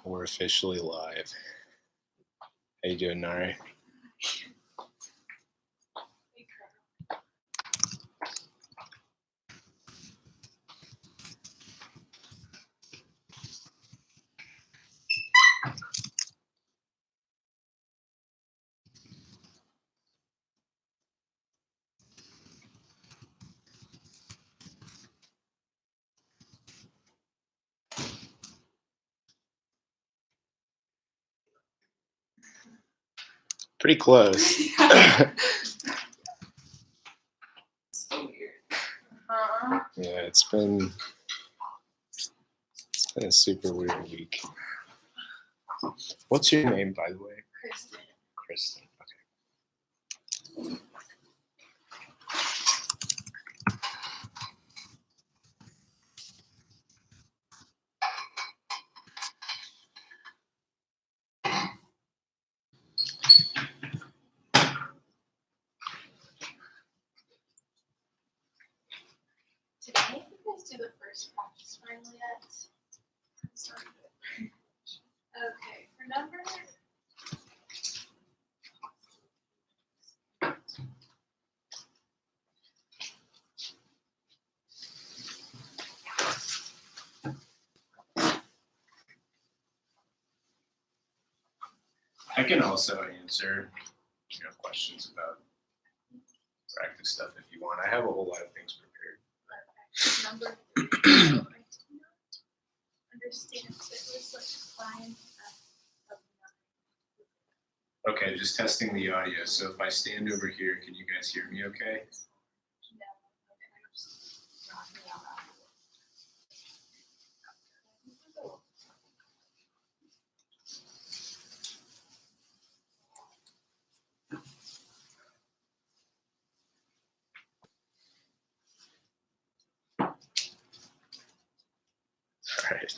We're officially live. How you doing, Nari? Pretty close. So weird. Yeah, it's been a super weird week. What's your name, by the way? Kristen. Kristen. Okay. Did any of you guys do the first practice final yet? Okay, for number. I can also answer questions about practice stuff if you want. I have a whole lot of things prepared. Okay. Number 3. I did not understand. So it was like line of 9. Okay, just testing the audio. So if I stand over here, can you guys hear me okay? No. Okay, I'm just knocking out after. All right.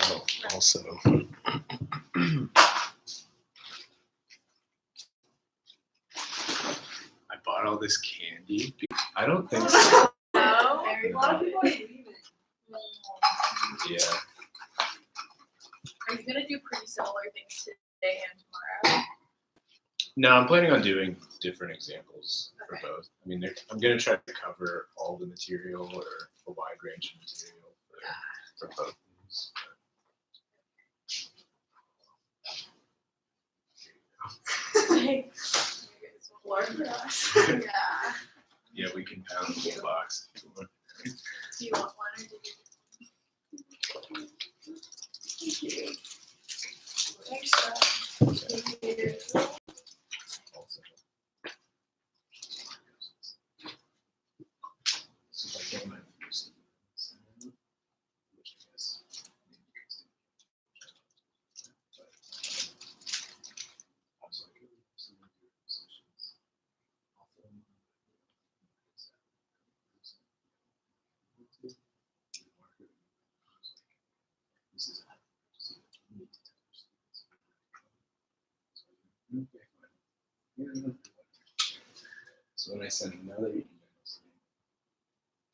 Oh, also. I bought all this candy. I don't think so. No, a lot of people are leaving. Yeah. Are you gonna do pretty similar things today and tomorrow? No, I'm planning on doing different examples for both. I mean, I'm going to try to cover all the material or a wide range of material for both of these. Yeah. Yeah, we can pound the whole box. Do you want one or do you? Thank you. Extra. Thank you. So when I send another email,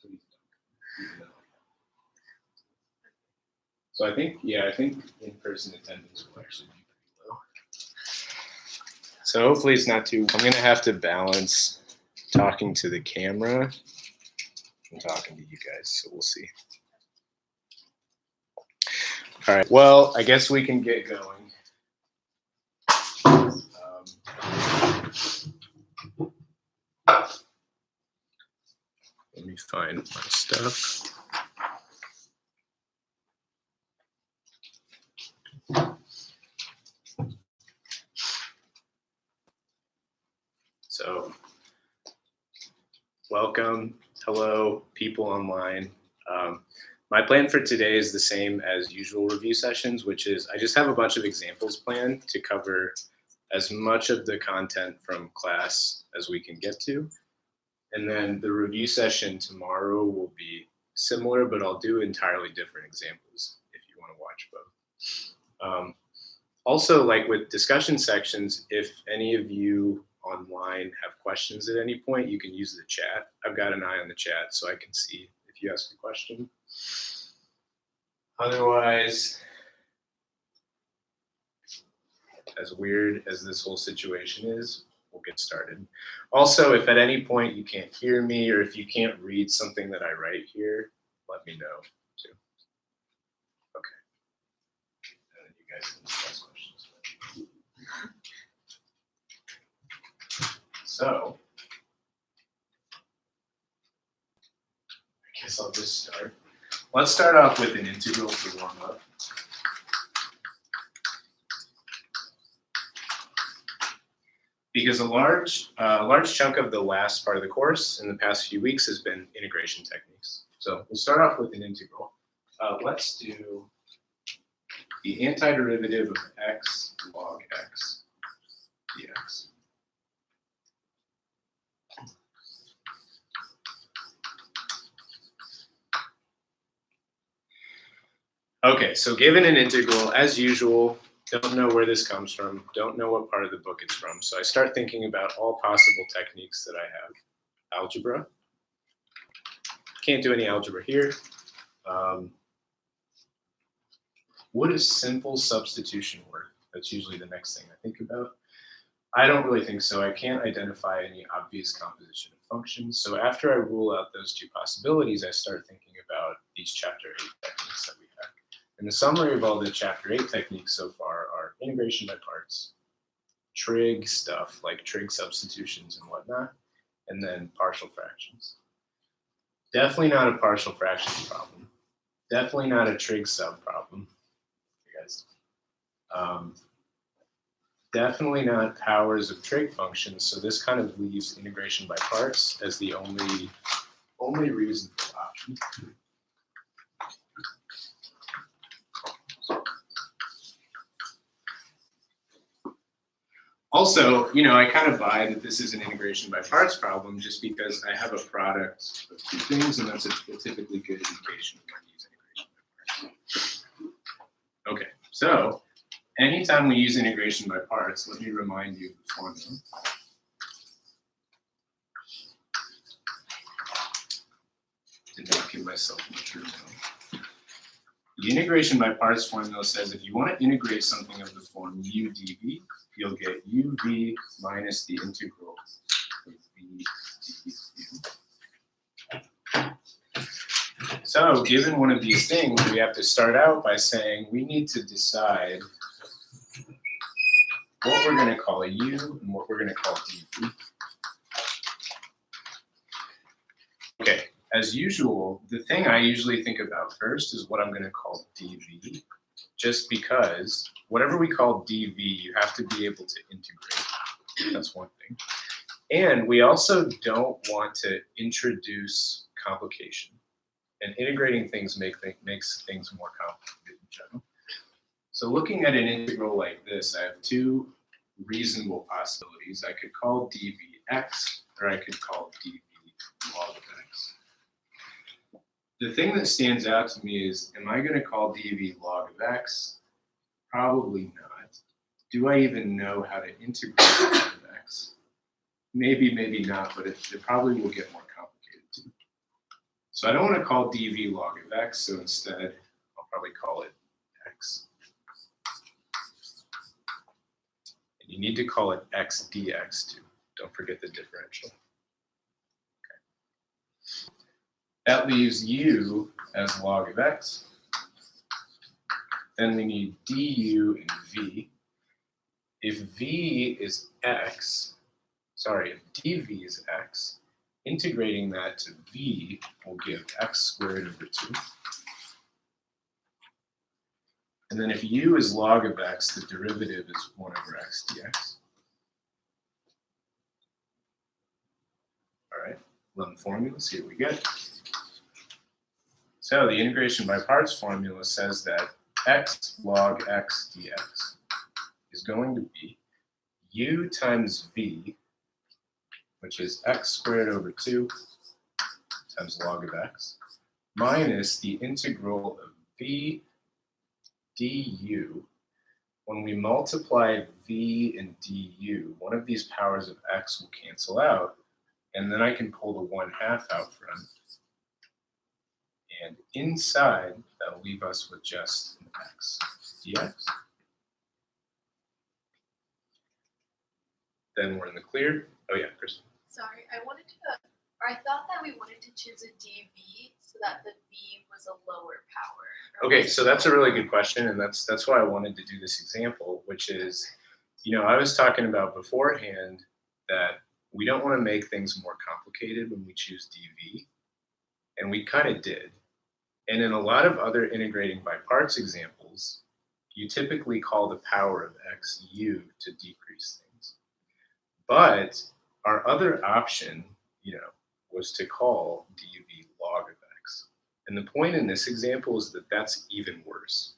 please don't. So I think in-person attendance will actually be pretty low. So hopefully it's not too. I'm gonna have to balance talking to the camera and talking to you guys. So we'll see. All right. Well, I guess we can get going. Let me find my stuff. So, welcome. Hello, people online. My plan for today is the same as usual review sessions, which is I just have a bunch of examples planned to cover as much of the content from class as we can get to. And then the review session tomorrow will be similar, but I'll do entirely different examples if you want to watch both. Also, like with discussion sections, if any of you online have questions at any point, you can use the chat. I've got an eye on the chat so I can see if you ask a question. Otherwise, as weird as this whole situation is, we'll get started. Also, if at any point you can't hear me or if you can't read something that I write here, let me know too. Okay. And then you guys can ask questions. So, I guess I'll just start. Let's start off with an integral to warm up. Because a large chunk of the last part of the course in the past few weeks has been integration techniques. So we'll start off with an integral. Let's do the antiderivative of x log x dx. Okay, so given an integral, as usual, don't know where this comes from, don't know what part of the book it's from. So I start thinking about all possible techniques that I have. Algebra. Can't do any algebra here. Would a simple substitution work? That's usually the next thing I think about. I don't really think so. I can't identify any obvious composition of functions. So after I rule out those two possibilities, I start thinking about these chapter 8 techniques that we have. And the summary of all the chapter 8 techniques so far are integration by parts, trig stuff like trig substitutions and whatnot, and then partial fractions. Definitely not a partial fractions problem. Definitely not a trig sub problem, you guys. Definitely not powers of trig functions. So this kind of leaves integration by parts as the only reasonable option. Also, I kind of buy that this is an integration by parts problem just because I have a product of two things, and that's a typically good indication of when to use integration by parts. Okay, so anytime we use integration by parts, let me remind you of the formula. Did not give myself much room. The integration by parts formula says if you want to integrate something of the form u dv, you'll get uv minus the integral of v dv. So given one of these things, we have to start out by saying we need to decide what we're going to call u and what we're going to call dv. Okay. As usual, the thing I usually think about first is what I'm going to call dv, just because whatever we call dv, you have to be able to integrate. That's one thing. And we also don't want to introduce complication. And integrating things makes things more complicated in general. So looking at an integral like this, I have two reasonable possibilities. I could call dv x, or I could call dv log of x. The thing that stands out to me is, am I going to call dv log of x? Probably not. Do I even know how to integrate log of x? Maybe, maybe not, but it probably will get more complicated too. So I don't want to call dv log of x, so instead I'll probably call it x. And you need to call it x dx too. Don't forget the differential. That leaves u as log of x. Then we need du and v. If v is x, if dv is x, integrating that to v will give x squared over 2. And then if u is log of x, the derivative is 1 over x dx. All right, run the formula, see what we get. So the integration by parts formula says that x log x dx is going to be u times v, which is x squared over 2 times log of x, minus the integral of v du, when we multiply v and du, one of these powers of x will cancel out, and then I can pull the 1/2 out front. And inside, that'll leave us with just an x dx. Then we're in the clear. Oh yeah, Kristen. Sorry, I thought that we wanted to choose a dv so that the v was a lower power. Okay, so that's a really good question, and that's why I wanted to do this example, which is, I was talking about beforehand that we don't want to make things more complicated when we choose dv, and we kind of did. And in a lot of other integrating by parts examples, you typically call the power of x u to decrease things. But our other option, was to call duv log of x. And the point in this example is that that's even worse.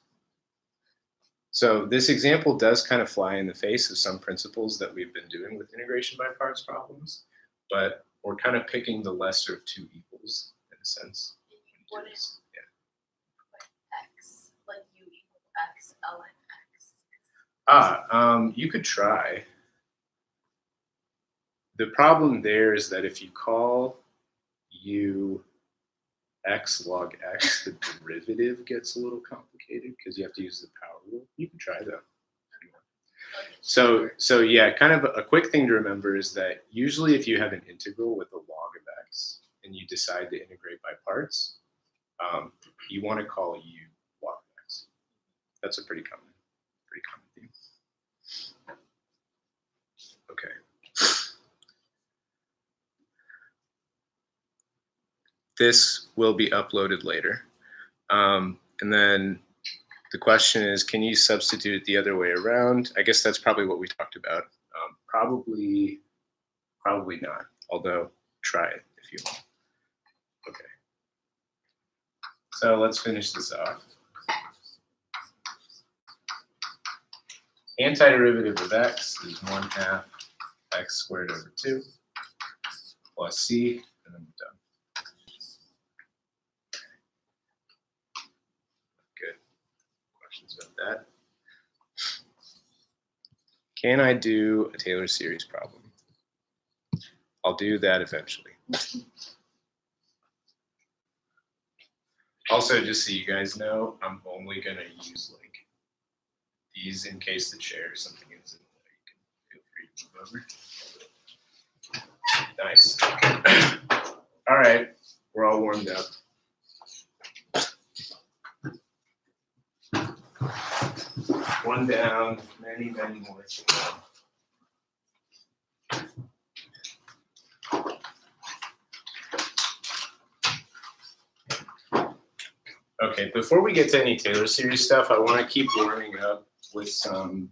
So this example does kind of fly in the face of some principles that we've been doing with integration by parts problems, but we're kind of picking the lesser of two evils in a sense. What is x, like u equal x, ln x? You could try. The problem there is that if you call u x log x, the derivative gets a little complicated because you have to use the power rule. You can try though. So yeah, kind of a quick thing to remember is that usually if you have an integral with a log of x and you decide to integrate by parts, you want to call u log of x. That's a pretty common theme. Okay. This will be uploaded later. And then the question is, can you substitute it the other way around? I guess that's probably what we talked about. Probably not, although try it if you want. Okay. So let's finish this off. Antiderivative of x is 1/2 x squared over 2 plus c, and then we're done. Good. Questions about that? Can I do a Taylor series problem? I'll do that eventually. Also, just so you guys know, I'm only going to use like these in case the chair or something is in the way. You can feel free to move over. Nice. All right, we're all warmed up. One down, many more to go. Okay, before we get to any Taylor series stuff, I want to keep warming up with some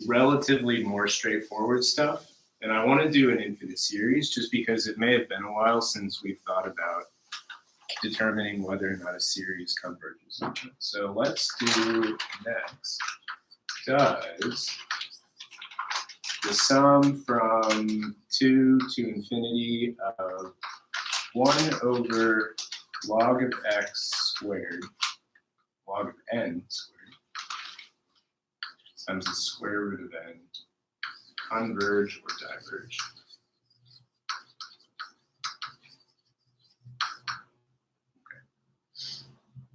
relatively more straightforward stuff. And I want to do an infinite series just because it may have been a while since we've thought about determining whether or not a series converges. So let's do next. Does the sum from 2 to infinity of 1 over log of x squared, log of n squared, times the square root of n, converge or diverge? Okay.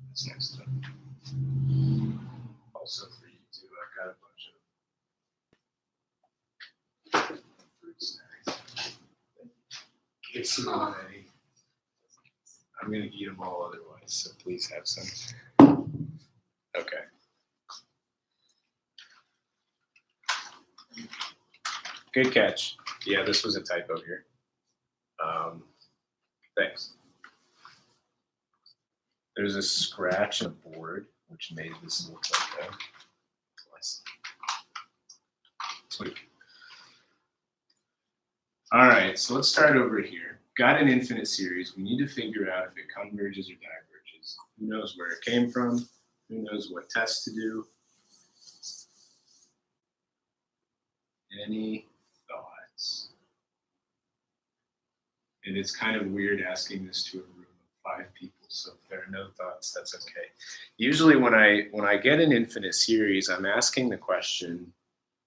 That's next up. Also for you too, I've got a bunch of fruit snacks. Get some already. I'm going to eat them all otherwise, so please have some. Okay. Good catch. Yeah, this was a typo here. Thanks. There's a scratch in the board, which made this look like a plus. Sweet. All right, so let's start over here. Got an infinite series. We need to figure out if it converges or diverges. Who knows where it came from? Who knows what test to do? Any thoughts? And it's kind of weird asking this to a room of 5 people, so if there are or no thoughts, that's okay. Usually when I get an infinite series, I'm asking the question,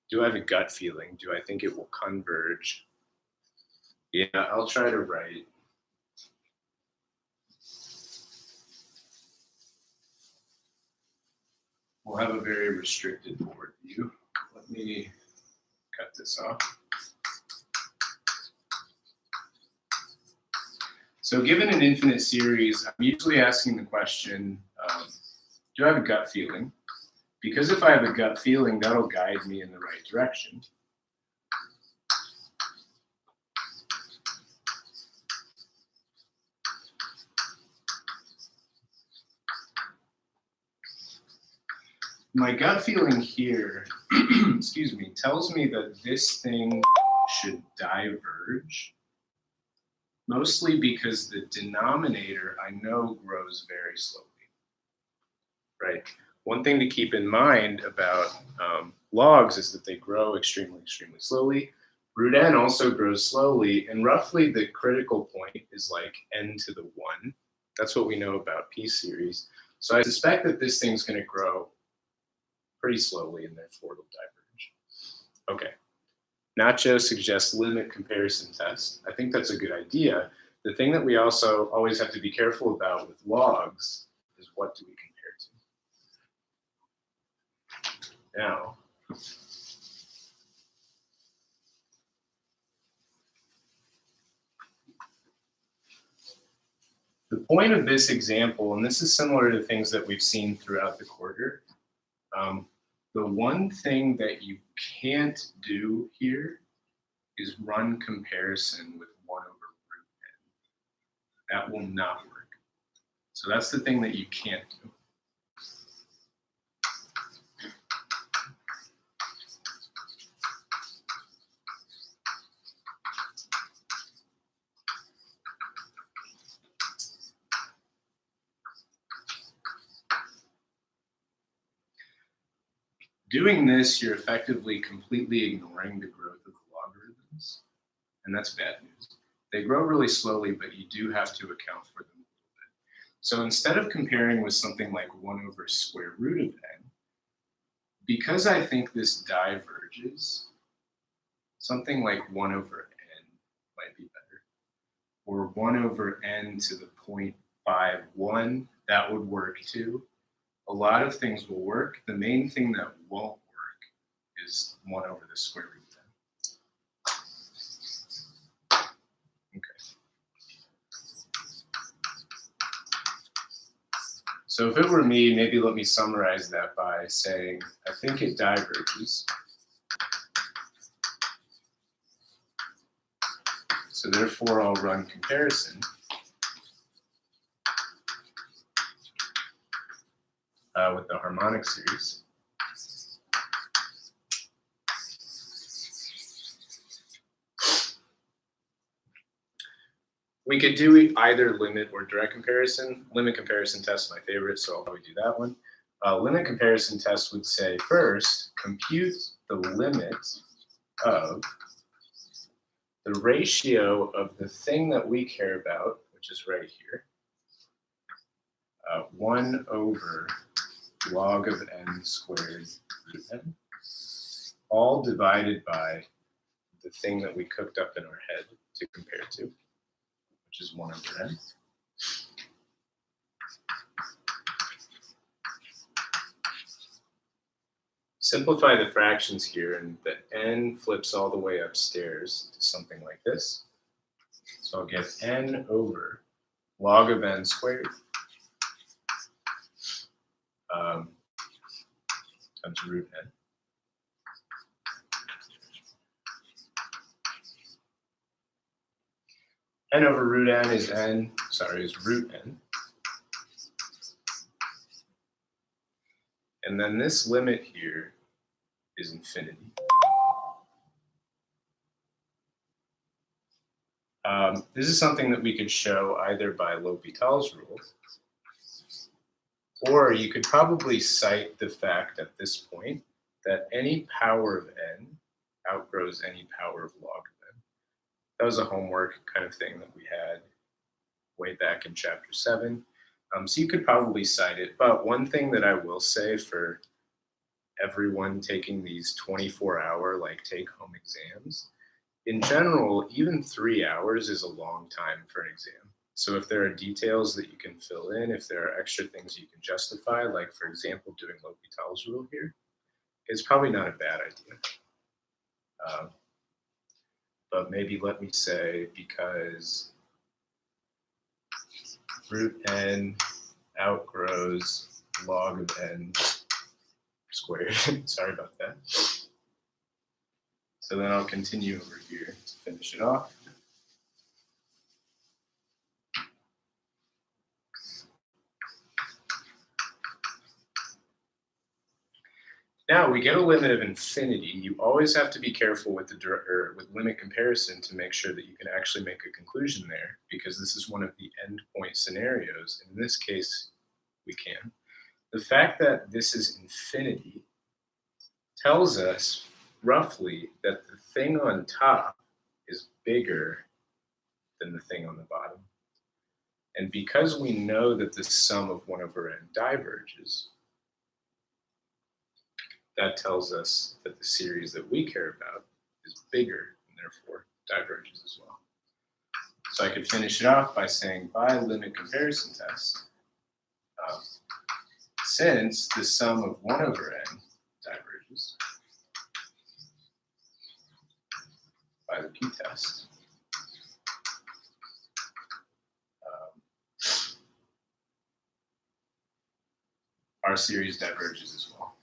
do I have a gut feeling? Do I think it will converge? Yeah, I'll try to write. We'll have a very restricted board view. Let me cut this off. So given an infinite series, I'm usually asking the question, do I have a gut feeling? Because if I have a gut feeling, that'll guide me in the right direction. My gut feeling here, excuse me, tells me that this thing should diverge, mostly because the denominator I know grows very slowly, right? One thing to keep in mind about logs is that they grow extremely, extremely slowly. Root n also grows slowly, and roughly the critical point is like n to the 1. That's what we know about p-series. So I suspect that this thing's going to grow pretty slowly, and therefore it'll diverge. Okay. Nacho suggests limit comparison test. I think that's a good idea. The thing that we also always have to be careful about with logs is what do we compare to? Now, the point of this example, and this is similar to things that we've seen throughout the quarter, the one thing that you can't do here is run comparison with 1 over root n. That will not work. So that's the thing that you can't do. Doing this, you're effectively completely ignoring the growth of the logarithms, and that's bad news. They grow really slowly, but you do have to account for them a little bit. So instead of comparing with something like 1 over square root of n, because I think this diverges, something like 1 over n might be better. Or 1 over n to the 0.51, that would work too. A lot of things will work. The main thing that won't work is 1 over the square root of n. Okay. So if it were me, maybe let me summarize that by saying, I think it diverges. So therefore, I'll run comparison. With the harmonic series. We could do either limit or direct comparison. Limit comparison test is my favorite, so I'll probably do that one. Limit comparison test would say, first, compute the limit of the ratio of the thing that we care about, which is right here, 1 over log of n squared root n, all divided by the thing that we cooked up in our head to compare to, which is 1 over n. Simplify the fractions here, and the n flips all the way upstairs to something like this. So I'll get n over log of n squared times root n. N over root n is root n. And then this limit here is infinity. This is something that we could show either by L'Hopital's rule, or you could probably cite the fact at this point that any power of n outgrows any power of log of n. That was a homework kind of thing that we had way back in chapter 7. So you could probably cite it, but one thing that I will say for everyone taking these 24-hour like take-home exams, in general, even 3 hours is a long time for an exam. So if there are details that you can fill in, if there are extra things you can justify, like for example, doing L'Hopital's rule here, it's probably not a bad idea. But maybe let me say, because root n outgrows log of n squared. Sorry about that. So then I'll continue over here to finish it off. Now we get a limit of infinity. You always have to be careful with with limit comparison to make sure that you can actually make a conclusion there, because this is one of the endpoint scenarios. And in this case, we can. The fact that this is infinity tells us roughly that the thing on top is bigger than the thing on the bottom. And because we know that the sum of 1 over n diverges, that tells us that the series that we care about is bigger and therefore diverges as well. So I could finish it off by saying, by limit comparison test, since the sum of 1 over n diverges by the p-test, our series diverges as well.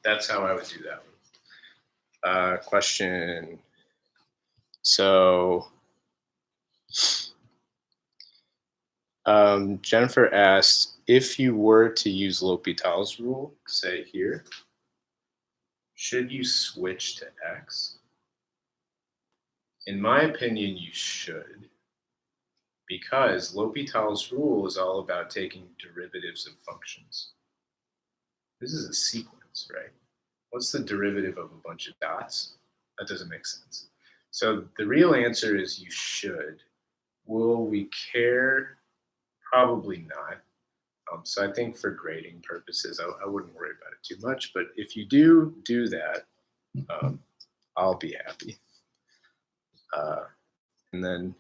That's how I would do that one. Question. So Jennifer asked, if you were to use L'Hopital's rule, say here, should you switch to x? In my opinion, you should, because L'Hopital's rule is all about taking derivatives of functions. This is a sequence, right? What's the derivative of a bunch of dots? That doesn't make sense. So the real answer is you should. Will we care? Probably not. So I think for grading purposes, I wouldn't worry about it too much. But if you do that, I'll be happy. And then,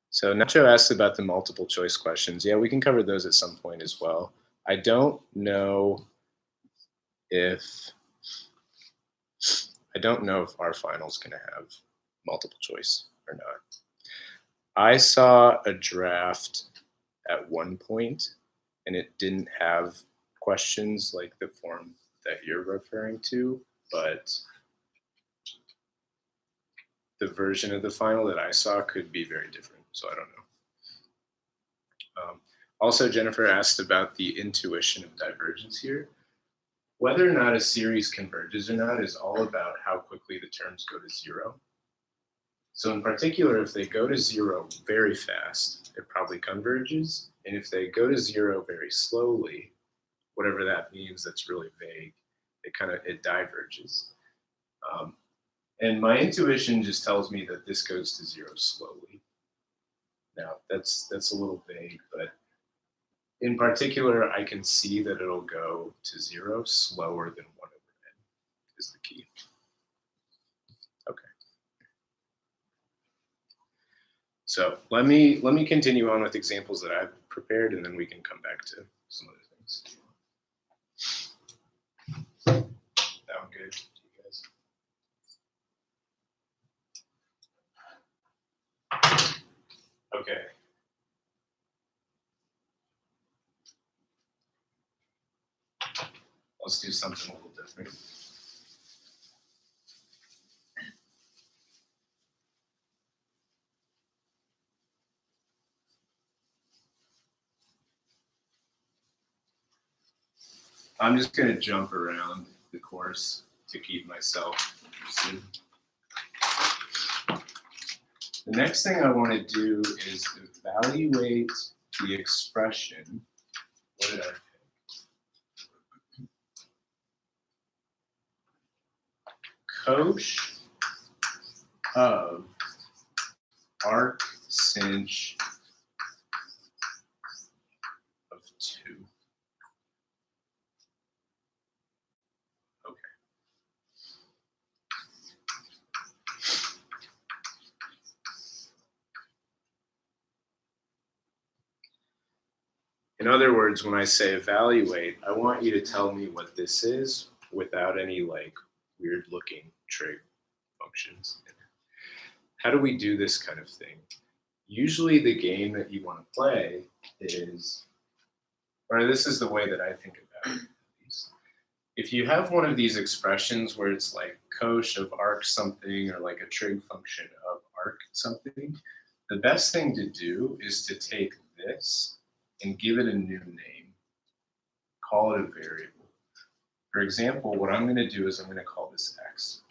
so Nacho asked about the multiple choice questions. Yeah, we can cover those at some point as well. I don't know if our final is going to have multiple choice or not. I saw a draft at one point, and it didn't have questions like the form that you're referring to, but the version of the final that I saw could be very different, so I don't know. Also, Jennifer asked about the intuition of divergence here. Whether or not a series converges or not is all about how quickly the terms go to 0. So in particular, if they go to 0 very fast, it probably converges. And if they go to 0 very slowly, whatever that means, that's really vague, it diverges. And my intuition just tells me that this goes to 0 slowly. Now, that's a little vague, but in particular, I can see that it'll go to 0 slower than 1 over n is the key. Okay. So let me continue on with examples that I've prepared, and then we can come back to some other things. Sound good to you guys? Okay. Let's do something a little different. I'm just going to jump around the course to keep myself interested. The next thing I want to do is evaluate the expression What did I pick? Cosh of arc sinh of 2. Okay. In other words, when I say evaluate, I want you to tell me what this is without any like weird looking trig functions. How do we do this kind of thing? Usually the game that you want to play is, or this is the way that I think about it. If you have one of these expressions where it's like cosh of arc something or like a trig function of arc something, the best thing to do is to take this and give it a new name. Call it a variable. For example, what I'm going to do is I'm going to call this x.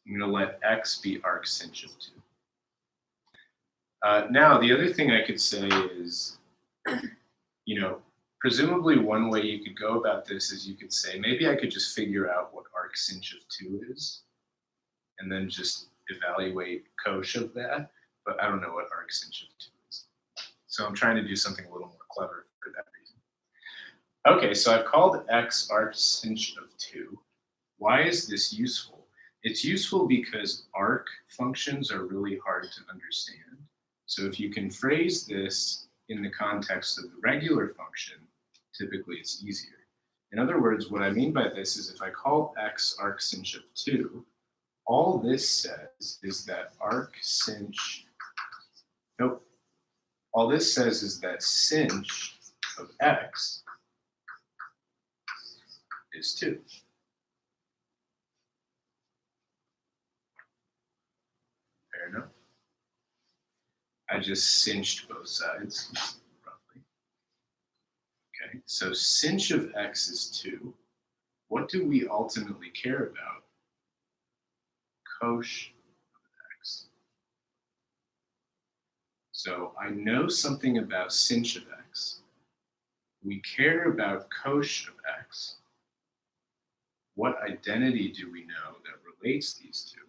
I'm going to let x be arc sinh of 2. Now, the other thing I could say is, presumably one way you could go about this is you could say, maybe I could just figure out what arc sinh of 2 is, and then just evaluate cosh of that, but I don't know what arc sinh of 2 is. So I'm trying to do something a little more clever for that reason. Okay, so I've called x arc sinh of 2. Why is this useful? It's useful because arc functions are really hard to understand. So if you can phrase this in the context of the regular function, typically it's easier. In other words, what I mean by this is if I call x arc sinh of 2, all this says is that all this says is that sinh of x is 2. Fair enough. I just cinched both sides, roughly. Okay, so sinh of x is 2. What do we ultimately care about? Cosh of x. So I know something about sinh of x. We care about cosh of x. What identity do we know that relates these two?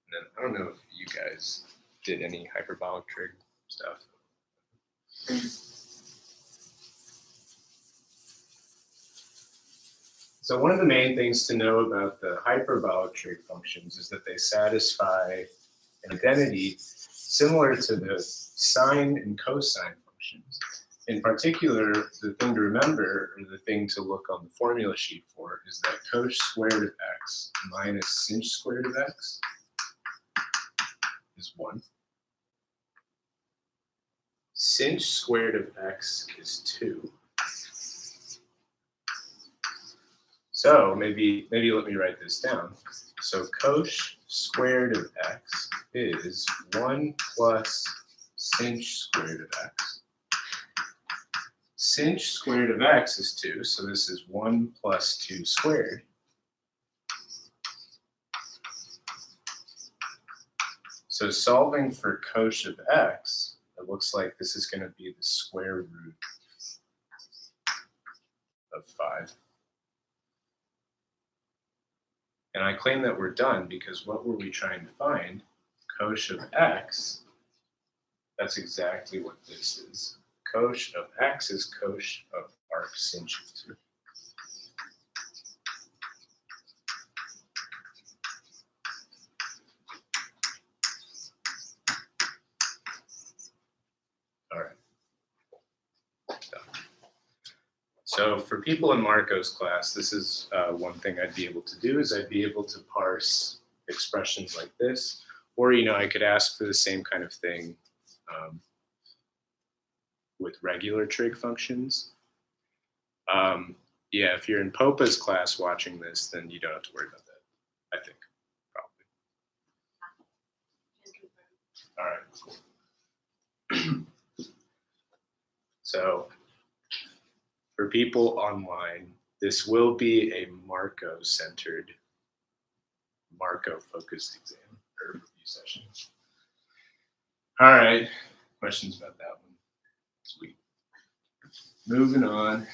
And then I don't know if you guys did any hyperbolic trig stuff. So one of the main things to know about the hyperbolic trig functions is that they satisfy an identity similar to the sine and cosine functions. In particular, the thing to remember, or the thing to look on the formula sheet for, is that cosh squared of x minus sinh squared of x is 1. Sinh squared of x is 2. So maybe let me write this down. So cosh squared of x is 1 plus sinh squared of x. Sinh squared of x is 2, so this is 1 plus 2 squared. So solving for cosh of x, it looks like this is going to be the square root of 5. And I claim that we're done because what were we trying to find? Cosh of x, that's exactly what this is. Cosh of x is cosh of arc sinh of 2. All right. Done. So for people in Marco's class, this is one thing I'd be able to do is I'd be able to parse expressions like this, or I could ask for the same kind of thing with regular trig functions. Yeah, if you're in Popa's class watching this, then you don't have to worry about that, I think, probably. All right, cool. So for people online, this will be a Marco-centered, Marco-focused exam or review session. All right, questions about that one? Sweet. Moving on.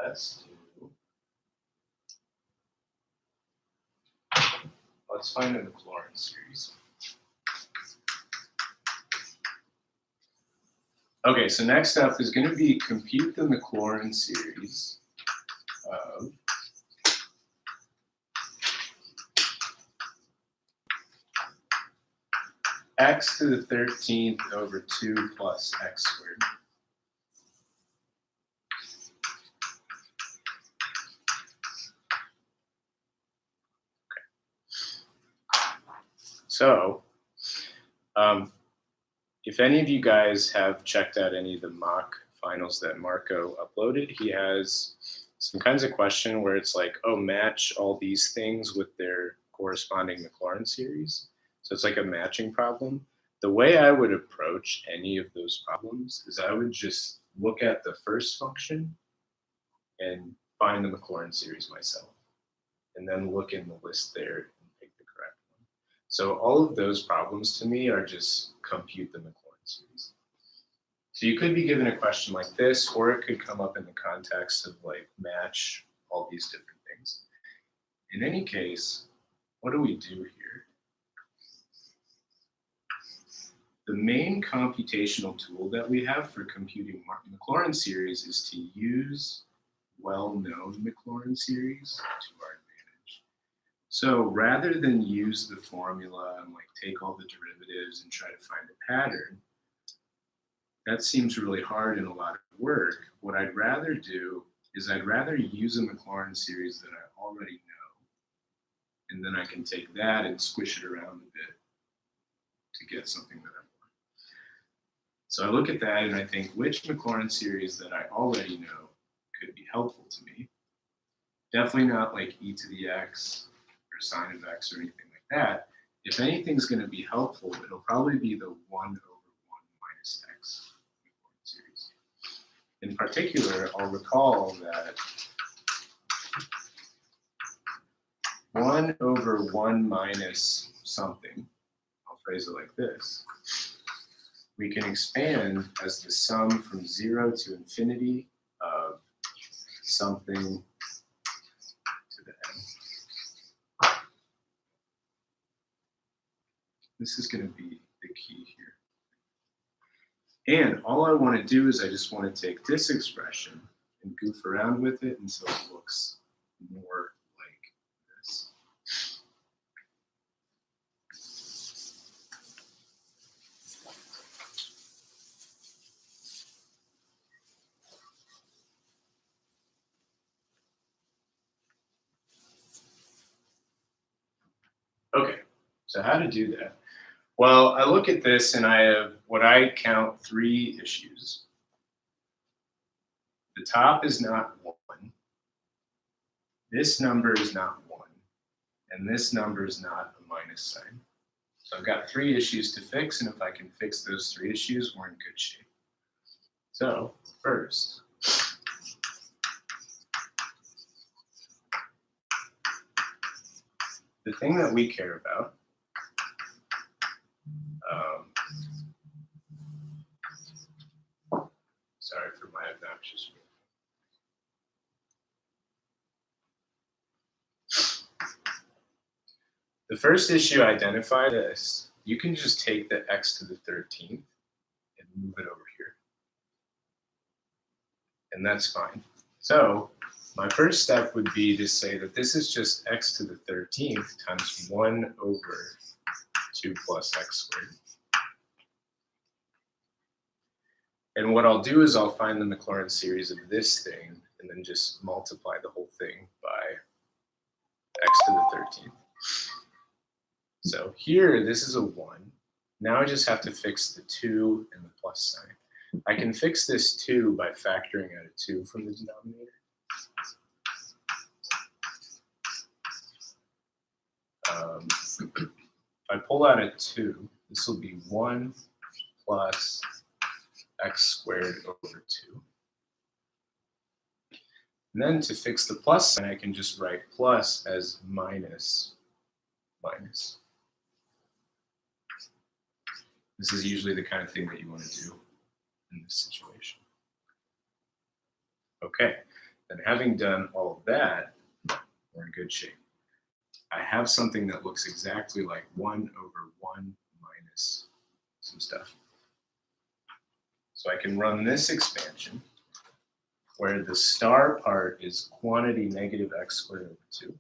Let's see. Let's find a MacLaurin series. Okay, so next up is going to be compute the MacLaurin series of x to the 13th over 2 plus x squared. So, if any of you guys have checked out any of the mock finals that Marco uploaded, he has some kinds of question where it's like, oh, match all these things with their corresponding MacLaurin series. So it's like a matching problem. The way I would approach any of those problems is I would just look at the first function and find the MacLaurin series myself, and then look in the list there and pick the correct one. So all of those problems to me are just compute the MacLaurin series. So you could be given a question like this, or it could come up in the context of like match all these different things. In any case, what do we do here? The main computational tool that we have for computing MacLaurin series is to use well-known MacLaurin series to our advantage. So rather than use the formula and like take all the derivatives and try to find a pattern, that seems really hard and a lot of work. What I'd rather do is I'd rather use a MacLaurin series that I already know, and then I can take that and squish it around a bit to get something that I want. So I look at that and I think, which MacLaurin series that I already know could be helpful to me? Definitely not like e to the x or sine of x or anything like that. If anything's going to be helpful, it'll probably be the 1 over 1 minus x MacLaurin series. In particular, I'll recall that 1 over 1 minus something, I'll phrase it like this, we can expand as the sum from 0 to infinity of something to the n. This is going to be the key here. And all I want to do is I just want to take this expression and goof around with it until it looks more like this. Okay, so how to do that? Well, I look at this and I have what I count 3 issues. The top is not 1. This number is not 1. And this number is not a minus sign. So I've got 3 issues to fix, and if I can fix those 3 issues, we're in good shape. So first, the thing that we care about, sorry for my obnoxious move. The first issue identified is you can just take the x to the 13th and move it over here. And that's fine. So my first step would be to say that this is just x to the 13th times 1 over 2 plus x squared. And what I'll do is I'll find the MacLaurin series of this thing and then just multiply the whole thing by x to the 13th. So here, this is a 1. Now I just have to fix the 2 and the plus sign. I can fix this 2 by factoring out a 2 from the denominator. If I pull out a 2, this will be 1 plus x squared over 2. And then to fix the plus sign, I can just write plus as minus minus. This is usually the kind of thing that you want to do in this situation. Okay, then having done all of that, we're in good shape. I have something that looks exactly like 1 over 1 minus some stuff. So I can run this expansion where the star part is quantity negative x squared over 2.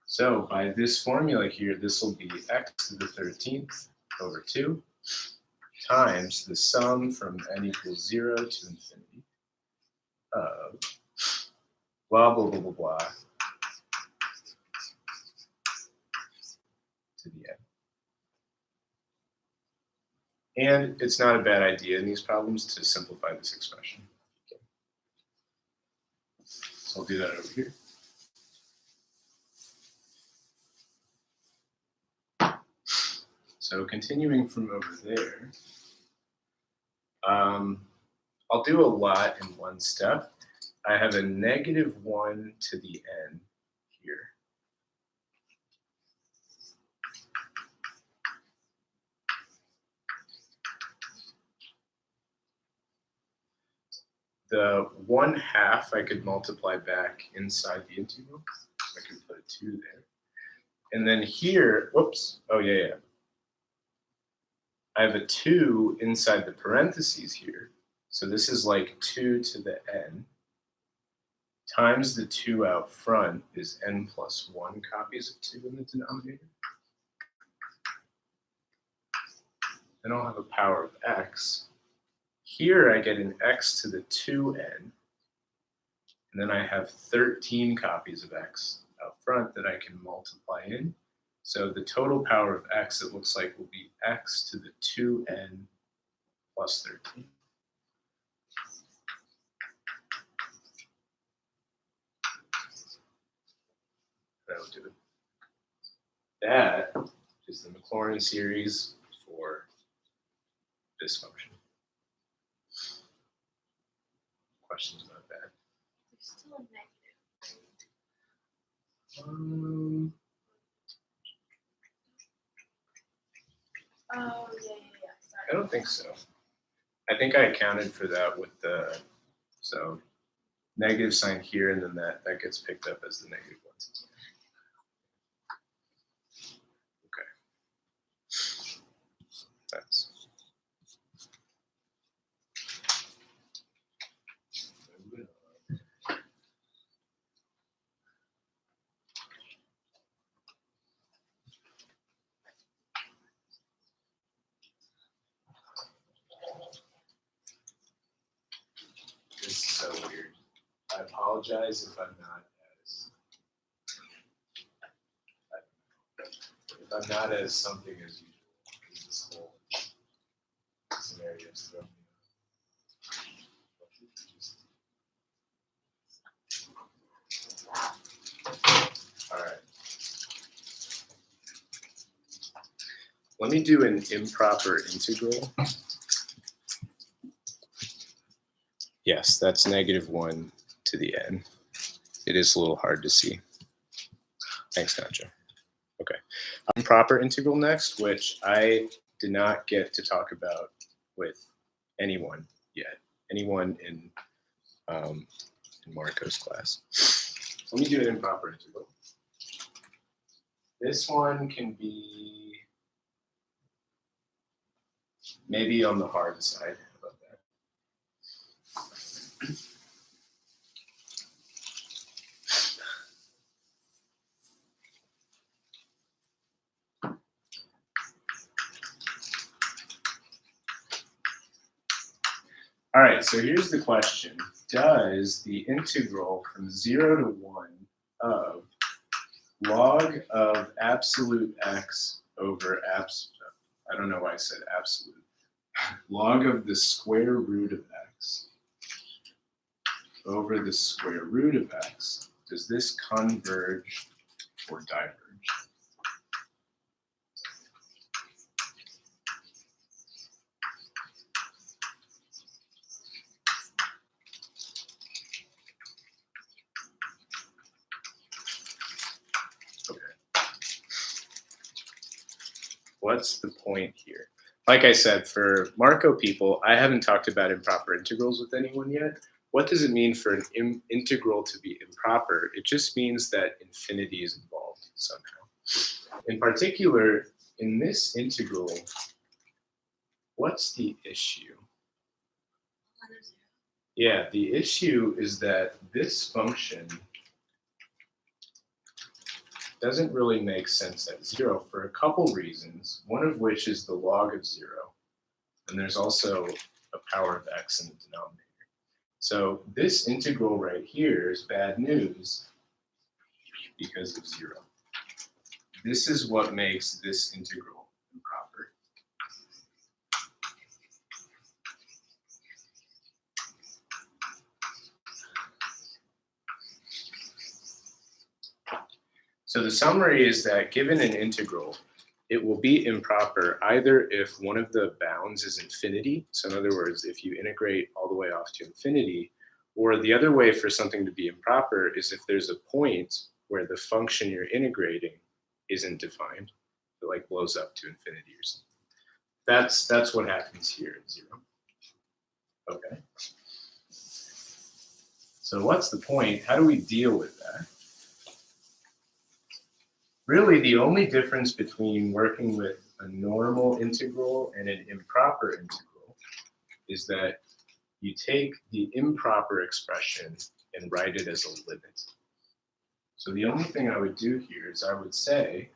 So by this formula here, this will be x to the 13th over 2 times the sum from n equals 0 to infinity of blah, blah, blah, blah, blah to the n. And it's not a bad idea in these problems to simplify this expression. Okay. So I'll do that over here. So continuing from over there, I'll do a lot in one step. I have a negative 1 to the n here. The 1/2 I could multiply back inside the integral. I could put a 2 there. And then here, whoops, oh yeah. I have a 2 inside the parentheses here. So this is like 2 to the n times the 2 out front is n plus 1 copies of 2 in the denominator. Then I'll have a power of x. Here I get an x to the 2n. And then I have 13 copies of x out front that I can multiply in. So the total power of x, it looks like, will be x to the 2n plus 13. That'll do it. That is the MacLaurin series for this function. Questions about that? There's still a negative. Oh, yeah. Sorry. I don't think so. I think I accounted for that with the, so negative sign here, and then that gets picked up as the negative ones. Okay. That's. This is so weird. I apologize if I'm not as something as usual. Because this whole scenario is throwing me off. All right. Let me do an improper integral. Yes, that's negative 1 to the n. It is a little hard to see. Thanks, Nacho. Okay. Improper integral next, which I did not get to talk about with anyone yet. Anyone in Marco's class. Let me do an improper integral. This one can be maybe on the hard side. How about that? All right, so here's the question. Does the integral from 0 to 1 of log of absolute x over I don't know why I said absolute. Log of the square root of x over the square root of x, does this converge or diverge? What's the point here? Like I said, for Marco people, I haven't talked about improper integrals with anyone yet. What does it mean for an integral to be improper? It just means that infinity is involved somehow. In particular, in this integral, what's the issue? Yeah, the issue is that this function doesn't really make sense at 0 for a couple reasons, one of which is the log of 0. And there's also a power of x in the denominator. So this integral right here is bad news because of 0. This is what makes this integral improper. So the summary is that given an integral, it will be improper either if one of the bounds is infinity, so in other words, if you integrate all the way off to infinity, or the other way for something to be improper is if there's a point where the function you're integrating isn't defined, it like blows up to infinity or something. That's what happens here at 0. Okay. So what's the point? How do we deal with that? Really, the only difference between working with a normal integral and an improper integral is that you take the improper expression and write it as a limit. So the only thing I would do here is I would say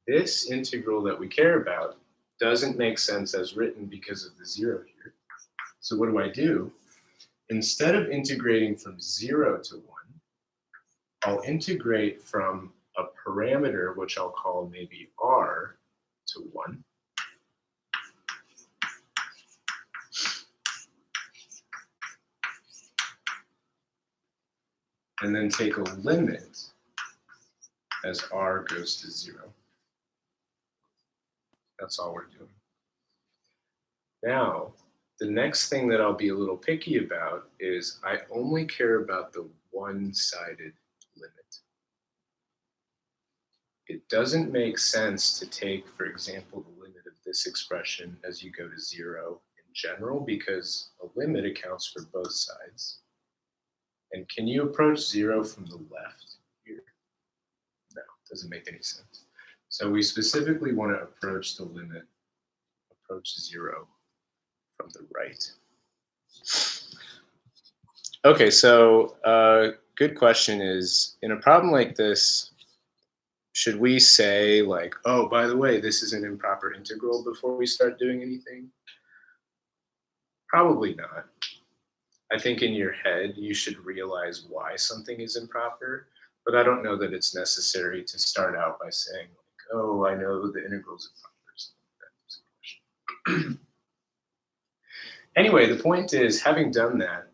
this integral that we care about doesn't make sense as written because of the 0 here. So what do? Instead of integrating from 0 to 1, I'll integrate from a parameter, which I'll call maybe r, to 1. And then take a limit as r goes to 0. That's all we're doing. Now, the next thing that I'll be a little picky about is I only care about the one-sided limit. It doesn't make sense to take, for example, the limit of this expression as you go to 0 in general, because a limit accounts for both sides. And can you approach 0 from the left here? No, doesn't make any sense. So we specifically want to approach the limit, approach 0 from the right. Okay, so good question is, in a problem like this, should we say like, oh, by the way, this is an improper integral before we start doing anything? Probably not. I think in your head, you should realize why something is improper, but I don't know that it's necessary to start out by saying, like, oh, I know the integral's improper. Anyway, the point is, having done that,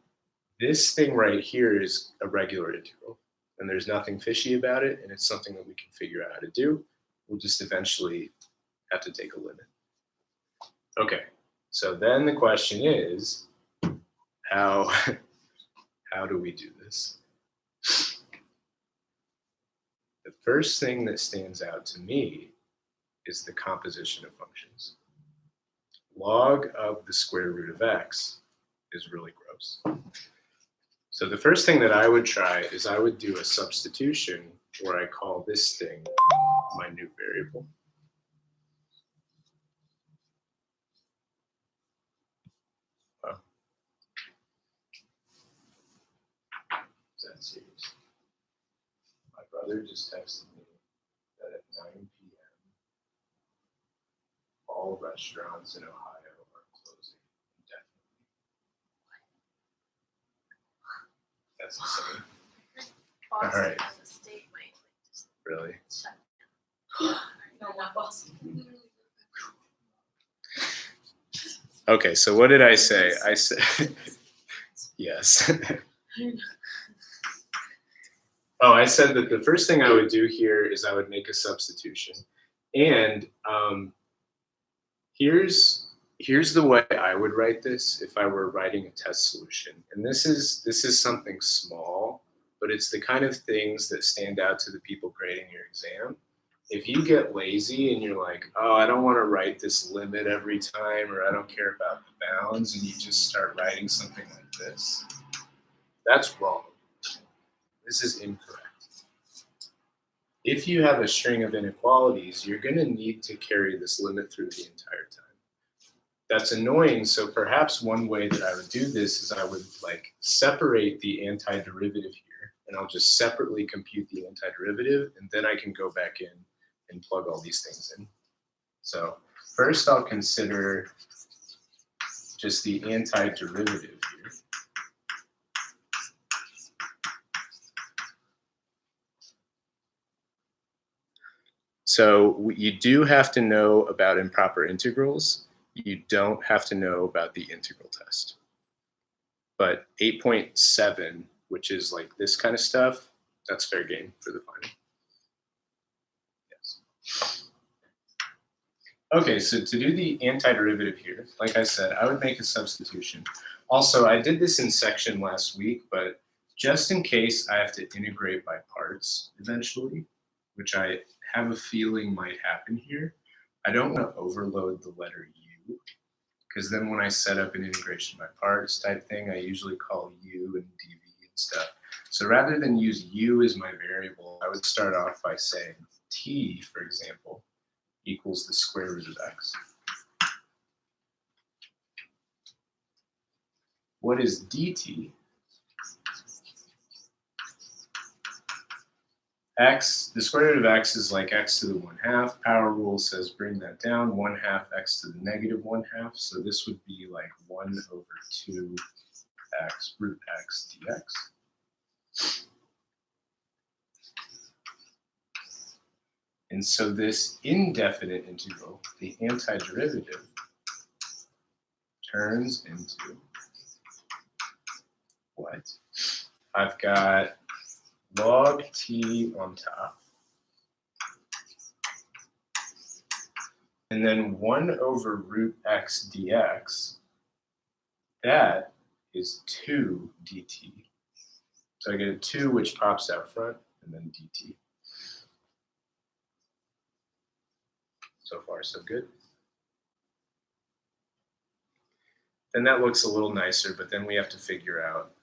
this thing right here is a regular integral, and there's nothing fishy about it, and it's something that we can figure out how to do. We'll just eventually have to take a limit. Okay, so then the question is, how do we do this? The first thing that stands out to me is the composition of functions. Log of the square root of x is really gross. So the first thing that I would try is I would do a substitution where I call this thing my new variable. Wow. Is that serious? My brother just texted me all restaurants in Ohio are closing indefinitely. That's insane. Boston All right. as a state might just Really? shut down. No, not Boston. Okay, so what did I say? I said, yes. Oh, I said that the first thing I would do here is I would make a substitution. And here's the way I would write this if I were writing a test solution. And this is something small, but it's the kind of things that stand out to the people grading your exam. If you get lazy and you're like, oh, I don't want to write this limit every time, or I don't care about the bounds, and you just start writing something like this, that's wrong. This is incorrect. If you have a string of inequalities, you're going to need to carry this limit through the entire time. That's annoying, so perhaps one way that I would do this is I would like separate the antiderivative here, and I'll just separately compute the antiderivative, and then I can go back in and plug all these things in. So first I'll consider just the antiderivative here. So you do have to know about improper integrals. You don't have to know about the integral test. But 8.7, which is like this kind of stuff, that's fair game for the final. Yes. Okay, so to do the antiderivative here, like I said, I would make a substitution. Also, I did this in section last week, but just in case I have to integrate by parts eventually, which I have a feeling might happen here, I don't want to overload the letter U, because then when I set up an integration by parts type thing, I usually call U and dv and stuff. So rather than use U as my variable, I would start off by saying t, for example, equals the square root of x. What is dt? X, the square root of x is like x to the 1/2. Power rule says bring that down, 1/2 x to the negative 1/2. So this would be like 1 over 2 x root x dx. And so this indefinite integral, the antiderivative, turns into what? I've got log t on top, and then 1 over root x dx, that is 2 dt. So I get a 2 which pops out front, and then dt. So far, so good. Then that looks a little nicer, but then we have to figure out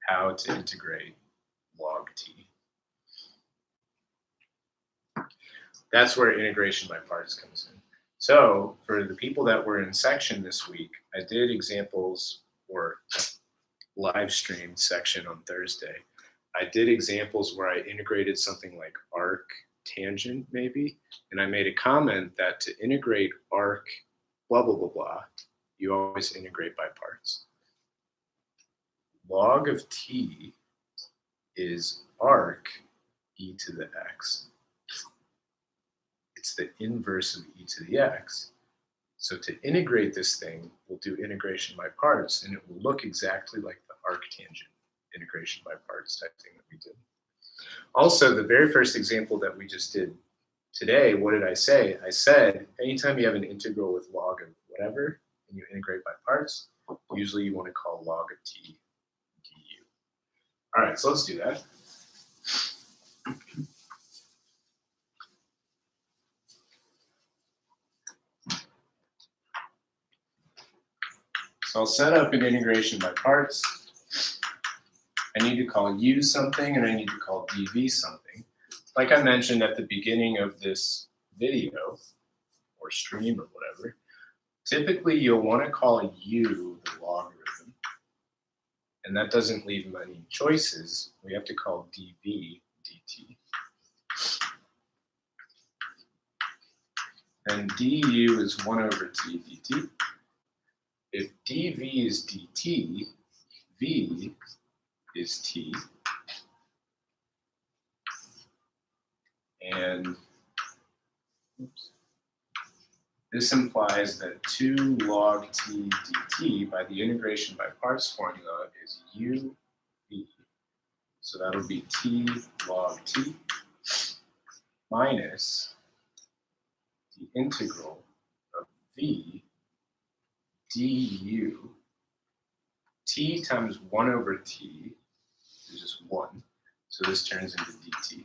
how to integrate log t. That's where integration by parts comes in. So for the people that were in section this week, I did examples, or live streamed section on Thursday. I did examples where I integrated something like arc tangent maybe, and I made a comment that to integrate arc blah, blah, blah, blah, you always integrate by parts. Log of t is arc e to the x. It's the inverse of e to the x. So to integrate this thing, we'll do integration by parts, and it will look exactly like the arctangent integration by parts type thing that we did. Also, the very first example that we just did today, what did I say? I said, anytime you have an integral with log of whatever, and you integrate by parts, usually you want to call log of t du. All right, so let's do that. So I'll set up an integration by parts. I need to call u something, and I need to call dv something. Like I mentioned at the beginning of this video, or stream or whatever, typically you'll want to call u the logarithm. And that doesn't leave many choices. We have to call dv dt. then du is 1 over t dt. If dv is dt, v is t. And this implies that 2 log t dt by the integration by parts formula is u v. So that'll be t log t minus the integral of v du. T times 1 over t is just 1. So this turns into dt.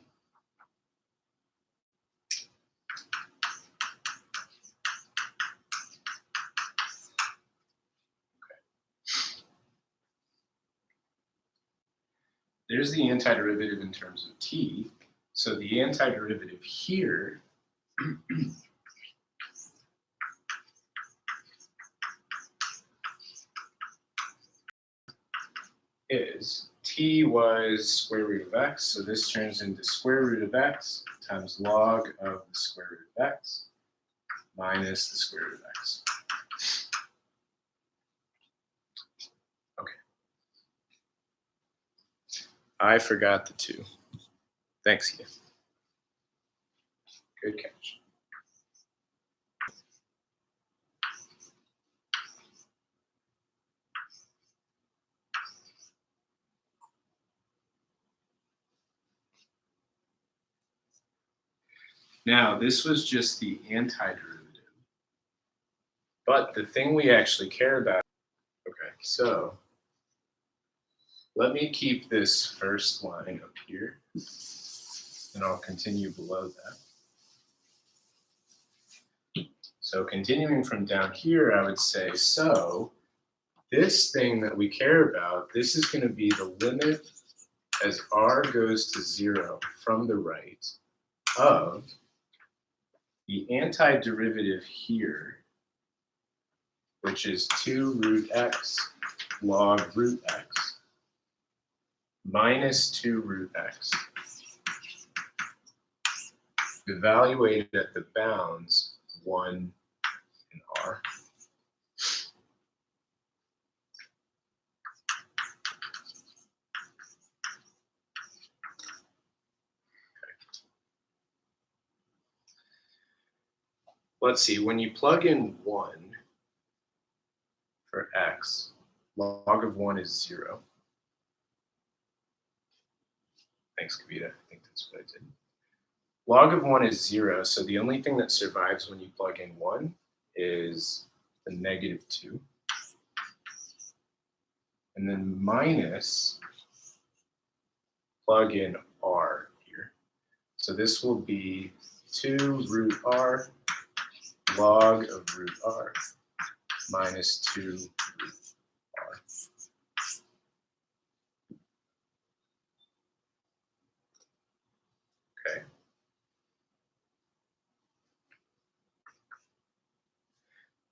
There's the antiderivative in terms of t. So the antiderivative here is t was square root of x, so this turns into square root of x times log of the square root of x minus the square root of x. Okay. I forgot the 2. Thanks, Ian. Good catch. Now, this was just the antiderivative. But the thing we actually care about, okay, so let me keep this first line up here, and I'll continue below that. So continuing from down here, I would say, so this thing that we care about, this is going to be the limit as r goes to 0 from the right of the antiderivative here, which is 2 root x log root x minus 2 root x, evaluated at the bounds 1 and r. Let's see, when you plug in 1 for x, log of 1 is 0. Thanks, Kavita. I think that's what I did. Log of 1 is 0, so the only thing that survives when you plug in 1 is the negative 2. And then minus, plug in r here. So this will be 2 root r log of root r minus 2 root r. Okay.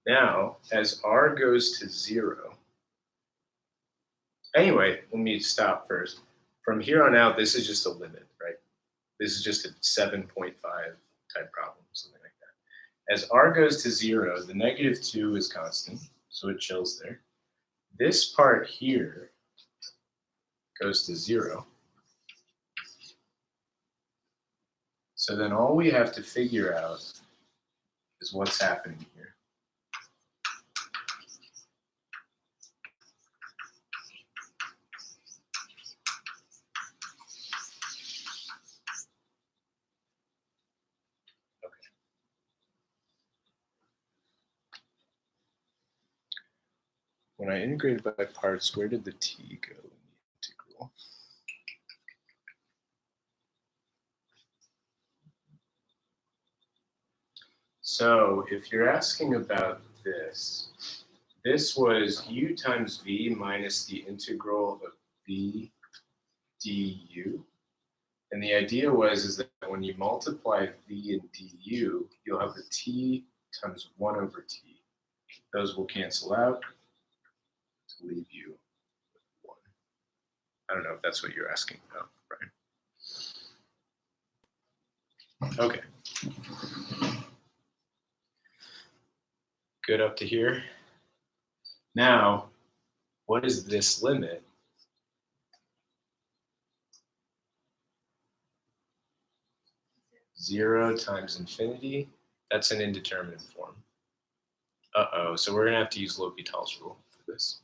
Now, as r goes to 0, anyway, let me stop first. From here on out, this is just a limit, right? This is just a 7.5 type problem, something like that. As r goes to 0, the negative 2 is constant, so it chills there. This part here goes to 0. So then all we have to figure out is what's happening here. When I integrated by parts, where did the t go in the integral? So if you're asking about this, this was u times v minus the integral of v du. And the idea was that when you multiply v and du, you'll have the t times 1 over t. Those will cancel out to leave you with 1. I don't know if that's what you're asking about, right? Okay. Good up to here? Now, what is this limit? Zero times infinity. That's an indeterminate form. Uh-oh, so we're gonna have to use L'Hopital's rule for this.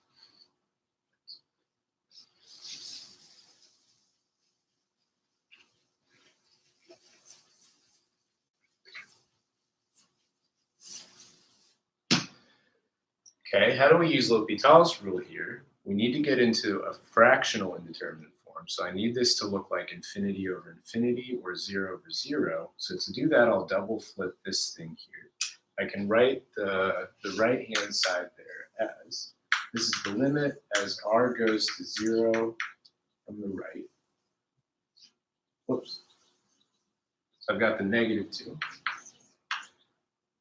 Okay, how do we use L'Hopital's rule here? We need to get into a fractional indeterminate form. So I need this to look like infinity over infinity or 0 over 0. So to do that, I'll double flip this thing here. I can write the right-hand side there as, this is the limit as r goes to 0 from the right. Whoops. So I've got the -2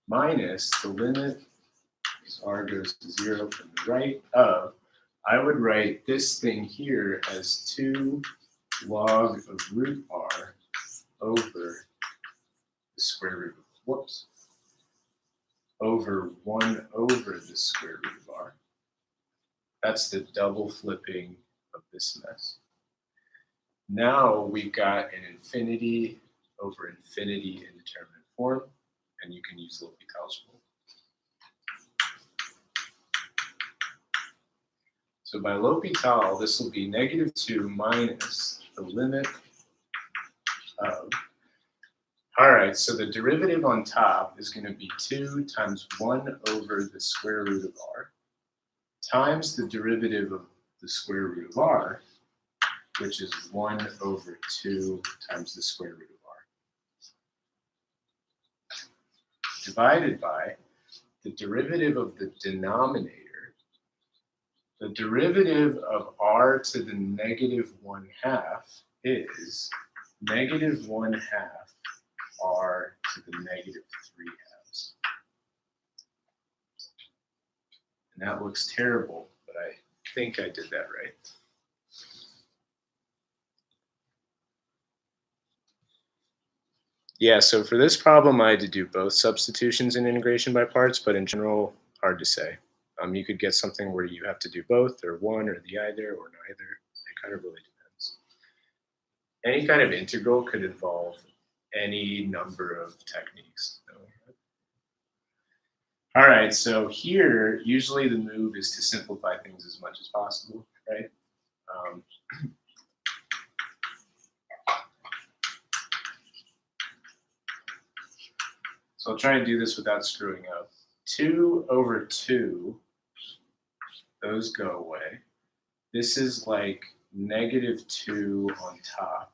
minus the limit as r goes to 0 from the right of, I would write this thing here as 2 log of root r over the square root of, whoops, over 1 over the square root of r. That's the double flipping of this mess. Now we've got an infinity over infinity indeterminate form, and you can use L'Hopital's rule. So by L'Hopital, this will be -2 minus the limit of, all right, so the derivative on top is going to be 2 times 1 over the square root of r times the derivative of the square root of r, which is 1 over 2 times the square root of r, divided by the derivative of the denominator. The derivative of r to the -1/2 is -1/2 r to the -3/2. And that looks terrible, but I think I did that right. Yeah, so for this problem, I had to do both substitutions and integration by parts, but in general, hard to say. You could get something where you have to do both, or one, or the either, or neither. It kind of really depends. Any kind of integral could involve any number of techniques. All right, so here, usually the move is to simplify things as much as possible, right? So I'll try and do this without screwing up. 2 over 2, those go away. This is like -2 on top.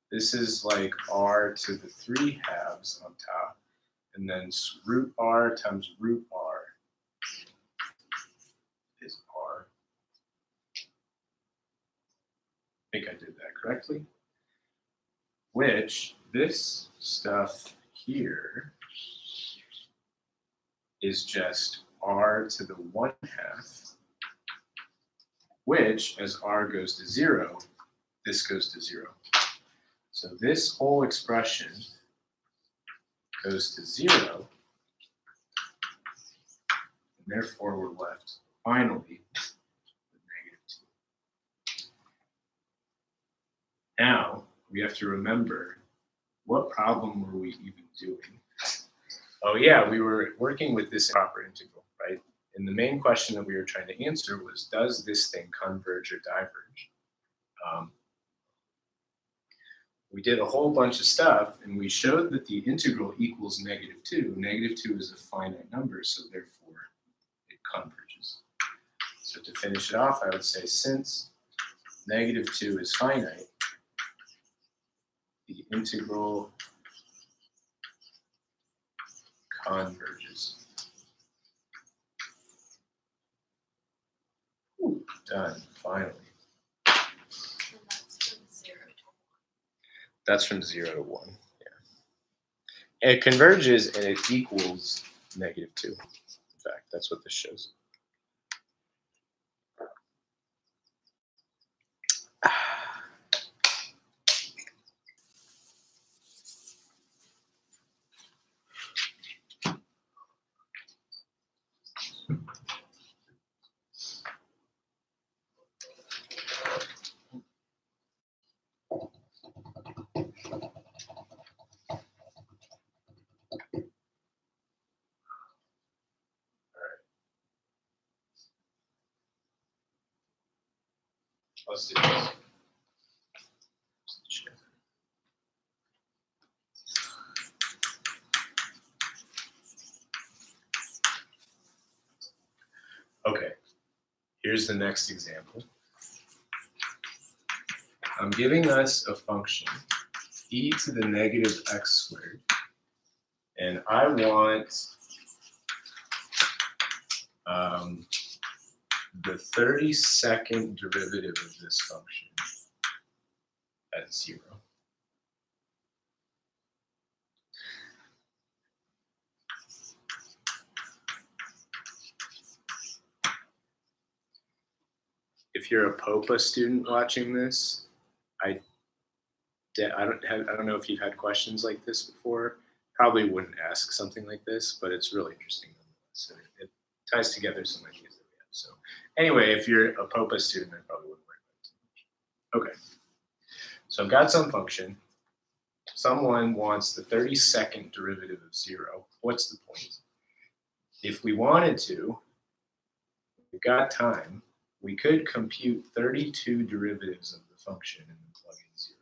This is like r to the 3/2 on top. And then root r times root r is r. I think I did that correctly. Which, this stuff here is just r to the 1/2, which, as r goes to 0, this goes to 0. So this whole expression goes to 0, and therefore we're left finally with -2. Now we have to remember, what problem were we even doing? Oh yeah, we were working with this improper integral, right? And the main question that we were trying to answer was, does this thing converge or diverge? We did a whole bunch of stuff, and we showed that the integral equals -2. -2 is a finite number, so therefore it converges. So to finish it off, I would say, since -2 is finite, the integral converges. Ooh, done, finally. That's from 0 to 1, yeah. And it converges and it equals -2. In fact, that's what this shows. Let's do this. Okay, here's the next example. I'm giving us a function, e to the negative x squared, and I want the 32nd derivative of this function at 0. If you're a POPA student watching this, I don't know if you've had questions like this before. Probably wouldn't ask something like this, but it's really interesting. So it ties together some ideas that we have. So anyway, if you're a POPA student, I probably wouldn't worry about it too much. Okay, so I've got some function. Someone wants the 32nd derivative of 0. What's the point? If we wanted to, we've got time, we could compute 32 derivatives of the function and then plug in 0.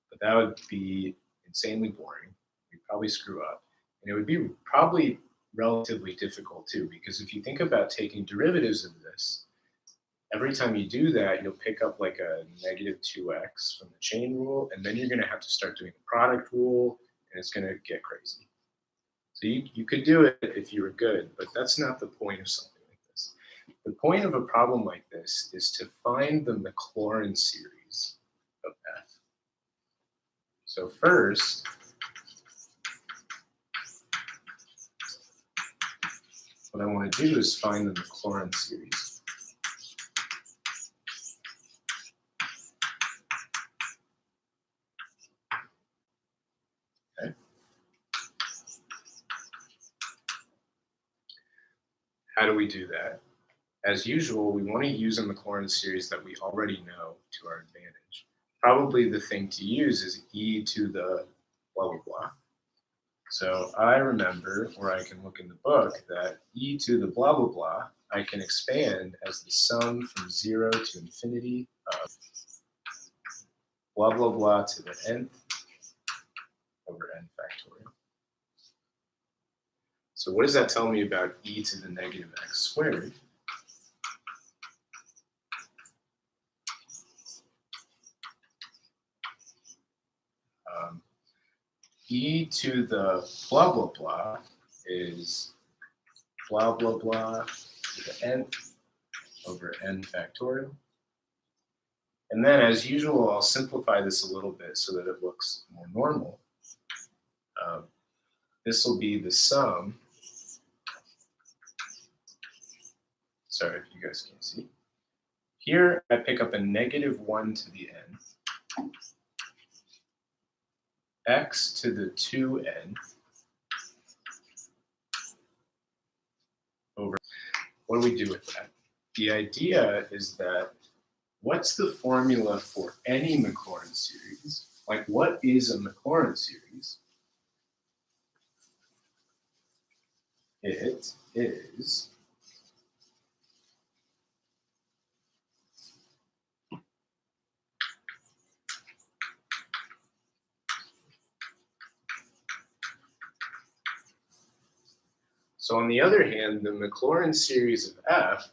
But that would be insanely boring. We'd probably screw up. And it would be probably relatively difficult too, because if you think about taking derivatives of this, every time you do that, you'll pick up like a negative 2x from the chain rule, and then you're going to have to start doing the product rule, and it's going to get crazy. So you could do it if you were good, but that's not the point of something like this. The point of a problem like this is to find the MacLaurin series of f. So first, what I want to do is find the MacLaurin series. Okay. How do we do that? As usual, we want to use a MacLaurin series that we already know to our advantage. Probably the thing to use is e to the blah, blah, blah. So I remember, or I can look in the book, that e to the blah, blah, blah, I can expand as the sum from 0 to infinity of blah, blah, blah to the nth over n factorial. So what does that tell me about e to the negative x squared? E to the blah, blah, blah is blah, blah, blah to the nth over n factorial. And then, as usual, I'll simplify this a little bit so that it looks more normal. This will be the sum. Sorry if you guys can't see. Here, I pick up a negative 1 to the n, x to the 2n over. What do we do with that? The idea is that what's the formula for any MacLaurin series? Like, what is a MacLaurin series? It is so on the other hand, the MacLaurin series of f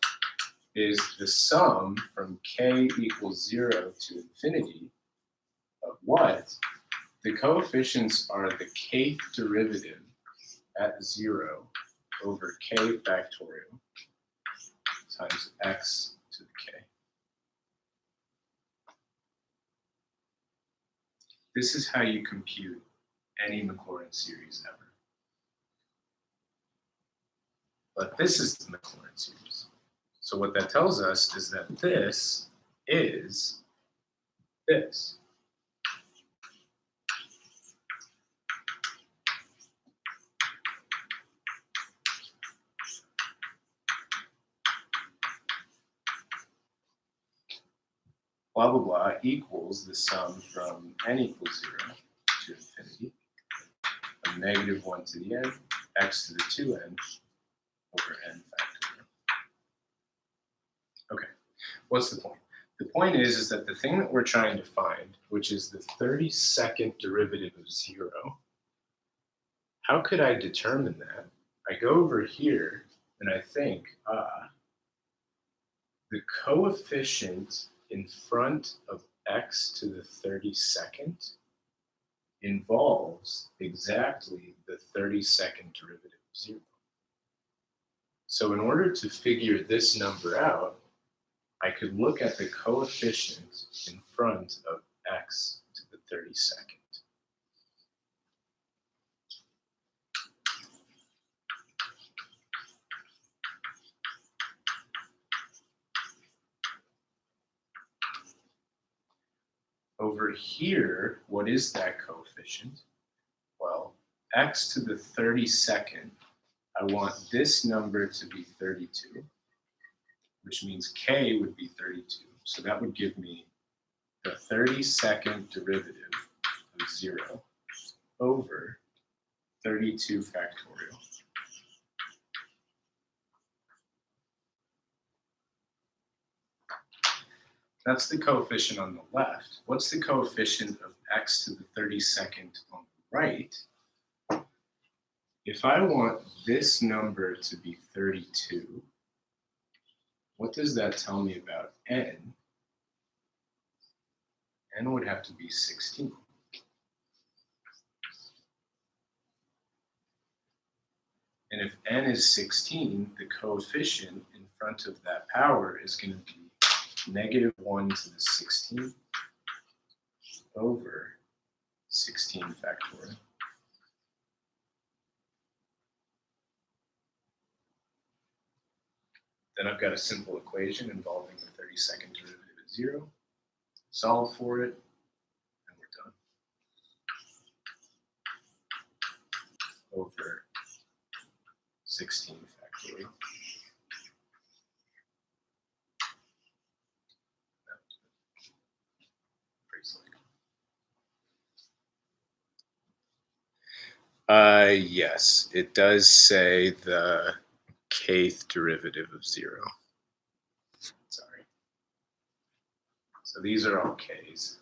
is the sum from k equals 0 to infinity of what? The coefficients are the kth derivative at 0 over k factorial times x to the k. This is how you compute any MacLaurin series ever. But this is the MacLaurin series. So what that tells us is that this is this. blah, blah, blah equals the sum from n equals 0 to infinity of -1 to the n, x to the 2n over n factorial. Okay, what's the point? The point is that the thing that we're trying to find, which is the 32nd derivative of 0, how could I determine that? I go over here and I think, the coefficient in front of x to the 32nd involves exactly the 32nd derivative of 0. So in order to figure this number out, I could look at the coefficient in front of x to the 32nd. Over here, what is that coefficient? Well, x to the 32nd, I want this number to be 32, which means k would be 32. So that would give me the 32nd derivative of 0 over 32 factorial. That's the coefficient on the left. What's the coefficient of x to the 32nd on the right? If I want this number to be 32, what does that tell me about n? N would have to be 16. And if n is 16, the coefficient in front of that power is going to be -1 to the 16th over 16 factorial. Then I've got a simple equation involving the 32nd derivative of 0. Solve for it, and we're done. Over 16 factorial. Yes, it does say the kth derivative of 0. Sorry. So these are all k's.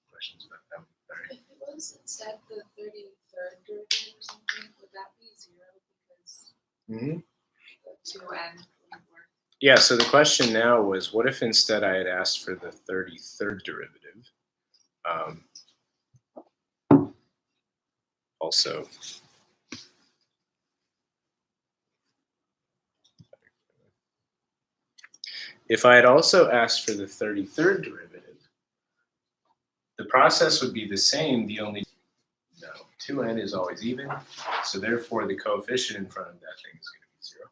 Questions about that? All right. If it was instead the 33rd derivative or something, would that be 0 because Mm-hmm. the 2n would work? Yeah, so the question now was, what if instead I had asked for the 33rd derivative? Also, if I had also asked for the 33rd derivative, the process would be the same, the only, no, 2n is always even, so therefore the coefficient in front of that thing is going to be 0.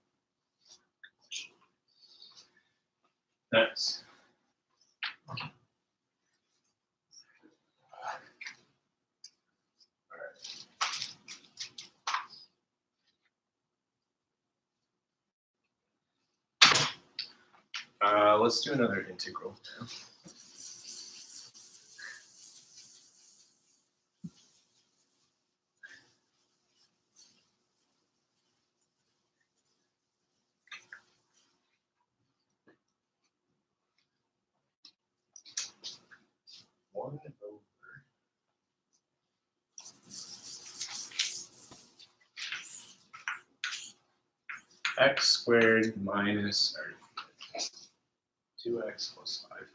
Nice. Let's do another integral now. One over x squared minus 2x plus 5.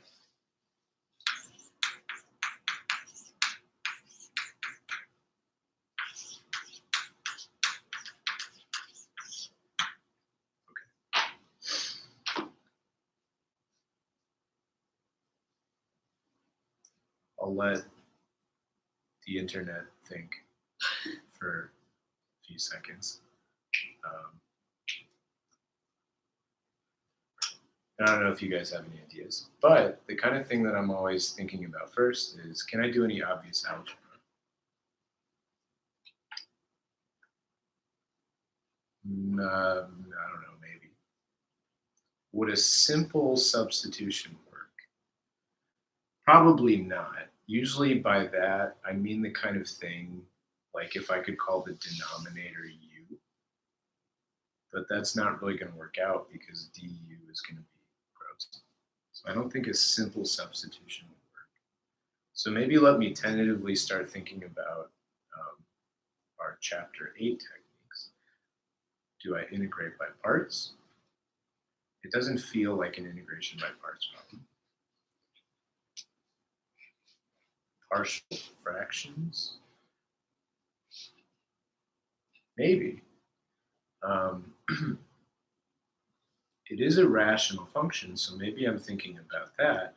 I'll let the internet think for a few seconds. I don't know if you guys have any ideas, but the kind of thing that I'm always thinking about first is, can I do any obvious algebra? I don't know, maybe. Would a simple substitution work? Probably not. Usually by that, I mean the kind of thing, like if I could call the denominator u, but that's not really going to work out because du is going to be gross. So I don't think a simple substitution would work. So maybe let me tentatively start thinking about our chapter 8 techniques. Do I integrate by parts? It doesn't feel like an integration by parts problem. Partial fractions? Maybe. It is a rational function, so maybe I'm thinking about that.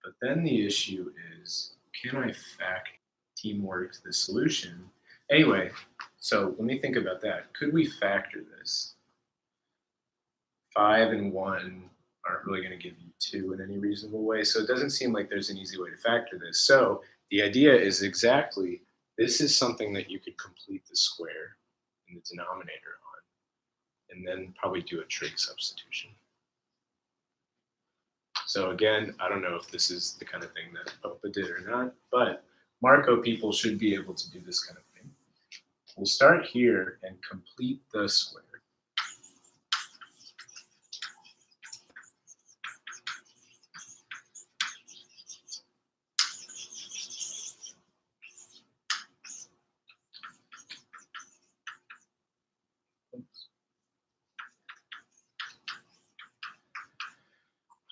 But then the issue is, can I factor teamwork to the solution? Anyway, so let me think about that. Could we factor this? 5 and 1 aren't really going to give you 2 in any reasonable way, so it doesn't seem like there's an easy way to factor this. So the idea is exactly, this is something that you could complete the square in the denominator on, and then probably do a trig substitution. So again, I don't know if this is the kind of thing that Popa did or not, but Marco people should be able to do this kind of thing. We'll start here and complete the square.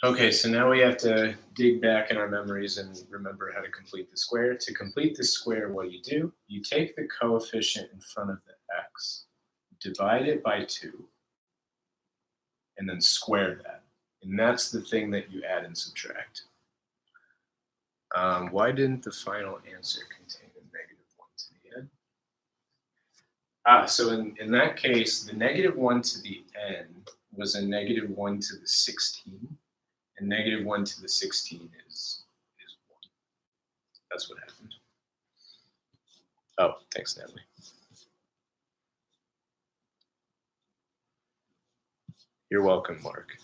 Okay, so now we have to dig back in our memories and remember how to complete the square. To complete the square, what do? You take the coefficient in front of the x, divide it by 2, and then square that. And that's the thing that you add and subtract. Why didn't the final answer contain a -1 to the n? So in that case, the -1 to the n was a -1 to the 16. And -1 to the 16 is 1. That's what happened. Oh, thanks, Natalie. You're welcome, Mark.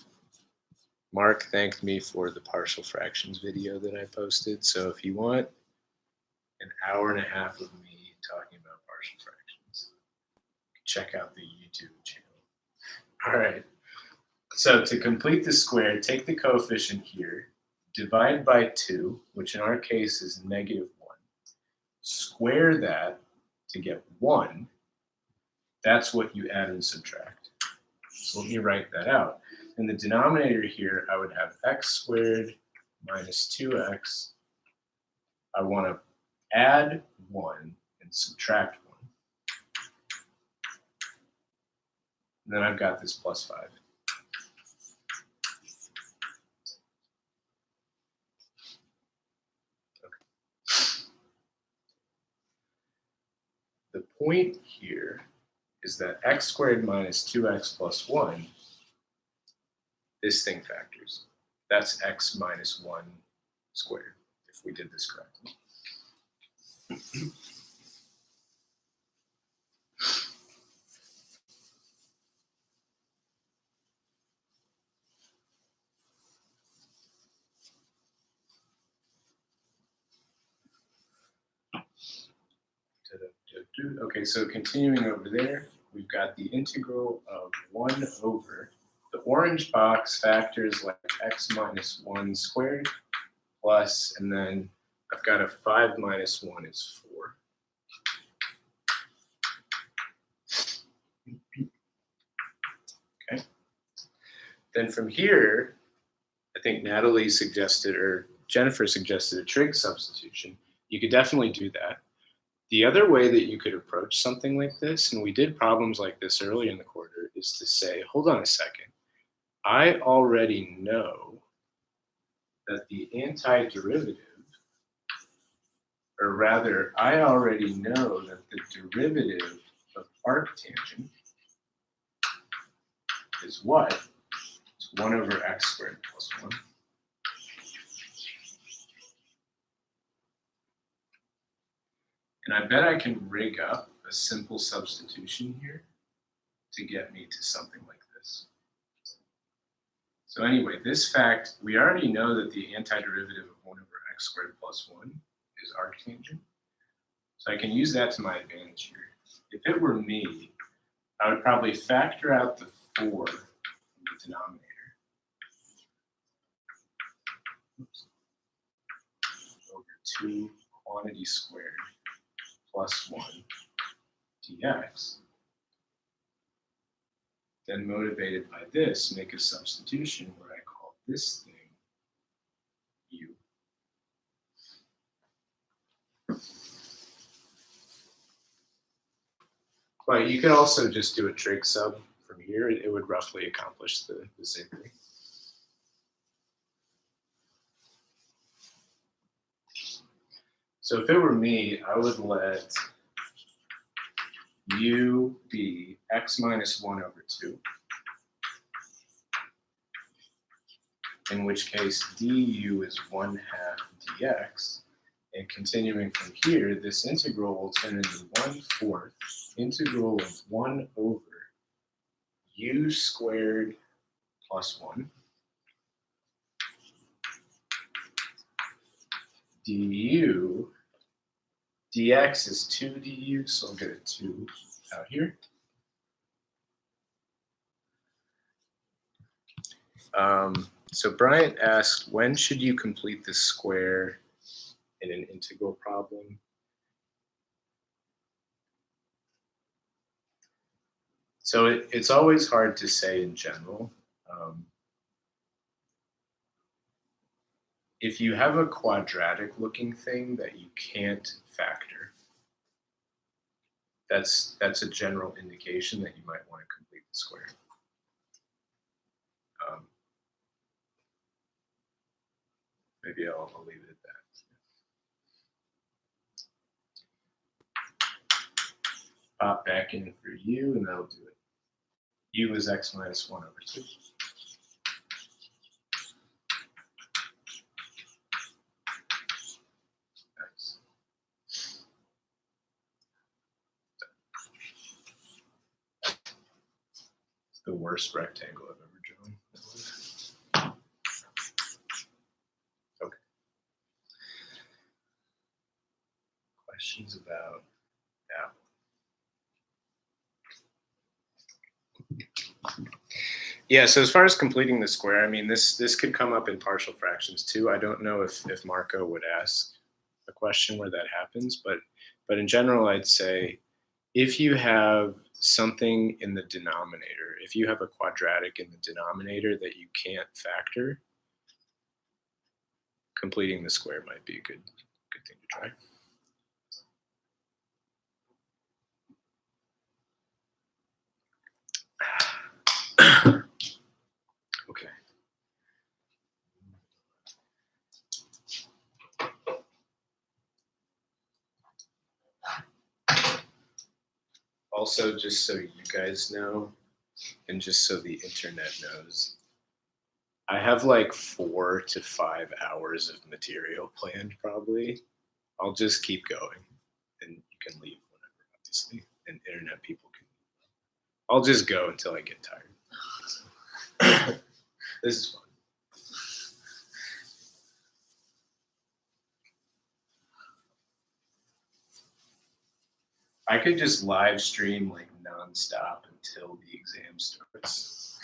Mark thanked me for the partial fractions video that I posted. So if you want an hour and a half of me talking about partial fractions, check out the YouTube channel. All right. So to complete the square, take the coefficient here, divide by 2, which in our case is -1. Square that to get 1. That's what you add and subtract. So let me write that out. In the denominator here, I would have x squared minus 2x. I want to add 1 and subtract 1. And then I've got this plus 5. The point here is that x squared minus 2x plus 1, this thing factors. That's x minus 1 squared, if we did this correctly. Okay, so continuing over there, we've got the integral of 1 over. The orange box factors like x minus 1 squared plus, and then I've got a 5 minus 1 is 4. Okay. Then from here, I think Natalie suggested, or Jennifer suggested, a trig substitution. You could definitely do that. The other way that you could approach something like this, and we did problems like this early in the quarter, is to say, hold on a second. I already know that the antiderivative, or rather, I already know that the derivative of arctangent is what? It's 1 over x squared plus 1. And I bet I can rig up a simple substitution here to get me to something like this. So anyway, this fact, we already know that the antiderivative of 1 over x squared plus 1 is arctangent. So I can use that to my advantage here. If it were me, I would probably factor out the 4 from the denominator. Over 2 quantity squared plus 1 dx. Then motivated by this, make a substitution where I call this thing u. But you could also just do a trig sub from here. It would roughly accomplish the same thing. So if it were me, I would let u be x minus 1 over 2, in which case du is 1/2 dx. And continuing from here, this integral will turn into 1/4 integral of 1 over u squared plus 1 du. Dx is 2 du, so I'll get a 2 out here. So Bryant asked, when should you complete the square in an integral problem? So it's always hard to say in general. If you have a quadratic looking thing that you can't factor, that's a general indication that you might want to complete the square. Maybe I'll leave it at that. Pop back in for u, and that'll do it. U is x minus 1 over 2. Nice. It's the worst rectangle I've ever drawn. Okay. Questions about that? Yeah, so as far as completing the square, I mean, this could come up in partial fractions too. I don't know if Marco would ask a question where that happens, but in general, I'd say if you have something in the denominator, if you have a quadratic in the denominator that you can't factor, completing the square might be a good thing to try. Okay. Also, just so you guys know, and just so the internet knows, I have like 4 to 5 hours of material planned probably. I'll just keep going, and you can leave whenever, obviously, and internet people can. I'll just go until I get tired. This is fun. I could just live stream like nonstop until the exam starts.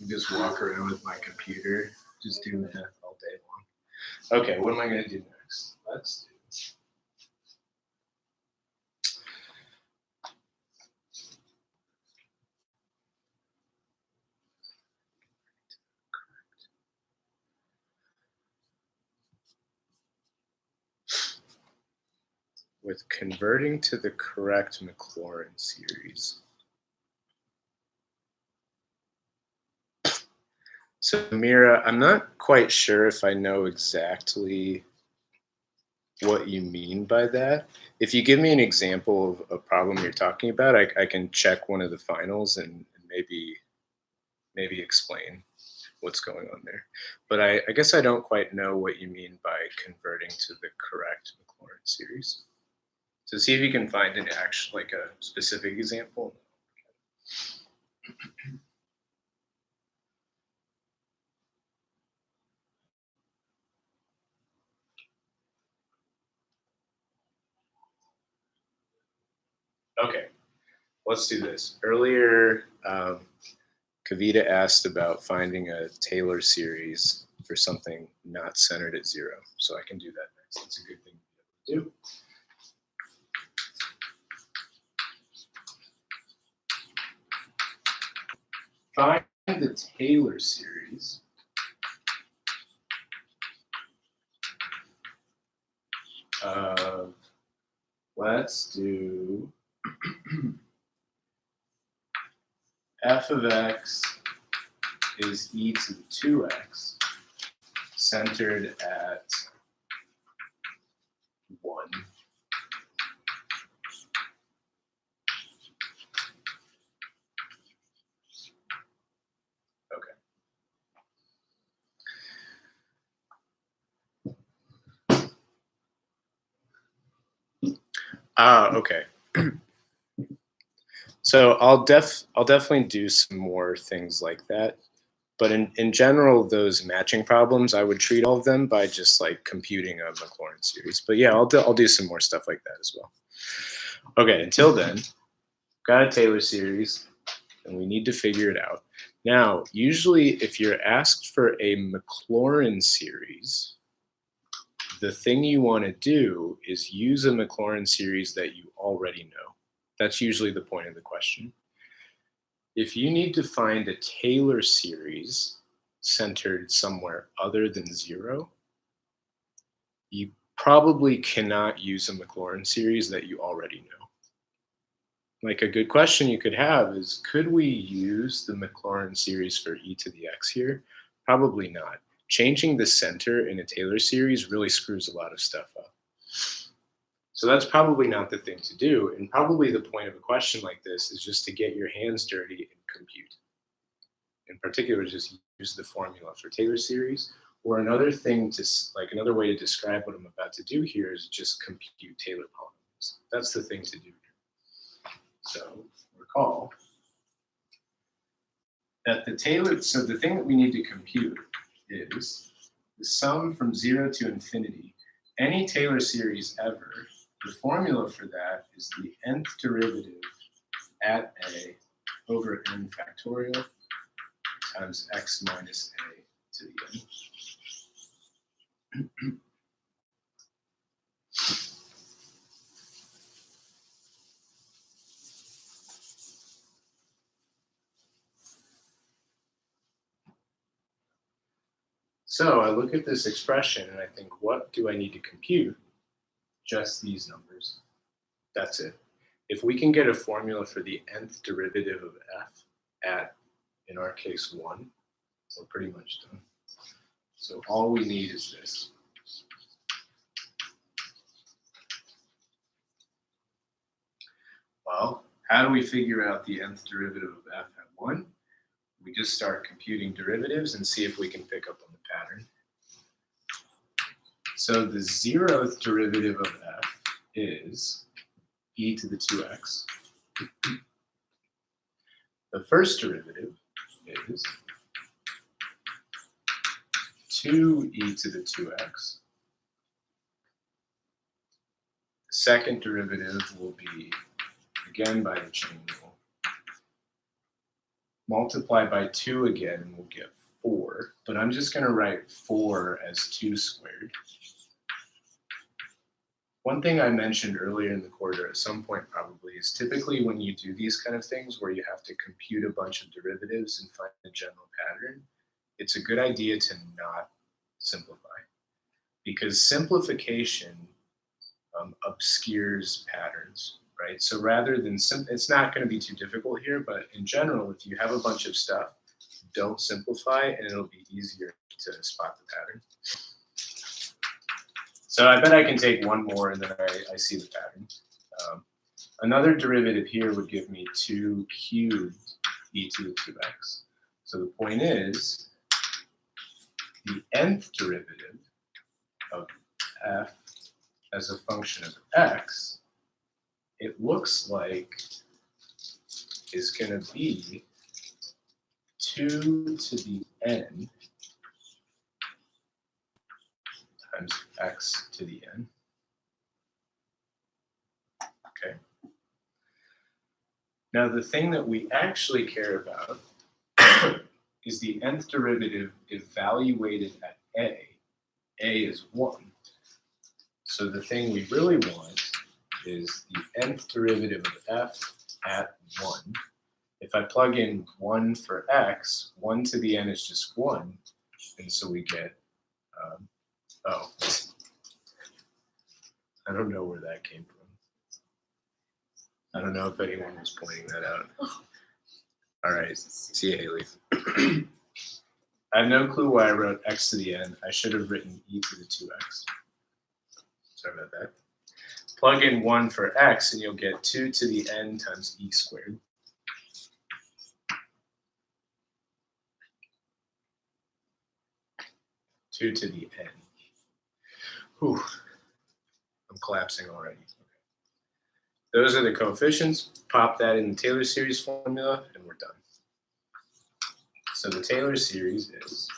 And just walk around with my computer, just do math all day long. Okay, what am I going to do next? Let's do. With converting to the correct MacLaurin series. So Mira, I'm not quite sure if I know exactly what you mean by that. If you give me an example of a problem you're talking about, I can check one of the finals and maybe explain what's going on there. But I guess I don't quite know what you mean by converting to the correct MacLaurin series. So see if you can find an actual, like a specific example. Okay, let's do this. Earlier, Kavita asked about finding a Taylor series for something not centered at 0. So I can do that next. That's a good thing to be able to do. Find the Taylor series of, let's do f of x is e to the 2x centered at 1. Okay. So I'll definitely do some more things like that. But in general, those matching problems, I would treat all of them by just like computing a MacLaurin series. But yeah, I'll do some more stuff like that as well. Okay, until then, got a Taylor series, and we need to figure it out. Now, usually if you're asked for a MacLaurin series, the thing you want to do is use a MacLaurin series that you already know. That's usually the point of the question. If you need to find a Taylor series centered somewhere other than 0, you probably cannot use a MacLaurin series that you already know. Like a good question you could have is, could we use the MacLaurin series for e to the x here? Probably not. Changing the center in a Taylor series really screws a lot of stuff up. So that's probably not the thing to do. And probably the point of a question like this is just to get your hands dirty and compute. In particular, just use the formula for Taylor series. Or another thing to, like another way to describe what I'm about to do here is just compute Taylor polynomials. That's the thing to do here. So recall that the thing that we need to compute is the sum from 0 to infinity. Any Taylor series ever, the formula for that is the nth derivative at a over n factorial times x minus a to the n. So I look at this expression and I think, what do I need to compute? Just these numbers. That's it. If we can get a formula for the nth derivative of f at, in our case, 1, we're pretty much done. So all we need is this. Well, how do we figure out the nth derivative of f at 1? We just start computing derivatives and see if we can pick up on the pattern. So the 0th derivative of f is e to the 2x. The first derivative is 2e to the 2x. The second derivative will be, again by the chain rule, multiply by 2 again and we'll get 4. But I'm just going to write 4 as 2 squared. One thing I mentioned earlier in the quarter at some point probably is typically when you do these kind of things where you have to compute a bunch of derivatives and find a general pattern, it's a good idea to not simplify. Because simplification obscures patterns, right? So rather than, it's not going to be too difficult here, but in general, if you have a bunch of stuff, don't simplify and it'll be easier to spot the pattern. So I bet I can take one more and then I see the pattern. Another derivative here would give me 2 cubed e to the 2x. So the point is, the nth derivative of f as a function of x, it looks like is going to be 2 to the n times x to the n. Okay. Now the thing that we actually care about is the nth derivative evaluated at a. A is 1. So the thing we really want is the nth derivative of f at 1. If I plug in 1 for x, 1 to the n is just 1. And so we get, oh, I don't know where that came from. I don't know if anyone was pointing that out. All right, see you, Haley. I have no clue why I wrote x to the n. I should have written e to the 2x. Sorry about that. Plug in 1 for x, and you'll get 2 to the n times e squared. Two to the n. Whew. I'm collapsing already. Those are the coefficients. Pop that in the Taylor series formula, and we're done. So the Taylor series is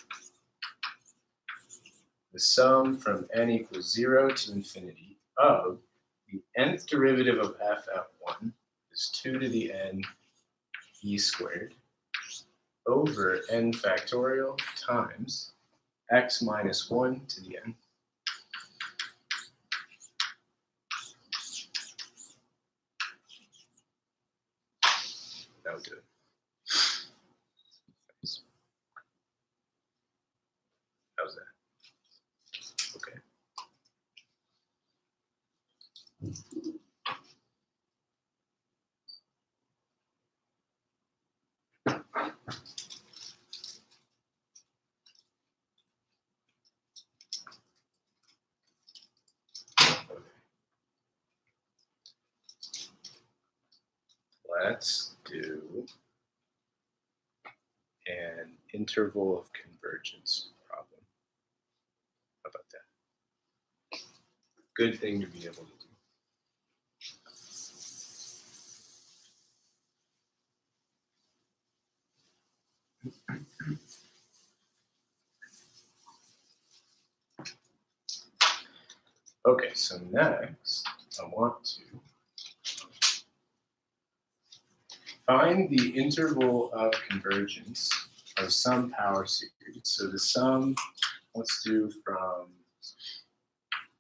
the sum from n equals 0 to infinity of the nth derivative of f at 1 is 2 to the n e squared over n factorial times x minus 1 to the n. That'll do it. How's that? Okay. Let's do an interval of convergence problem. How about that? Good thing to be able to do. Okay, so next I want to find the interval of convergence of some power series. So the sum, let's do from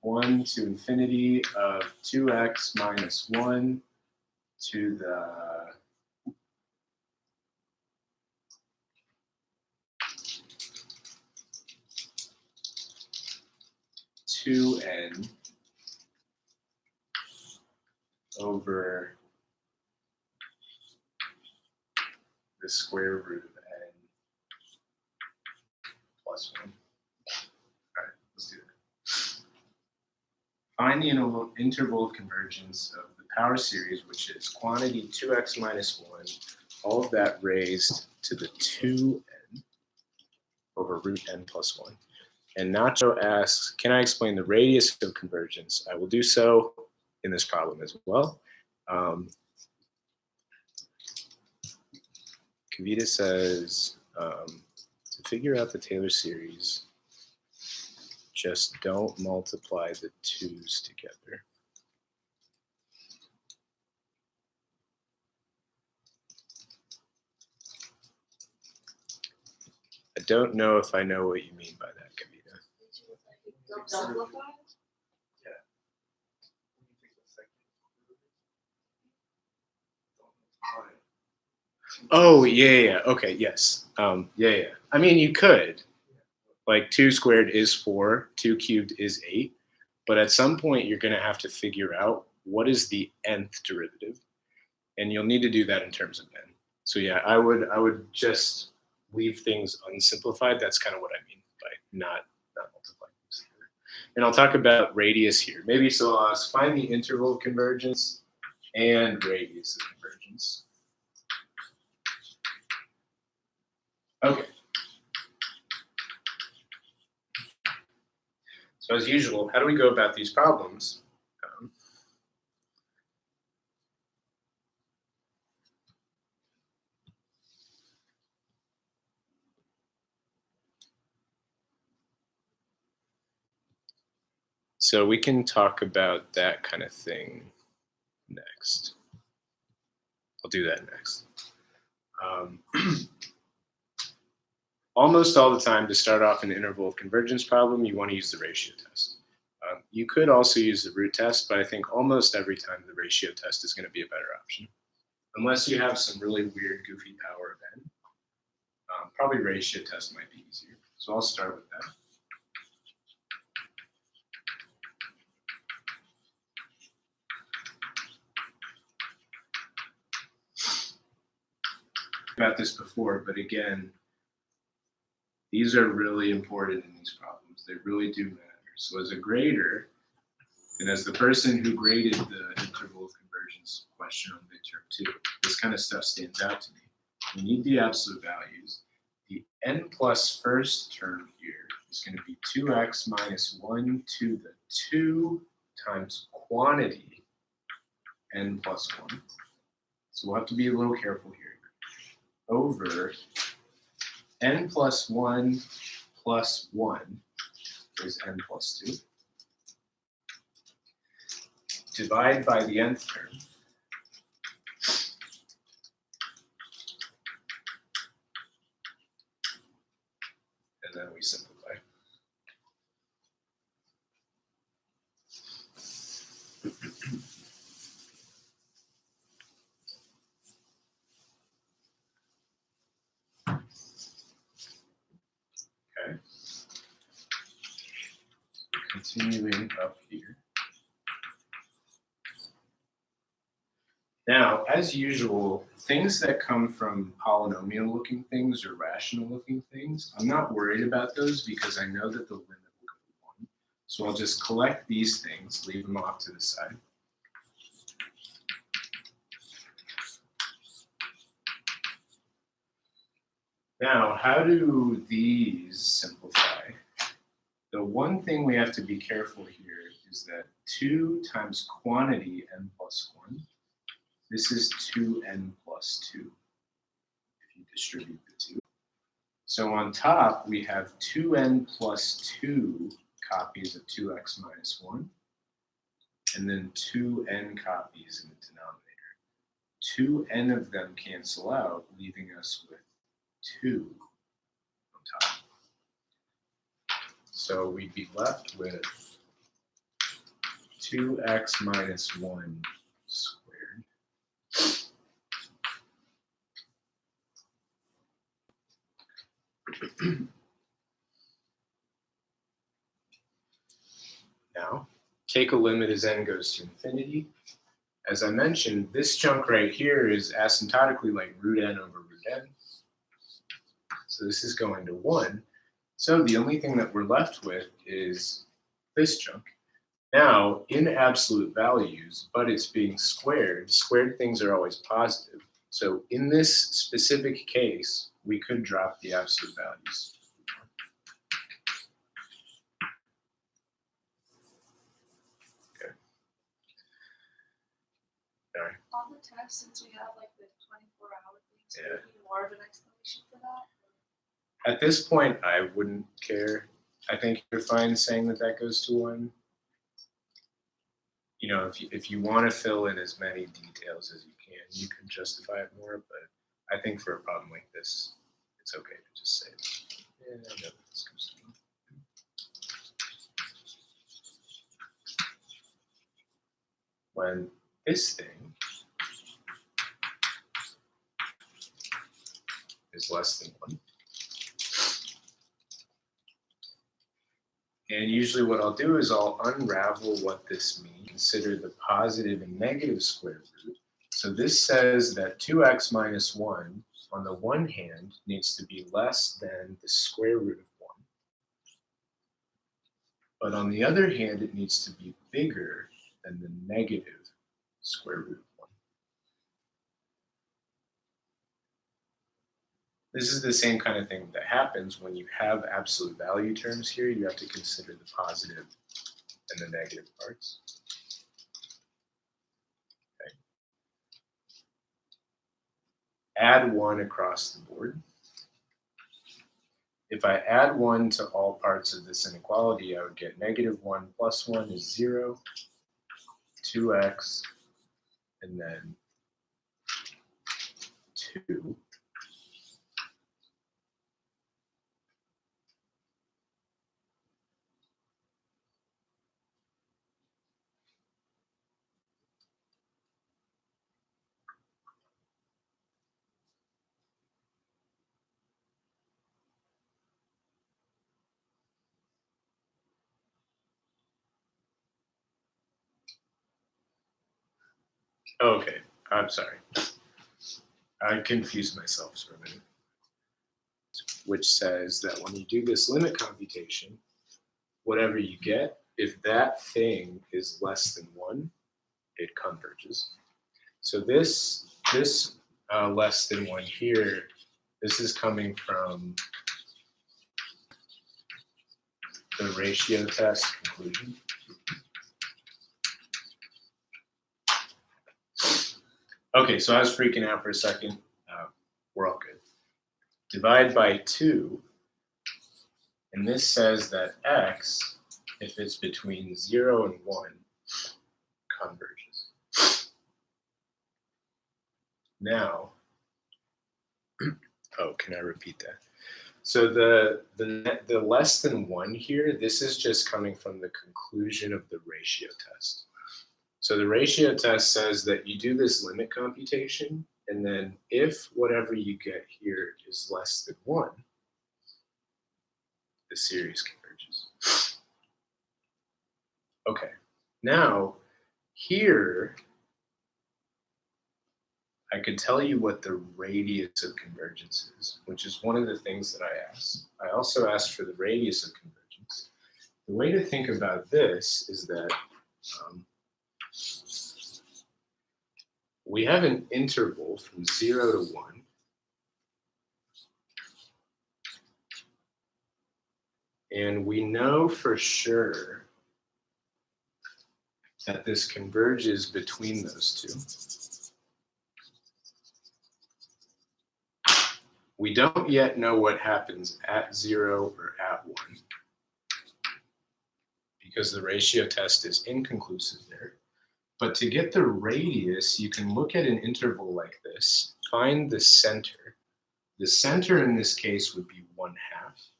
1 to infinity of 2x minus 1 to the two n over the square root of n plus 1. All right, let's do that. Find the interval of convergence of the power series, which is quantity 2x minus 1, all of that raised to the 2n over root n plus 1. And Nacho asks, can I explain the radius of convergence? I will do so in this problem as well. Kavita says, to figure out the Taylor series, just don't multiply the 2's together. I don't know if I know what you mean by that, Kavita. Oh, yeah. Okay, yes. Yeah. I mean, you could. Like 2 squared is 4, 2 cubed is 8. But at some point, you're going to have to figure out what is the nth derivative. And you'll need to do that in terms of n. So yeah, I would just leave things unsimplified. That's kind of what I mean by not multiplying things together. And I'll talk about radius here. Maybe so I'll ask, find the interval of convergence and radius of convergence. Okay. So as usual, how do we go about these problems? So we can talk about that kind of thing next. I'll do that next. Almost all the time, to start off an interval of convergence problem, you want to use the ratio test. You could also use the root test, but I think almost every time the ratio test is going to be a better option. Unless you have some really weird, goofy power of n. Probably ratio test might be easier. So I'll start with that. About this before, but again, these are really important in these problems. They really do matter. So as a grader, and as the person who graded the interval of convergence question on midterm 2, this kind of stuff stands out to me. We need the absolute values. The n plus first term here is going to be 2x minus 1 to the 2 times quantity n plus 1. So we'll have to be a little careful here. Over n plus 1 plus 1 is n plus 2. Divide by the nth term. And then we simplify. Okay. Continuing up here. Now, as usual, things that come from polynomial-looking things or rational-looking things, I'm not worried about those because I know that the limit will go to 1. So I'll just collect these things, leave them off to the side. Now, how do these simplify? The one thing we have to be careful here is that 2 times quantity n plus 1, this is 2n plus 2, if you distribute the 2. So on top, we have 2n plus 2 copies of 2x minus 1, and then 2n copies in the denominator. 2n of them cancel out, leaving us with 2 on top. So we'd be left with 2x minus 1 squared. Now, take a limit as n goes to infinity. As I mentioned, this chunk right here is asymptotically like root n over root n. So this is going to 1. So the only thing that we're left with is this chunk. Now, in absolute values, but it's being squared, squared things are always positive. So in this specific case, we could drop the absolute values. Okay. All right. On the test, since we have like the 24-hour things, Yeah. would be more of an explanation for that? At this point, I wouldn't care. I think you're fine saying that that goes to 1. You know, if you want to fill in as many details as you can justify it more, but I think for a problem like this, it's okay to just say, yeah, I know that this goes to 1. When this thing is less than 1. And usually what I'll do is I'll unravel what this means. Consider the positive and negative square root. So this says that 2x minus 1, on the one hand, needs to be less than the square root of 1. But on the other hand, it needs to be bigger than the negative square root of 1. This is the same kind of thing that happens when you have absolute value terms here. You have to consider the positive and the negative parts. Okay. Add 1 across the board. if I add 1 to all parts of this inequality, I would get -1 plus 1 is 0, 2x, and then 2. Okay, I'm sorry. I confused myself for a minute. Which says that when you do this limit computation, whatever you get, if that thing is less than 1, it converges. So this less than 1 here, this is coming from the ratio test conclusion. Okay, so I was freaking out for a second. We're all good. Divide by 2, and this says that x, if it's between 0 and 1, converges. Now, oh, can I repeat that? So the less than 1 here, this is just coming from the conclusion of the ratio test. So the ratio test says that you do this limit computation, and then if whatever you get here is less than 1, the series converges. Okay, now here, I could tell you what the radius of convergence is, which is one of the things that I asked. I also asked for the radius of convergence. The way to think about this is that we have an interval from 0 to 1. And we know for sure that this converges between those two. We don't yet know what happens at 0 or at 1 because the ratio test is inconclusive there. But to get the radius, you can look at an interval like this, find the center. The center in this case would be 1/2.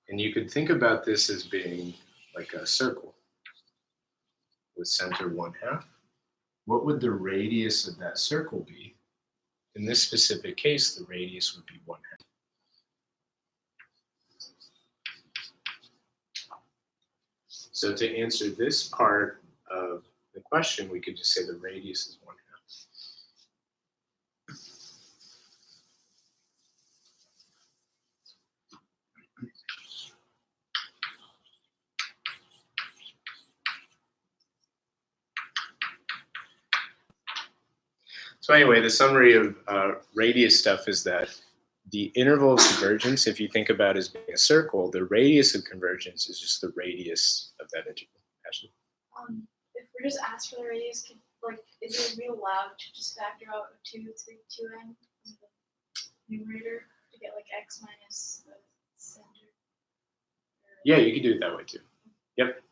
And you could think about this as being like a circle with center 1/2. What would the radius of that circle be? In this specific case, the radius would be 1/2. So to answer this part of the question, we could just say the radius is 1/2. So anyway, the summary of radius stuff is that the interval of convergence, if you think about it as being a circle, the radius of convergence is just the radius of that interval. Ashley? If we're just asked for the radius, is it allowed to just factor out a 2 to the 2n in the numerator to get like x minus the center? Yeah, you can do it that way too. Yep.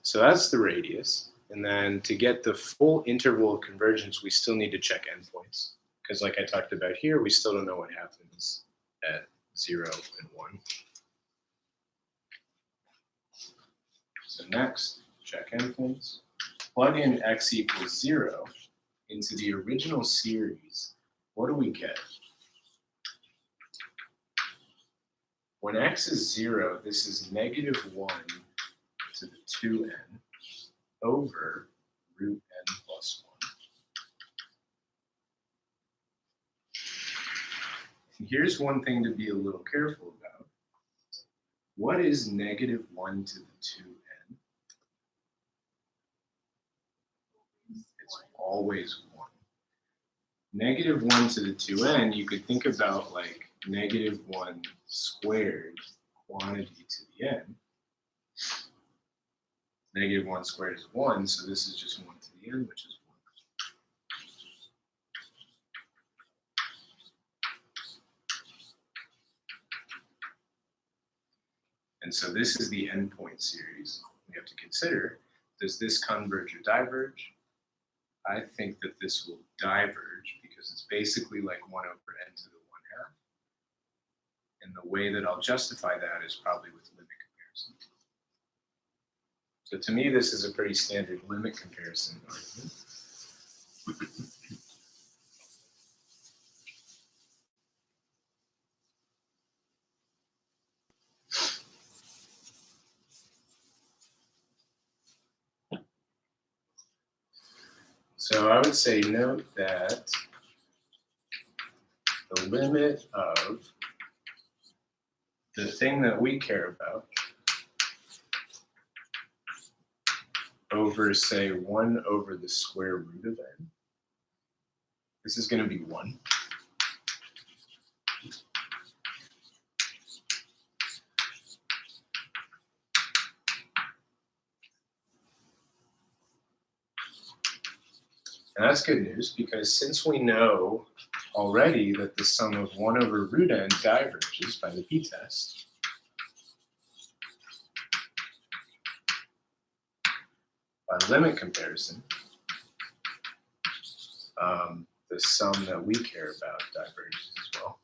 So that's the radius. And then to get the full interval of convergence, we still need to check endpoints. Because like I talked about here, we still don't know what happens at 0 and 1. So next, check endpoints. Plug in x equals 0 into the original series. What do we get? When x is 0, this is -1 to the 2n over root n plus 1. And here's one thing to be a little careful about. What is -1 to the 2n? It's always 1. -1 to the 2n, you could think about like -1 squared quantity to the n. -1 squared is 1, so this is just 1 to the n, which is And so this is the endpoint series. We have to consider, does this converge or diverge? I think that this will diverge because it's basically like 1 over n to the 1/2. And the way that I'll justify that is probably with limit comparison. So to me, this is a pretty standard limit comparison argument. So I would say note that the limit of the thing that we care about over, say, 1 over the square root of n, this is going to be 1. And that's good news because since we know already that the sum of 1 over root n diverges by the p-test, by limit comparison, the sum that we care about diverges as well.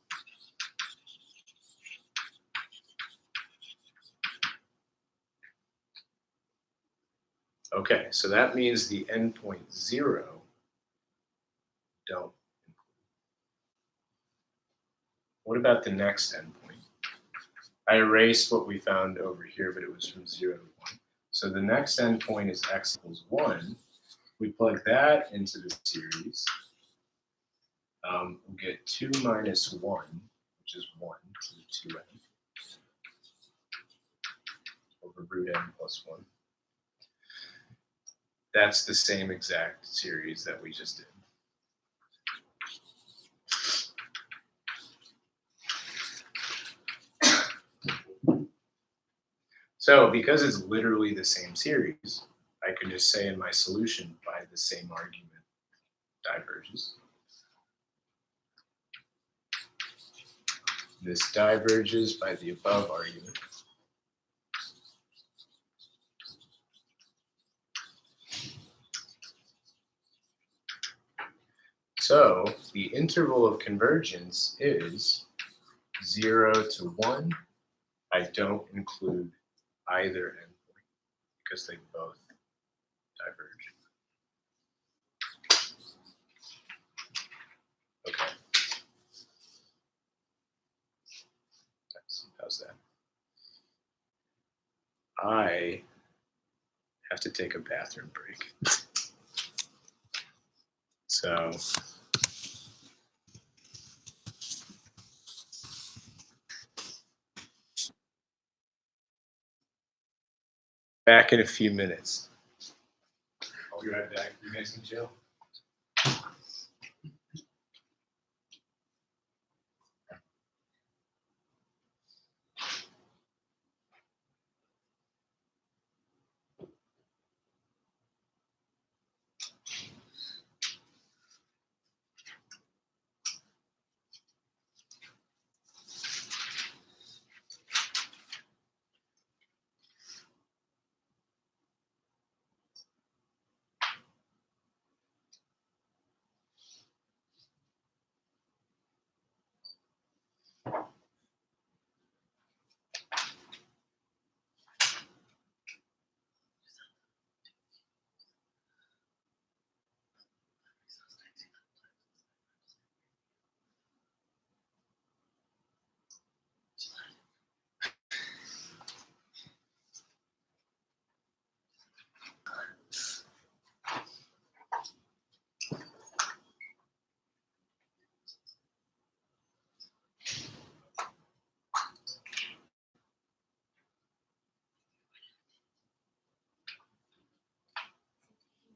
Okay, so that means the endpoint 0 don't include. What about the next endpoint? I erased what we found over here, but it was from 0 to 1. So the next endpoint is x equals 1. We plug that into the series. We'll get 2 minus 1, which is 1 to the 2n, over root n plus 1. That's the same exact series that we just did. So because it's literally the same series, I can just say in my solution by the same argument diverges. This diverges by the above argument. So the interval of convergence is 0 to 1. I don't include either endpoint because they both diverge. Okay. How's that? I have to take a bathroom break. So back in a few minutes. I'll be right back. You guys can chill.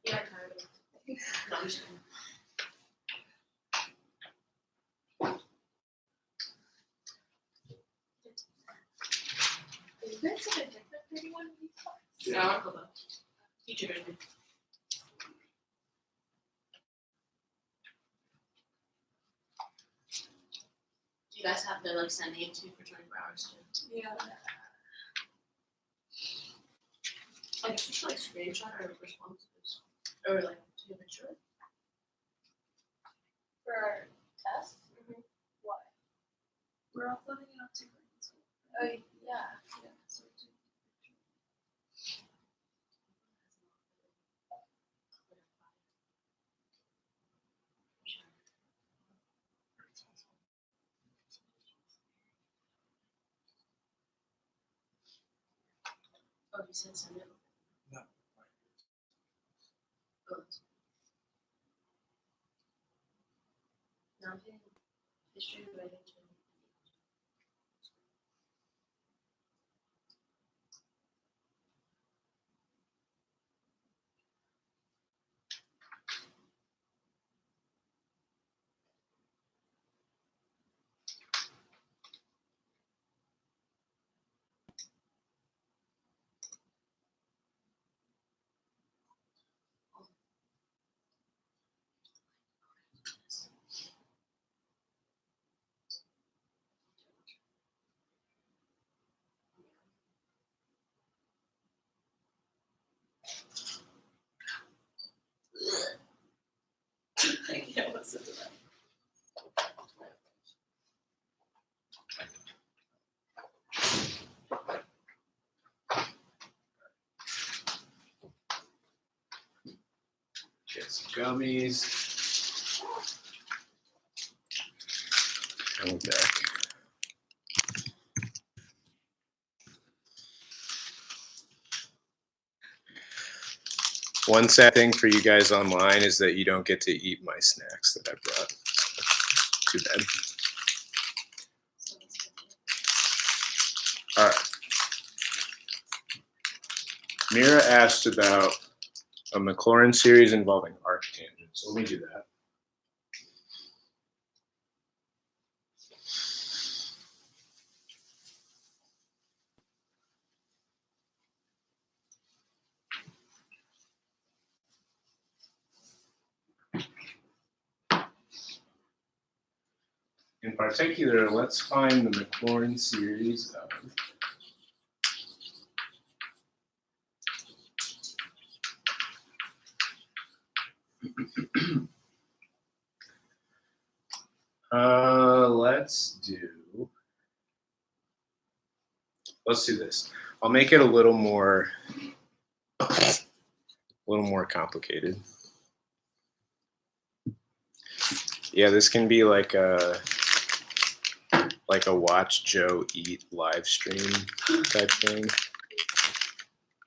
Yeah, kind of. No, I'm just kidding. Is there such a different 31 in these classes? Yeah, I'll go back. Teacher gonna do. Do you guys have to like send me to for 24 hours too? Yeah. like just like screenshot our responses or like to make sure. For our test? Why? We're uploading it up to Oh, yeah. so oh, you said send it? No. Oh, nothing. History related to. I can't listen to that. Get some gummies. And we're back. One sad thing for you guys online is that you don't get to eat my snacks that I brought. Too bad. All right. Mira asked about a MacLaurin series involving arctangents. Let me do that. In particular, let's find the MacLaurin series of let's do this. I'll make it a little more complicated. Yeah, this can be like a watch Joe eat live stream type thing.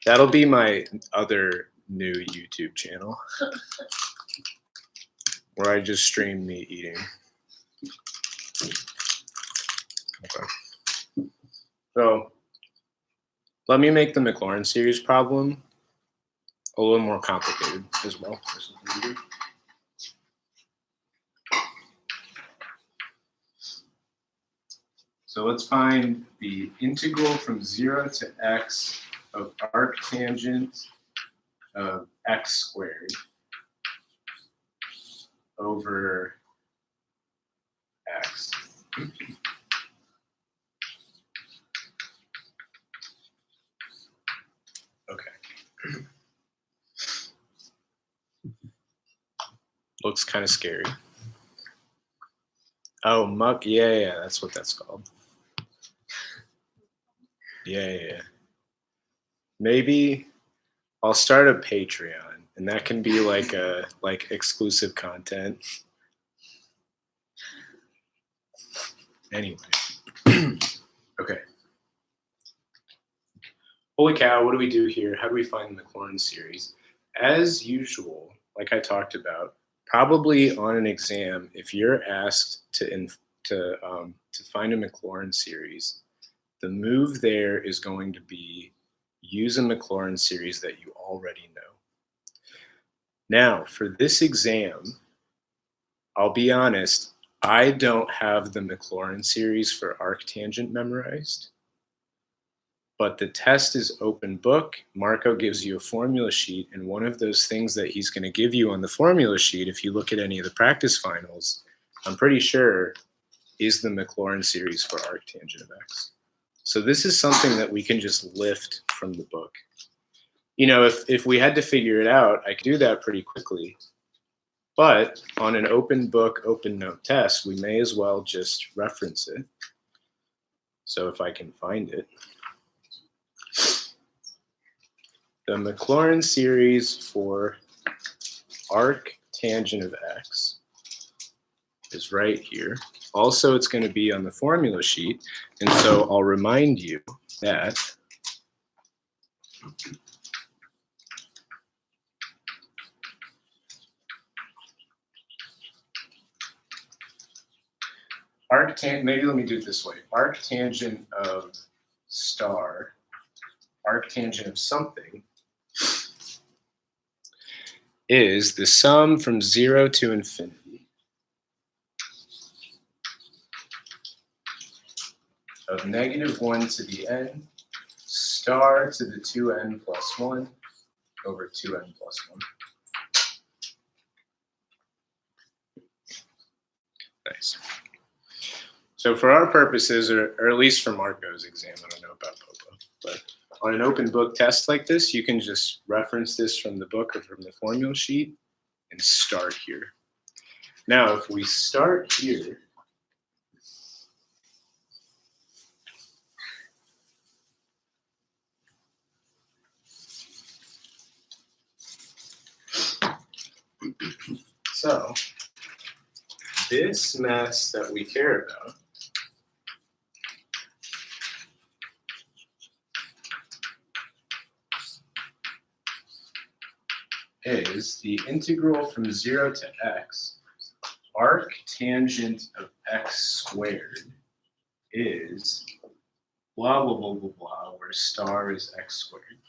That'll be my other new YouTube channel where I just stream me eating. Okay. So let me make the MacLaurin series problem a little more complicated as well. So let's find the integral from 0 to x of arctangent of x squared over x. Okay. Looks kind of scary. Oh, muck. Yeah, that's what that's called. Yeah. Maybe I'll start a Patreon, and that can be like exclusive content. Anyway. Okay. Holy cow, what do we do here? How do we find the MacLaurin series? As usual, like I talked about, probably on an exam, if you're asked to find a MacLaurin series, the move there is going to be use a MacLaurin series that you already know. Now, for this exam, I'll be honest, I don't have the MacLaurin series for arctangent memorized, but the test is open book. Marco gives you a formula sheet, and one of those things that he's going to give you on the formula sheet, if you look at any of the practice finals, I'm pretty sure is the MacLaurin series for arctangent of x. So this is something that we can just lift from the book. you know, if we had to figure it out, I could do that pretty quickly. But on an open book, open note test, we may as well just reference it. So if I can find it. The MacLaurin series for arc tangent of x is right here. Also, it's going to be on the formula sheet. And so I'll remind you that maybe let me do it this way. Arctangent of star, arctangent of something, is the sum from 0 to infinity of -1 to the n star to the 2n plus 1 over 2n plus 1. Nice. So for our purposes, or at least for Marco's exam, I don't know about Popo, but on an open book test like this, you can just reference this from the book or from the formula sheet and start here. Now, if we start here, so this mess that we care about is the integral from 0 to x, arctangent of x squared is blah, blah, blah, blah, blah, where star is x squared.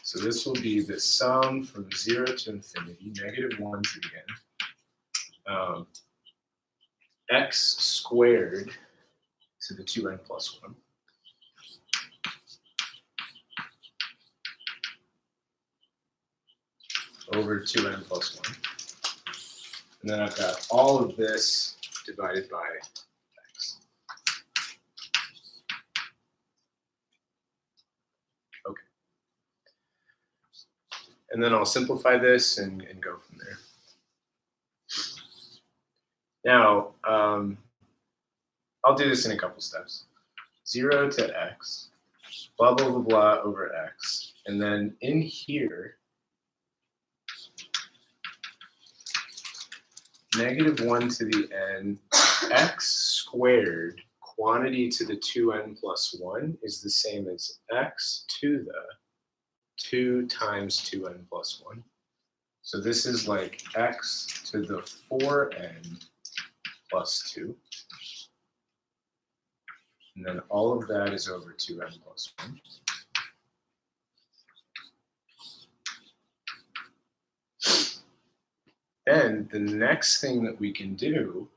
So this will be the sum from 0 to infinity, -1 to the n, x squared to the 2n plus 1. Over 2n plus 1. And then I've got all of this divided by x. Okay. And then I'll simplify this and go from there. Now, I'll do this in a couple steps. 0 to x, blah, blah, blah, blah over x. And then in here, -1 to the n, x squared, quantity to the 2n plus 1 is the same as x to the 2 times 2n plus 1. So this is like x to the 4n plus 2. And then all of that is over 2n plus 1. Then the next thing that we can do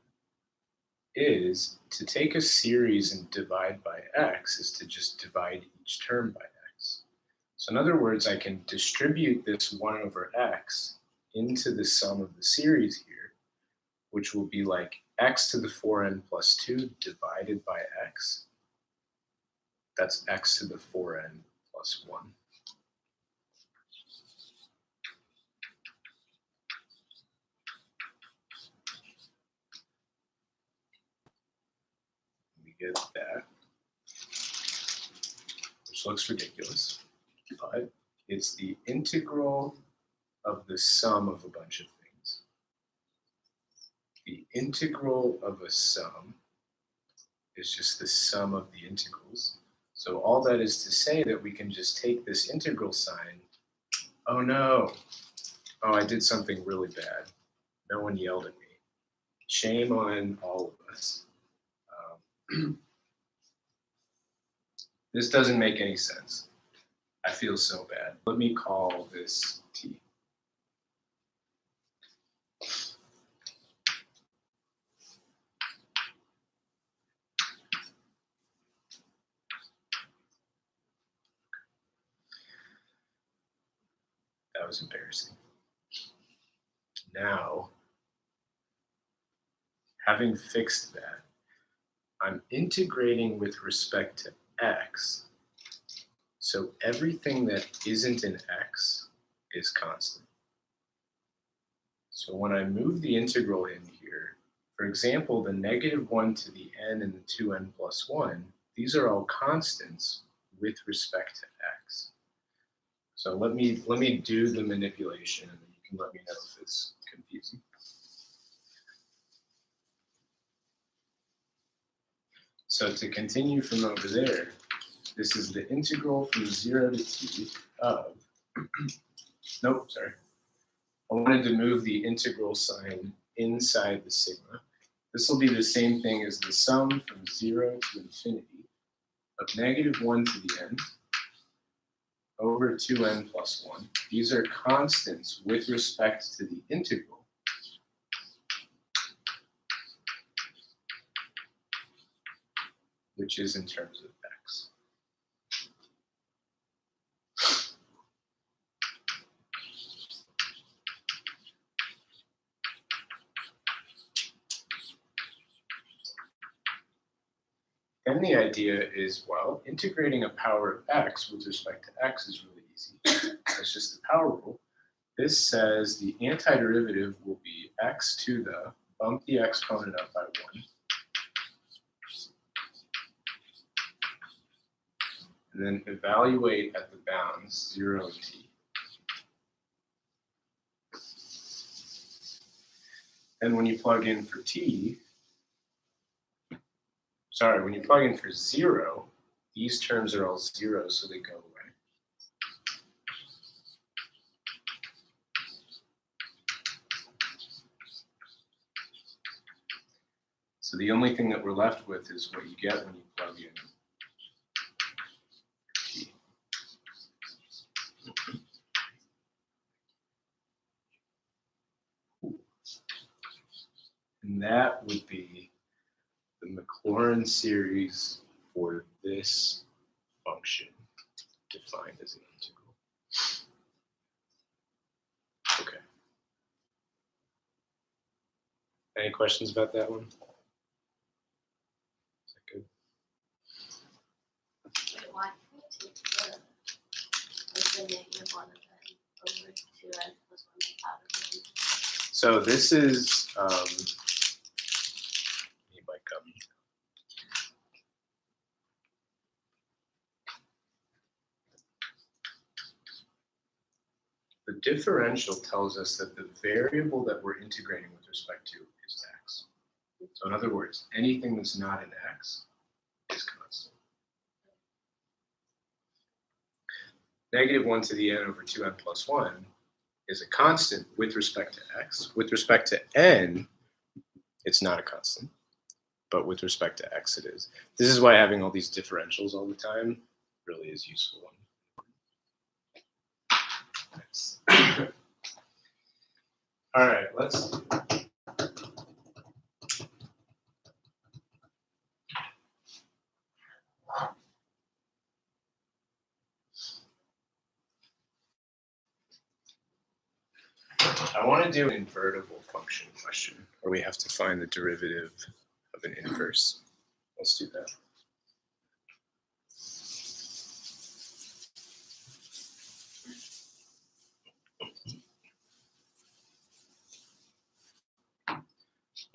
is to take a series and divide by x is to just divide each term by x. So in other words, I can distribute this 1 over x into the sum of the series here, which will be like x to the 4n plus 2 divided by x. That's x to the 4n plus 1. Get that, which looks ridiculous, but it's the integral of the sum of a bunch of things. The integral of a sum is just the sum of the integrals. So all that is to say that we can just take this integral sign. Oh no, oh, I did something really bad. No one yelled at me. Shame on all of us. This doesn't make any sense. I feel so bad. Let me call this t. That was embarrassing. Now, having fixed that, I'm integrating with respect to x So everything that isn't an x is constant. So when I move the integral in here, for example, the -1 to the n and the 2n plus 1, these are all constants with respect to x. So let me do the manipulation, and then you can let me know if it's confusing. So to continue from over there, this is the integral from 0 to t of, nope, sorry. I wanted to move the integral sign inside the sigma. This will be the same thing as the sum from 0 to infinity of -1 to the n over 2n plus 1. These are constants with respect to the integral. Which is in terms of x. And the idea is, well, integrating a power of x with respect to x is really easy. It's just the power rule. This says the antiderivative will be x to the, bump the exponent up by 1. And then evaluate at the bounds 0 and t. And when you plug in for t, when you plug in for 0, these terms are all 0, so they go away. So the only thing that we're left with is what you get when you plug in t. And that would be the MacLaurin series for this function defined as an integral. Okay. Any questions about that one? Is that good? Wait, why can't we take the -1 of n over 2n plus 1 out of it? So this is the differential tells us that the variable that we're integrating with respect to is x. So in other words, anything that's not an x is constant. -1 to the n over 2n plus 1 is a constant with respect to x. With respect to n, it's not a constant, but with respect to x, it is. This is why having all these differentials all the time really is useful. All right, let's do it. I want to do an invertible function question, where we have to find the derivative of an inverse. Let's do that.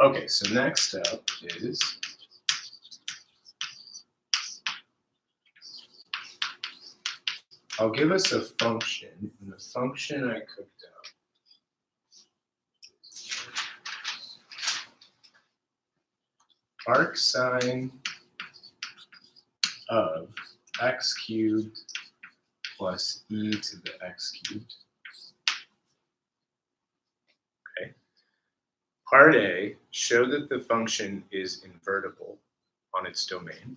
Okay, so next up is I'll give us a function, and the function I cooked up arc sine of x cubed plus e to the x cubed. Okay. Part A, show that the function is invertible on its domain.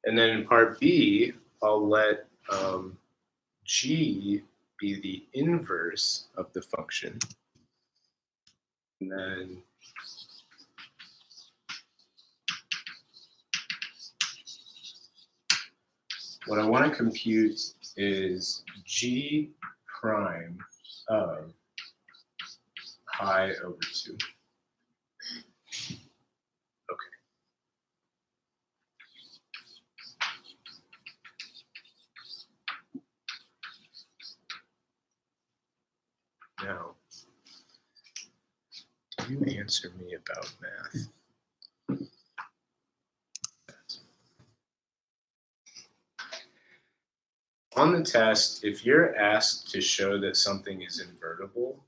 And then in part B, I'll let g be the inverse of the function. And then what I want to compute is g prime of pi over 2. Okay. Now, do you answer me about math? On the test, if you're asked to show that something is invertible,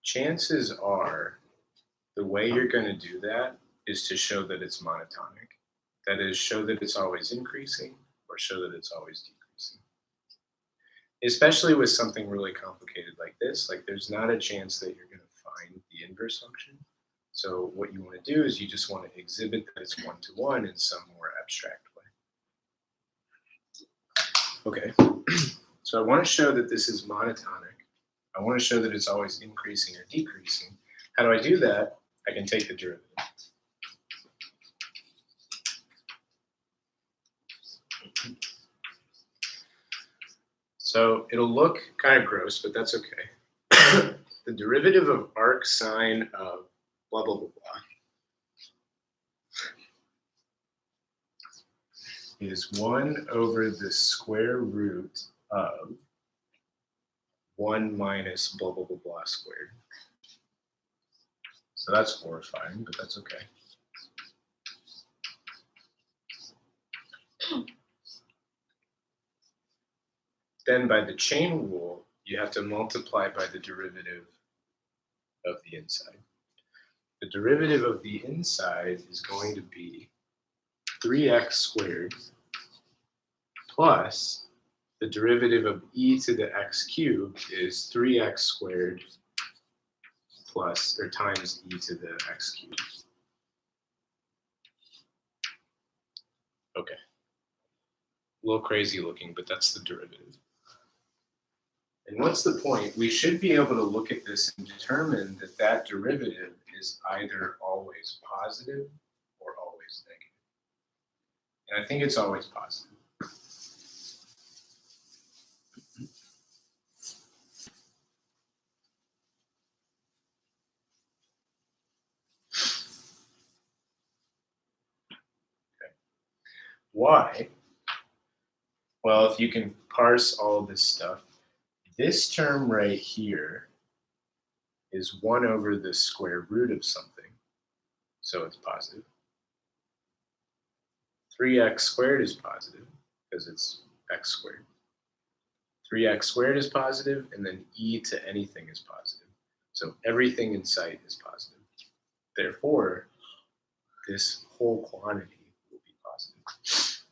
chances are the way you're going to do that is to show that it's monotonic. That is, show that it's always increasing or show that it's always decreasing. Especially with something really complicated like this, like there's not a chance that you're going to find the inverse function. So what you want to do is you just want to exhibit that it's one-to-one in some more abstract way. Okay, so I want to show that this is monotonic. I want to show that it's always increasing or decreasing. How do I do that? I can take the derivative. So it'll look kind of gross, but that's okay. The derivative of arc sine of blah, blah, blah, blah is 1 over the square root of 1 minus blah, blah, blah, blah squared. So that's horrifying, but that's okay. Then by the chain rule, you have to multiply by the derivative of the inside. The derivative of the inside is going to be 3x squared plus the derivative of e to the x cubed is 3x squared plus, or times e to the x cubed. Okay. A little crazy looking, but that's the derivative. And what's the point? We should be able to look at this and determine that that derivative is either always positive or always negative. And I think it's always positive. Okay. Why? Well, if you can parse all this stuff, this term right here is 1 over the square root of something, so it's positive. 3x squared is positive because it's x squared. 3x squared is positive, and then e to anything is positive. So everything in sight is positive. Therefore, this whole quantity will be positive.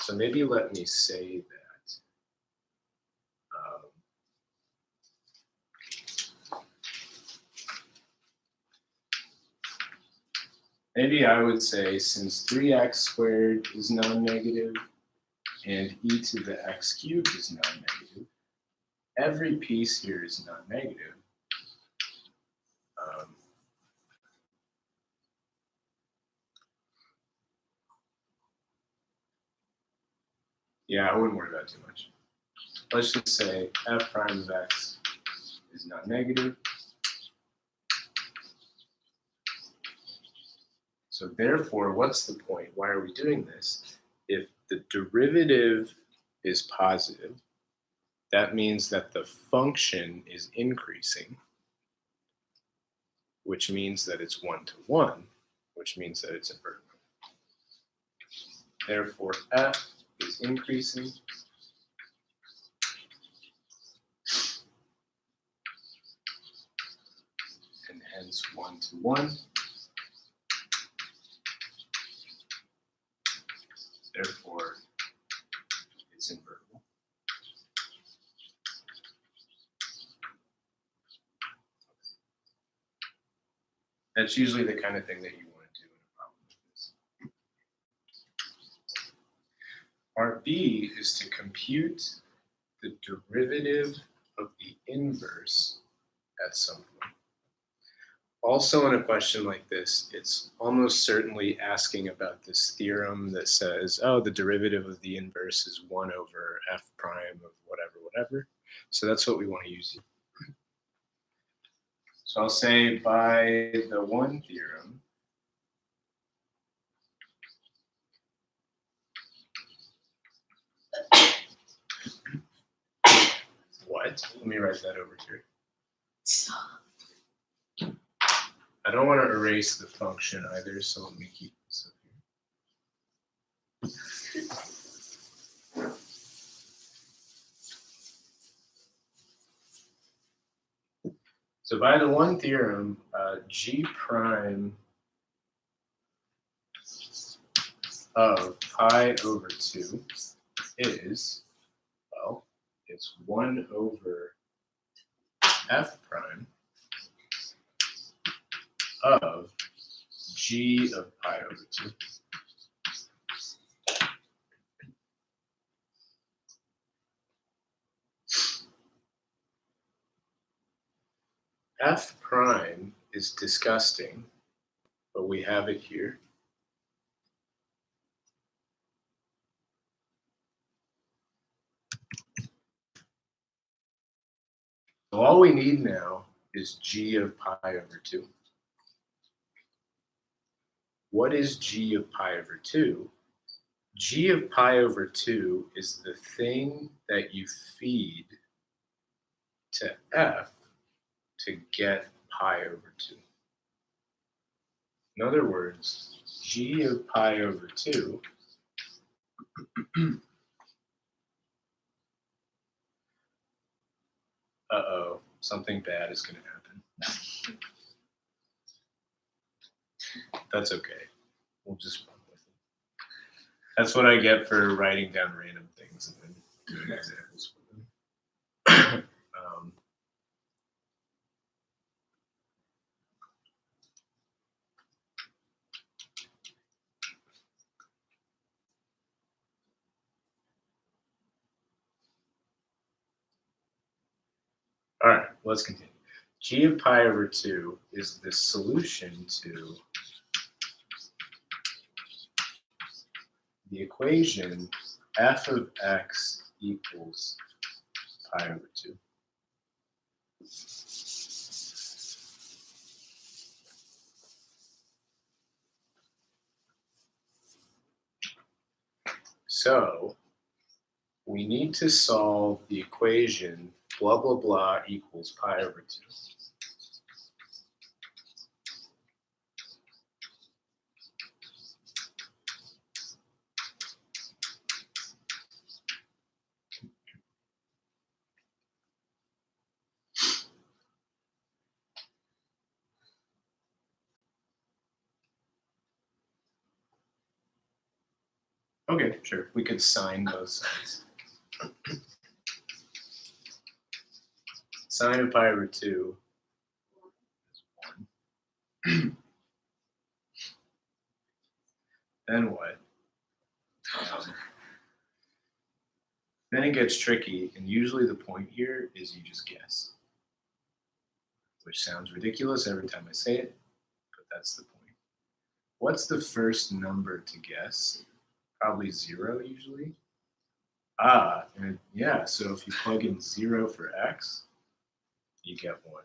So maybe let me say that. Maybe I would say since 3x squared is non-negative and e to the x cubed is non-negative, every piece here is non-negative. Yeah, I wouldn't worry about it too much. Let's just say f prime of x is non-negative. So therefore, what's the point? Why are we doing this? If the derivative is positive, that means that the function is increasing, which means that it's 1-to-1, which means that it's invertible. Therefore, f is increasing. And hence 1-to-1. Therefore, it's invertible. That's usually the kind of thing that you want to do in a problem like this. Part B is to compute the derivative of the inverse at some point. Also, in a question like this, it's almost certainly asking about this theorem that says, oh, the derivative of the inverse is 1 over f prime of whatever, whatever. So that's what we want to use here. So I'll say by the one theorem, what? Let me write that over here. I don't want to erase the function either, so let me keep this up here. So by the one theorem, g prime of pi over 2 is, well, it's 1 over f prime of g of pi over 2. F prime is disgusting, but we have it here. So all we need now is g of pi over 2. What is g of pi over 2? G of pi over 2 is the thing that you feed to f to get pi over 2. In other words, g of pi over 2 uh-oh, something bad is going to happen. That's okay. We'll just run with it. That's what I get for writing down random things and then doing examples for them. All right, let's continue. G of pi over 2 is the solution to the equation f of x equals pi over 2. So we need to solve the equation blah, blah, blah equals pi over 2. Okay, sure. We could sine both sides. Sine of pi over 2 is 1. Then what? Then it gets tricky, and usually the point here is you just guess. Which sounds ridiculous every time I say it, but that's the point. What's the first number to guess? Probably 0 usually. And yeah, so if you plug in 0 for x, you get 1.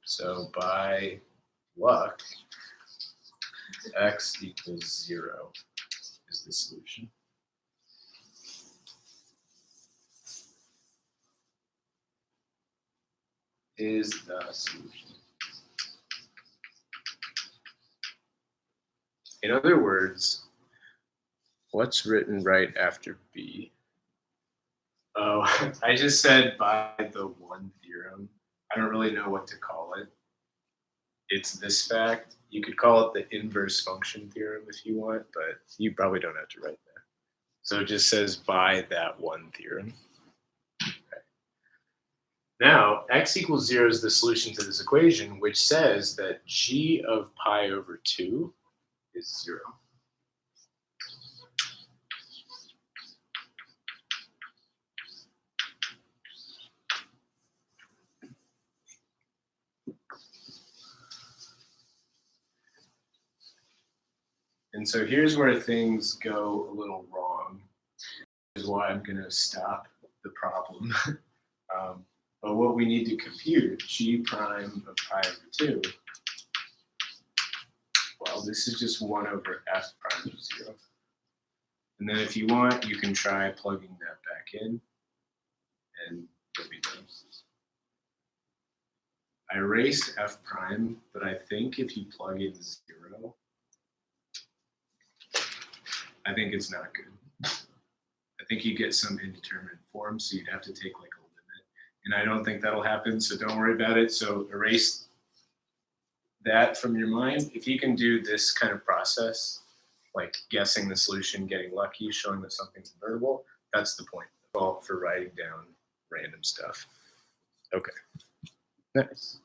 So by luck, x equals 0 is the solution. Is the solution. In other words, what's written right after B? Oh, I just said by the one theorem. I don't really know what to call it. It's this fact. You could call it the inverse function theorem if you want, but you probably don't have to write that. So it just says by that one theorem. Okay. Now, x equals 0 is the solution to this equation, which says that g of pi over 2 is 0. And so here's where things go a little wrong, is why I'm going to stop the problem. But what we need to compute, g prime of pi over 2, well, this is just 1 over f prime of 0. And then if you want, you can try plugging that back in, and you'll be done. I erased f prime, but I think if you plug in 0, I think it's not good. I think you get some indeterminate form, so you'd have to take like a limit. And I don't think that'll happen, so don't worry about it. So erase that from your mind. If you can do this kind of process, like guessing the solution, getting lucky, showing that something's invertible, that's the point for writing down random stuff. Okay, nice.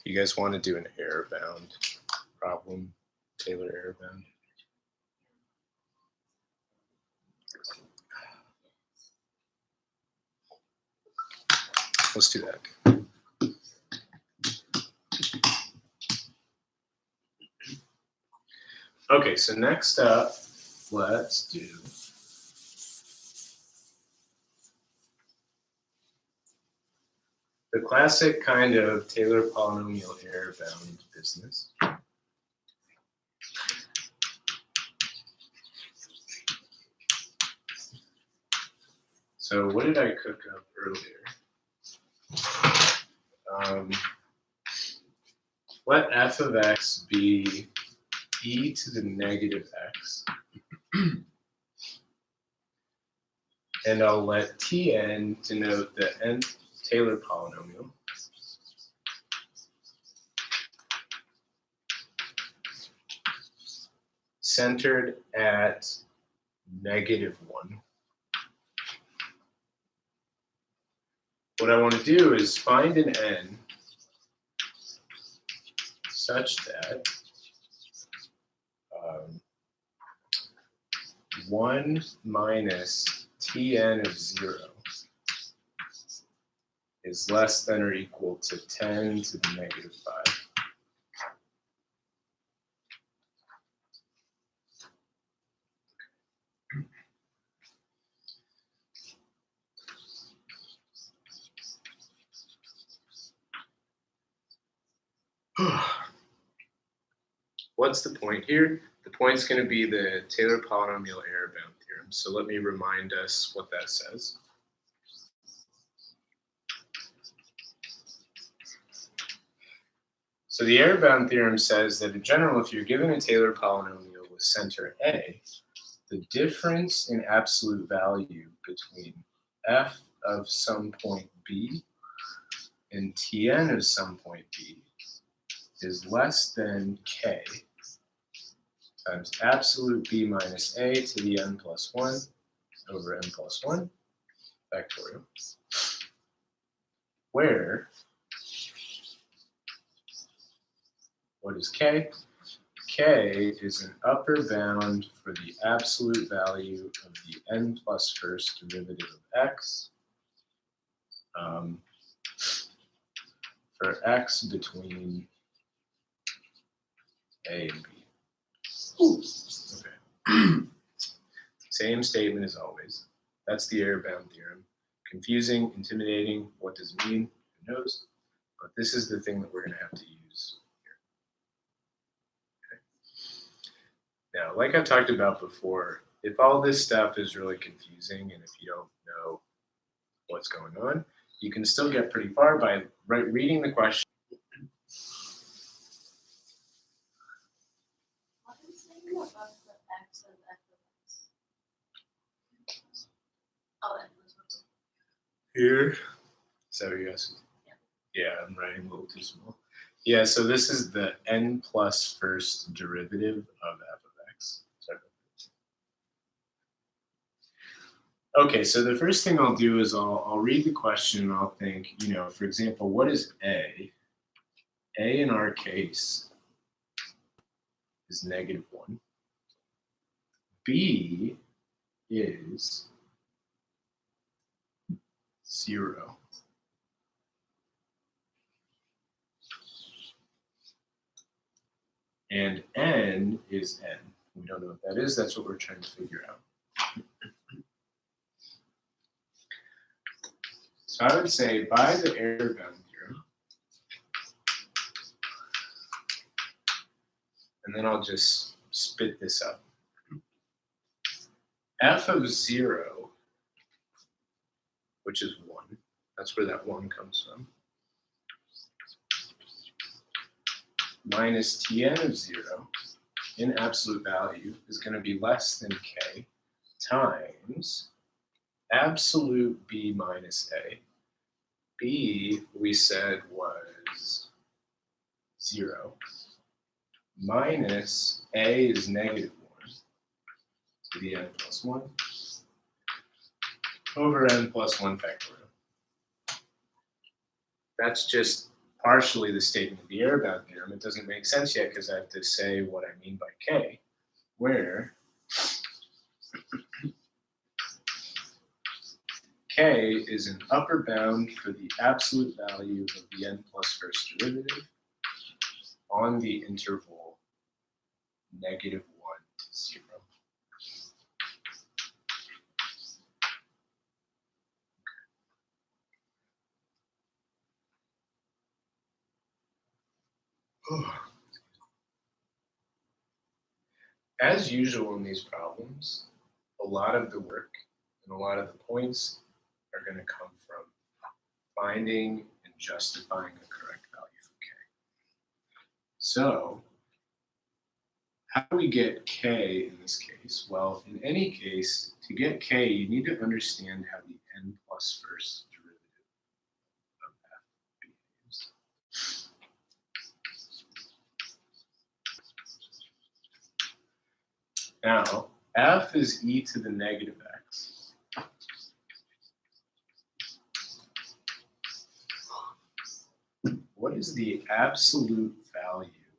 You guys want to do an error bound problem, Taylor error bound? Let's do that. Okay, so next up, let's do the classic kind of Taylor polynomial error bound business. So what did I cook up earlier? Let f of x be e to the negative x. And I'll let Tn denote the nth Taylor polynomial. Centered at -1. What I want to do is find an n such that 1 minus Tn of 0 is less than or equal to 10 to the -5. What's the point here? The point's going to be the Taylor polynomial error bound theorem. So let me remind us what that says. So the error bound theorem says that in general, if you're given a Taylor polynomial with center A, the difference in absolute value between f of some point B and Tn of some point B is less than k times absolute b minus a to the n plus 1 over n plus 1 factorial, where what is k? K is an upper bound for the absolute value of the n plus first derivative of x for x between a and b. Okay. Same statement as always. That's the error bound theorem. Confusing, intimidating, what does it mean? Who knows? But this is the thing that we're going to have to use here. Okay. Now, like I've talked about before, if all this stuff is really confusing and if you don't know what's going on, you can still get pretty far by reading the question. Above the x of f of x. Oh, that was one. Here. Is that what you're asking? Yeah, I'm writing a little too small. Yeah, so this is the n plus first derivative of f of x. Sorry. Okay, so the first thing I'll do is I'll read the question and I'll think, for example, what is A? A in our case is -1. B is 0. And n is n. We don't know what that is. That's what we're trying to figure out. So I would say by the error bound theorem, and then I'll just spit this up. F of 0, which is 1, that's where that 1 comes from, minus Tn of 0 in absolute value is going to be less than k times absolute b minus a. B, we said, was 0, minus a is -1 to the n plus 1 over n plus 1 factorial. That's just partially the statement of the error bound theorem. It doesn't make sense yet because I have to say what I mean by k, where k is an upper bound for the absolute value of the n plus first derivative on the interval -1 to 0. As usual in these problems, a lot of the work and a lot of the points are going to come from finding and justifying a correct value for k. So, how do we get k in this case? Well, in any case, to get k, you need to understand how the n plus first derivative of f behaves. Now, f is e to the negative x. What is the absolute value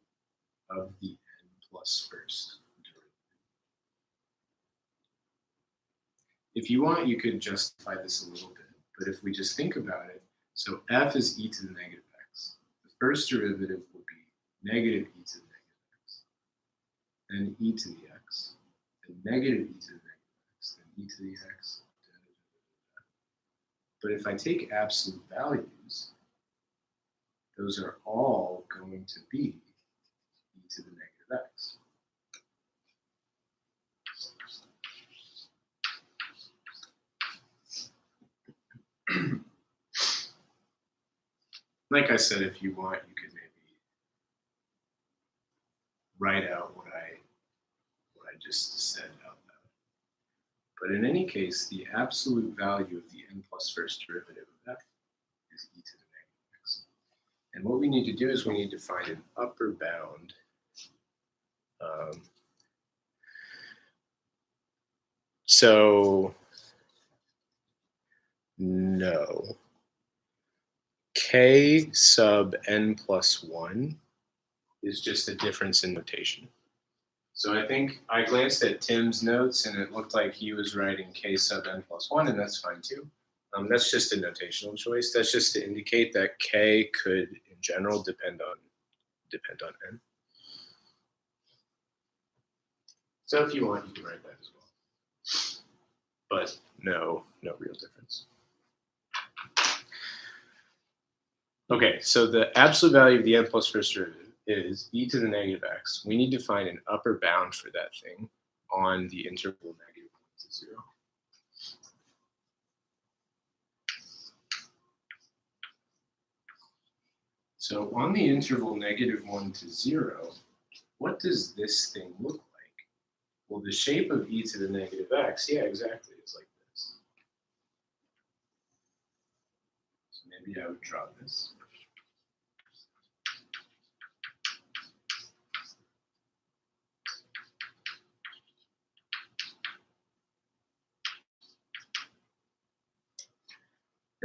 of the n plus first derivative? If you want, you could justify this a little bit, but if we just think about it, so f is e to the negative x. The first derivative will be negative e to the negative x, then e to the x, then negative e to the negative x, then e to the x. But if I take absolute values, those are all going to be e to the negative x. Like I said, if you want, you could maybe write out what I just said out loud. But in any case, the absolute value of the n plus first derivative of f is e to the negative x. And what we need to do is we need to find an upper bound so no. K sub n plus 1 is just a difference in notation. So I think I glanced at Tim's notes and it looked like he was writing k sub n plus 1, and that's fine too. That's just a notational choice. That's just to indicate that k could, in general, depend on n. So if you want, you can write that as well. But no real difference. Okay, so the absolute value of the n plus first derivative is e to the negative x. We need to find an upper bound for that thing on the interval -1 to 0. So on the interval -1 to 0, what does this thing look like? Well, the shape of e to the negative x, yeah, exactly, it's like this. So maybe I would draw this.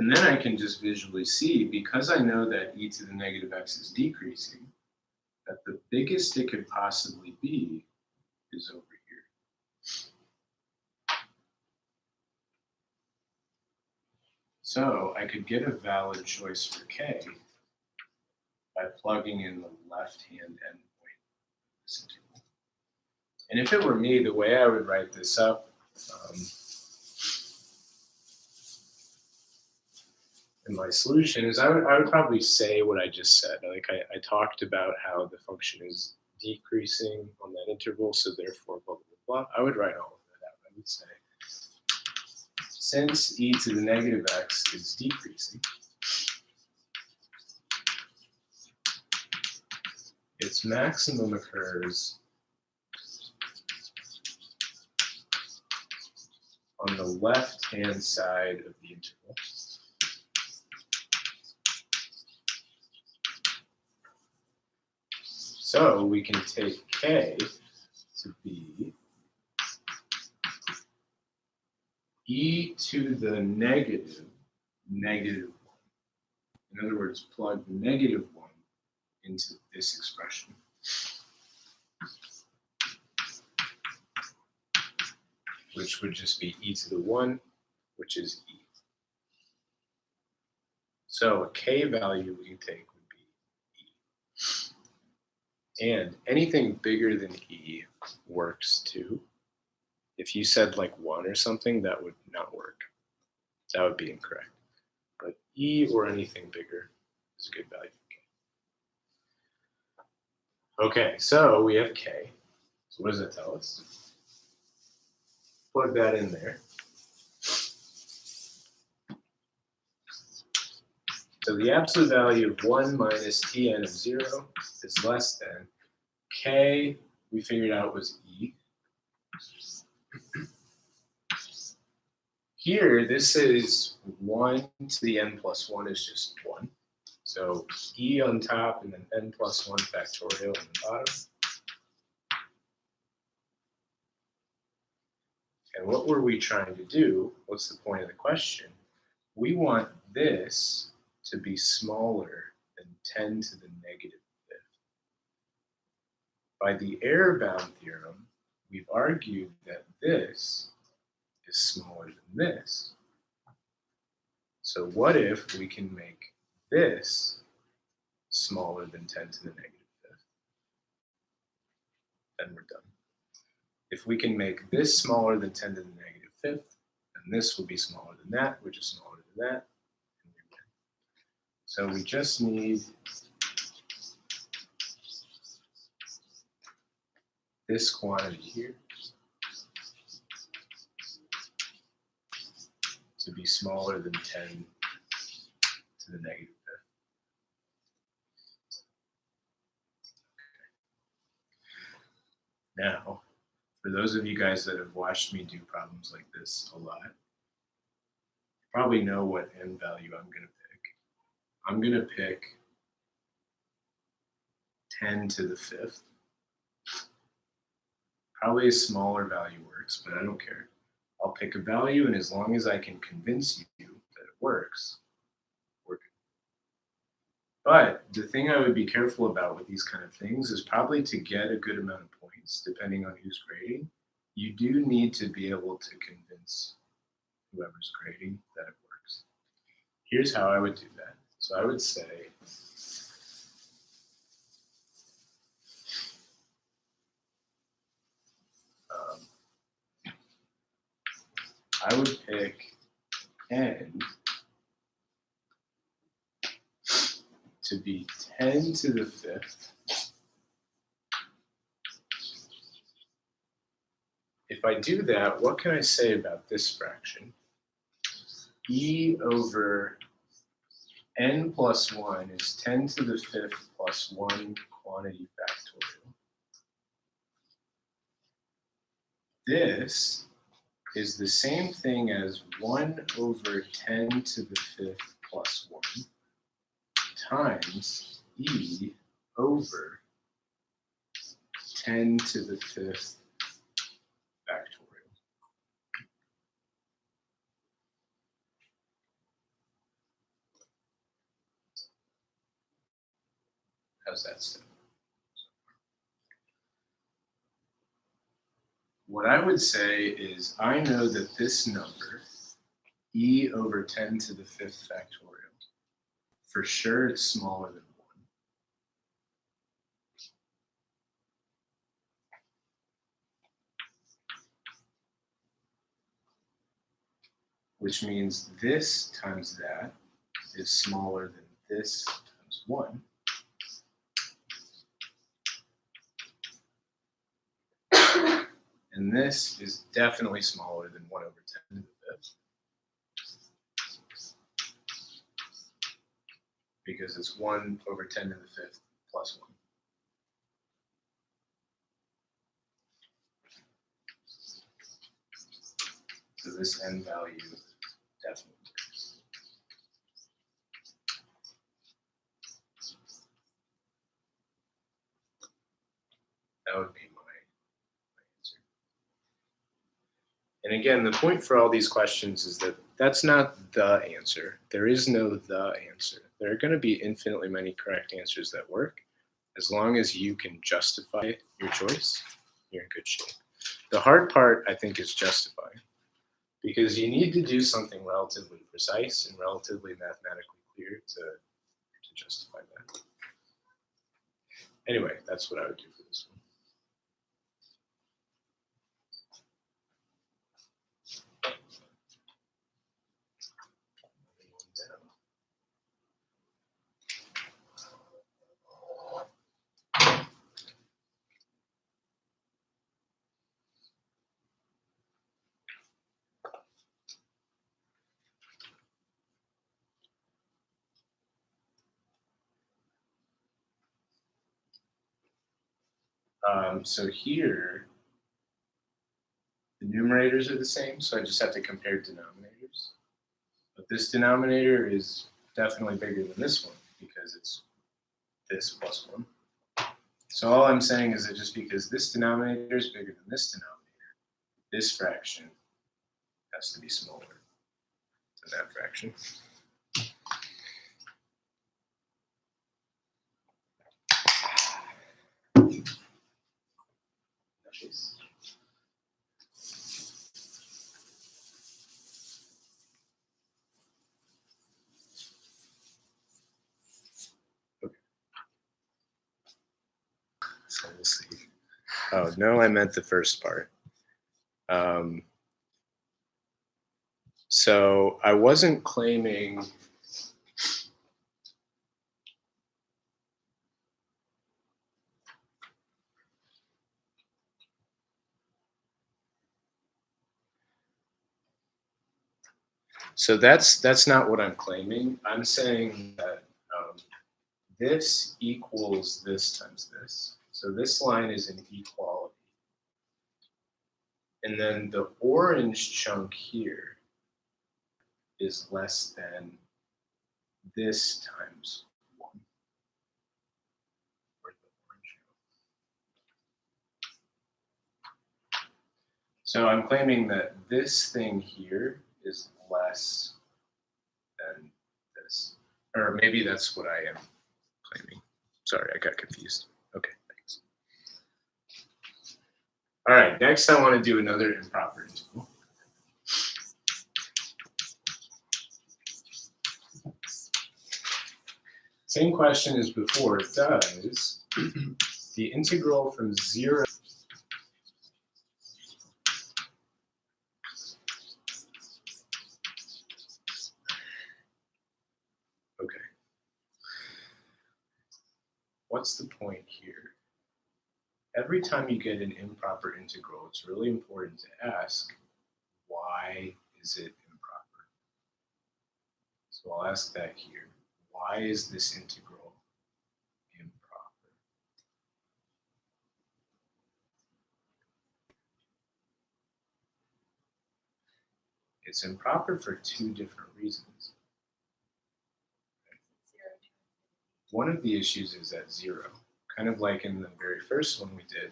And then I can just visually see, because I know that e to the negative x is decreasing, that the biggest it could possibly be is over here. So I could get a valid choice for k by plugging in the left-hand endpoint of this interval. And if it were me, the way I would write this up in my solution is I would probably say what I just said. Like I talked about how the function is decreasing on that interval, so therefore blah, blah, blah. I would write all of that out. I would say, since e to the negative x is decreasing, its maximum occurs on the left-hand side of the interval. So we can take k to be e to the negative 1. In other words, plug negative 1 into this expression. Which would just be e to the 1, which is e. So a k value we can take would be e. And anything bigger than e works too. If you said like 1 or something, that would not work. That would be incorrect. But e or anything bigger is a good value for k. Okay, so we have k. So what does that tell us? Plug that in there. So the absolute value of 1 minus Tn of 0 is less than k, we figured out was e. Here, this is 1 to the n plus 1 is just 1. So e on top and then n plus 1 factorial on the bottom. And what were we trying to do? What's the point of the question? We want this to be smaller than 10 to the negative 5th. By the error-bound theorem, we've argued that this is smaller than this. So what if we can make this smaller than 10 to the negative 5th? Then we're done. If we can make this smaller than 10 to the negative 5th, then this will be smaller than that, which is smaller than that, and we win. So we just need this quantity here to be smaller than 10 to the negative 5th. Now, for those of you guys that have watched me do problems like this a lot, you probably know what n value I'm going to pick. I'm going to pick 10 to the 5th. Probably a smaller value works, but I don't care. I'll pick a value, and as long as I can convince you that it works, we're good. But the thing I would be careful about with these kind of things is probably to get a good amount of points, depending on who's grading, you do need to be able to convince whoever's grading that it works. Here's how I would do that. So I would say, I would pick n to be 10 to the 5th. If I do that, what can I say about this fraction? E over n plus 1 is 10 to the 5th plus 1 quantity factorial. This is the same thing as 1 over 10 to the 5th plus 1 times e over 10 to the 5th factorial. How's that sound? what I would say is I know that this number, e over 10 to the 5th factorial, for sure it's smaller than 1. Which means this times that is smaller than this times 1. And this is definitely smaller than 1 over 10 to the 5th. Because it's 1 over 10 to the 5th plus 1. So this n value definitely works. That would be my answer. And again, the point for all these questions is that that's not the answer. There is no the answer. There are going to be infinitely many correct answers that work. As long as you can justify your choice, you're in good shape. The hard part, I think, is justifying. Because you need to do something relatively precise and relatively mathematically clear to justify that. Anyway, that's what I would do for this one. So here, the numerators are the same, so I just have to compare denominators. But this denominator is definitely bigger than this one because it's this plus 1. So all I'm saying is that just because this denominator is bigger than this denominator, this fraction has to be smaller than that fraction. Okay. So we'll see. Oh, no, I meant the first part. So I wasn't claiming so that's not what I'm claiming. I'm saying that this equals this times this. So this line is an equality. And then the orange chunk here is less than this times 1. So I'm claiming that this thing here is less than this. Or maybe that's what I am claiming. Sorry, I got confused. Okay, thanks. All right, next I want to do another improper interval. Same question as before. Does the integral from 0 okay. What's the point here? Every time you get an improper integral, it's really important to ask, why is it improper? So I'll ask that here. Why is this integral improper? It's improper for 2 different reasons. One of the issues is at 0, kind of like in the very first one we did.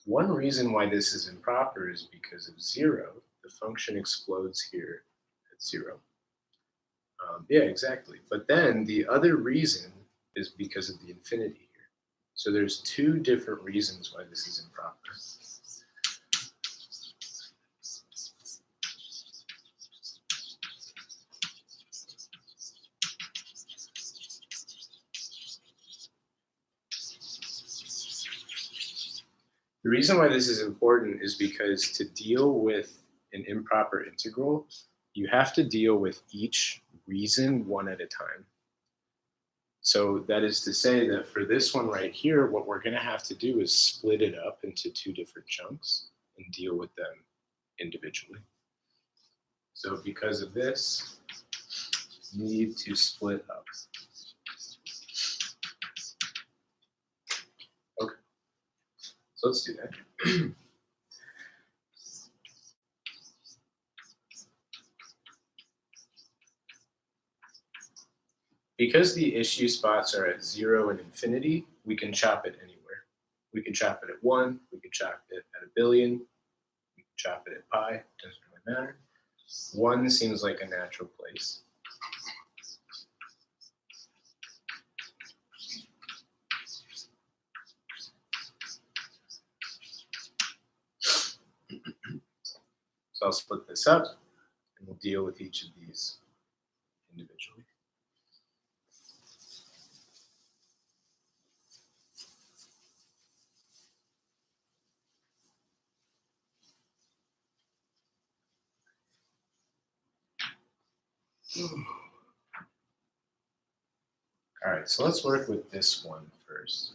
One reason why this is improper is because of 0. The function explodes here at 0. Yeah, exactly. But then the other reason is because of the infinity here. So there's 2 different reasons why this is improper. The reason why this is important is because to deal with an improper integral, you have to deal with each reason one at a time. So that is to say that for this one right here, what we're going to have to do is split it up into two different chunks and deal with them individually. So because of this, you need to split up. Okay, so let's do that. Because the issue spots are at 0 and infinity, we can chop it anywhere. We can chop it at 1, we can chop it at a billion, we can chop it at pi, doesn't really matter. 1 seems like a natural place. So I'll split this up and we'll deal with each of these individually. All right, so let's work with this one first.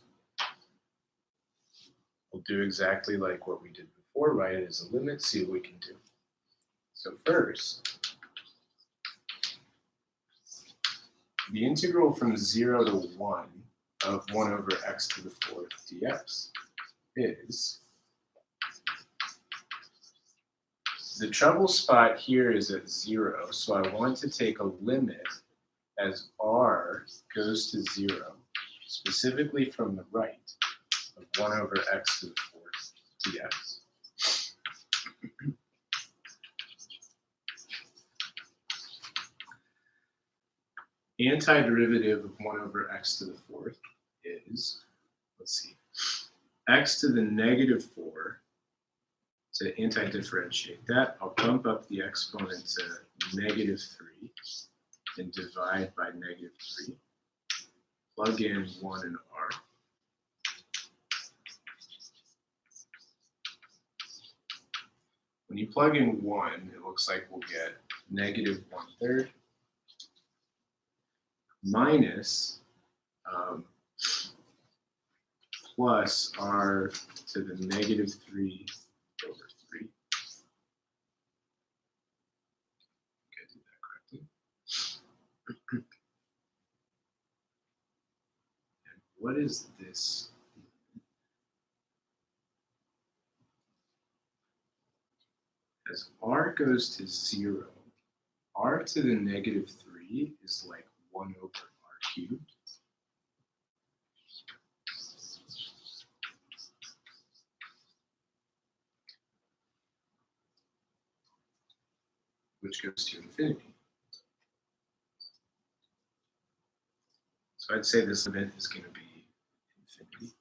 We'll do exactly like what we did before, write it as a limit, see what we can do. So first, the integral from 0 to 1 of 1 over x to the 4th dx is, the trouble spot here is at 0, so I want to take a limit as r goes to 0, specifically from the right, of 1 over x to the 4th dx. Antiderivative of 1 over x to the 4th is, let's see, x to the negative 4. To anti-differentiate that, I'll bump up the exponent to negative 3 and divide by negative 3. Plug in 1 and r. When you plug in 1, it looks like we'll get negative 1/3 minus plus r to the negative 3 over 3. I did that correctly. And what is this? As r goes to 0, r to the negative 3 is like 1 over r cubed. Which goes to infinity. So I'd say this limit is going to be infinity.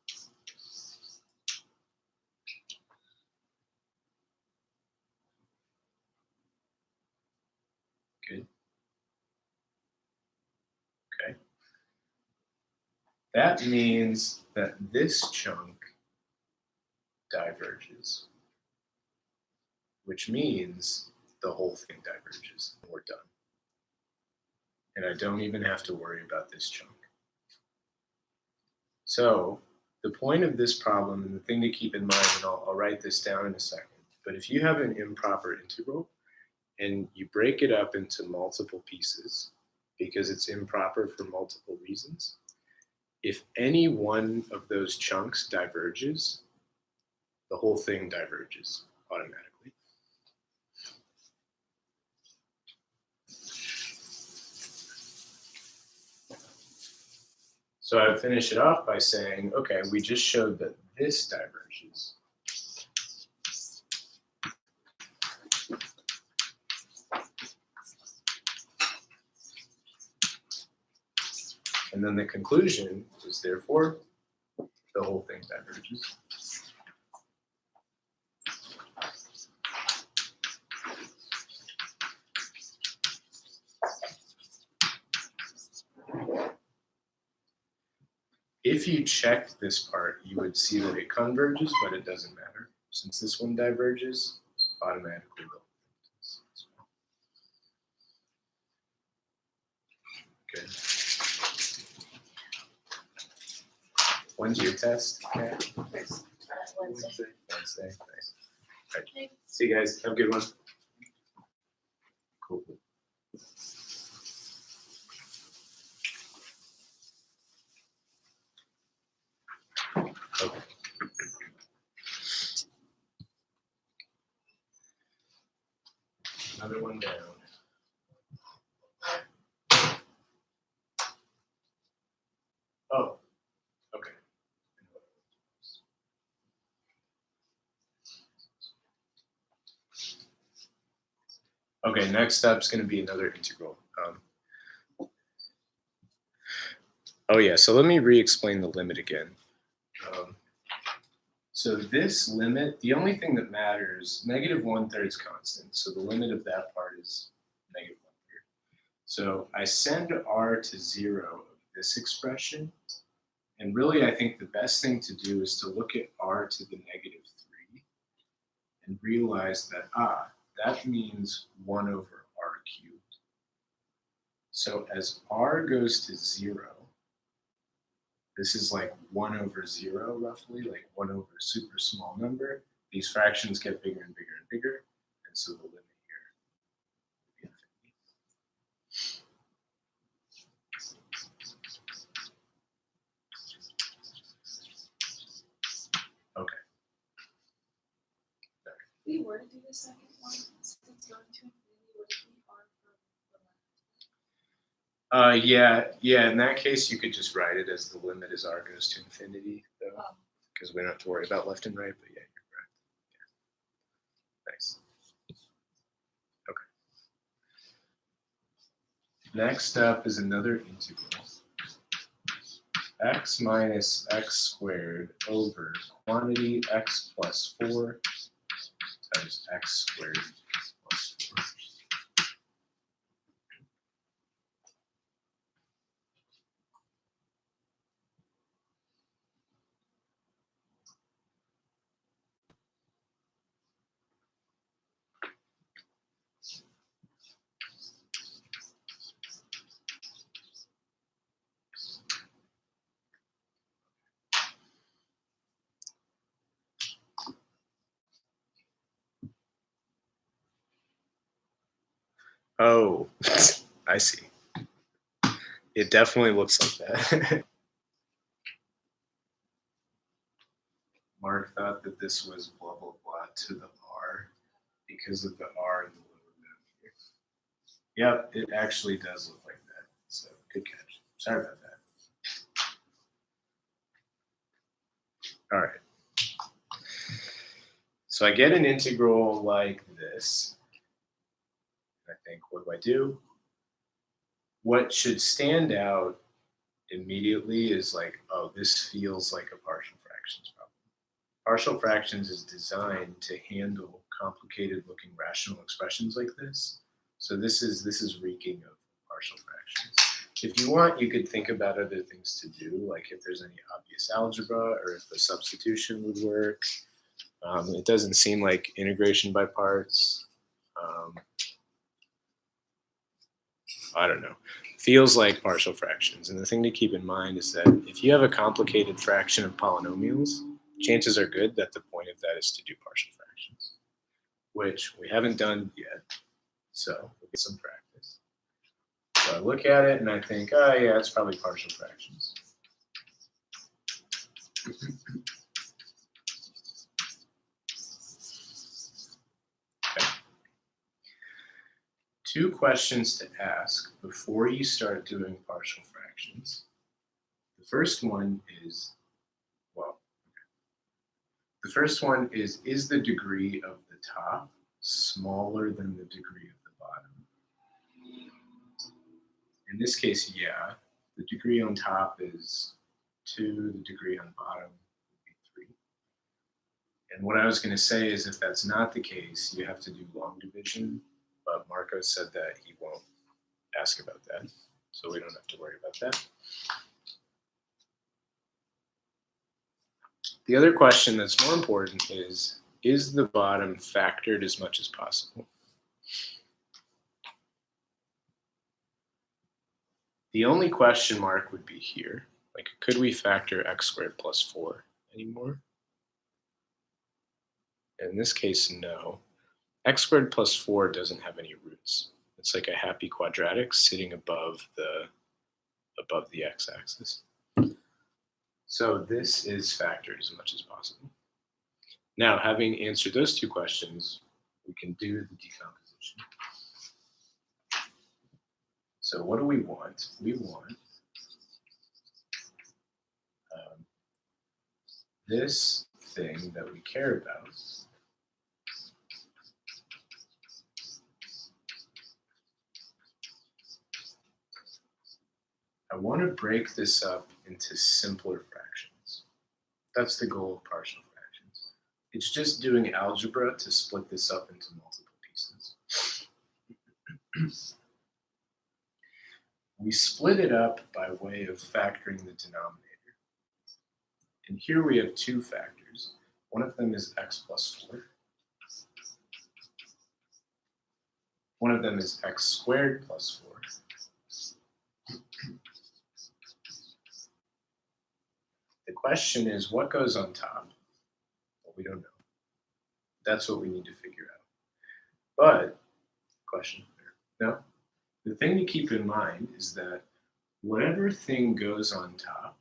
Good. Okay. That means that this chunk diverges, which means the whole thing diverges. We're done. And I don't even have to worry about this chunk. So the point of this problem, and the thing to keep in mind, and I'll write this down in a second, but if you have an improper integral and you break it up into multiple pieces because it's improper for multiple reasons, if any one of those chunks diverges, the whole thing diverges automatically. So I would finish it off by saying, okay, we just showed that this diverges. And then the conclusion is therefore the whole thing diverges. if you checked this part, you would see that it converges, but it doesn't matter. Since this one diverges, automatically they'll. Good. When's your test? Okay. Wednesday. Wednesday. Nice. All right. See you guys. Have a good one. Cool. Okay. Another one down. Oh, okay. Okay, next up is going to be another integral. Oh yeah, so let me re-explain the limit again. So this limit, the only thing that matters, -1/3 is constant. So the limit of that part is -1/3. So I send r to 0 of this expression. And really, I think the best thing to do is to look at r to the -3 and realize that, that means 1 over r cubed. So as r goes to 0, this is like 1 over 0 roughly, like 1 over a super small number. These fractions get bigger and bigger and bigger. And so the limit here will be infinity. Okay. If we were to do the second one, since it's going to infinity, would it be r from the left? Yeah, in that case, you could just write it as the limit as r goes to infinity, though, Oh. because we don't have to worry about left and right, but yeah, you're correct. Yeah. Nice. Okay. Next up is another integral. X minus x squared over quantity x plus 4 times x squared plus 4. Oh, I see. It definitely looks like that. Mark thought that this was blah, blah, blah to the r because of the r in the lower bound here. Yep, it actually does look like that. So good catch. Sorry about that. All right. So I get an integral like this. I think, what do? What should stand out immediately is like, oh, this feels like a partial fractions problem. Partial fractions is designed to handle complicated looking rational expressions like this. So this is reeking of partial fractions. If you want, you could think about other things to do, like if there's any obvious algebra or if the substitution would work. It doesn't seem like integration by parts. I don't know. Feels like partial fractions. And the thing to keep in mind is that if you have a complicated fraction of polynomials, chances are good that the point of that is to do partial fractions, which we haven't done yet. So we'll get some practice. So I look at it and I think, oh yeah, it's probably partial fractions. Okay. 2 questions to ask before you start doing partial fractions. The first one is, is the degree of the top smaller than the degree of the bottom? In this case, yeah. The degree on top is 2, the degree on bottom would be 3. And what I was going to say is if that's not the case, you have to do long division, but Marco said that he won't ask about that, so we don't have to worry about that. The other question that's more important is the bottom factored as much as possible? The only question mark would be here. Like, could we factor x squared plus 4 anymore? In this case, no. X squared plus 4 doesn't have any roots. It's like a happy quadratic sitting above the x-axis. So this is factored as much as possible. Now, having answered those two questions, we can do the decomposition. So what do we want? We want this thing that we care about I want to break this up into simpler fractions. That's the goal of partial fractions. It's just doing algebra to split this up into multiple pieces. We split it up by way of factoring the denominator. And here we have two factors. One of them is x plus 4. One of them is x squared plus 4. The question is, what goes on top? Well, we don't know. That's what we need to figure out. But, question, no? The thing to keep in mind is that whatever thing goes on top,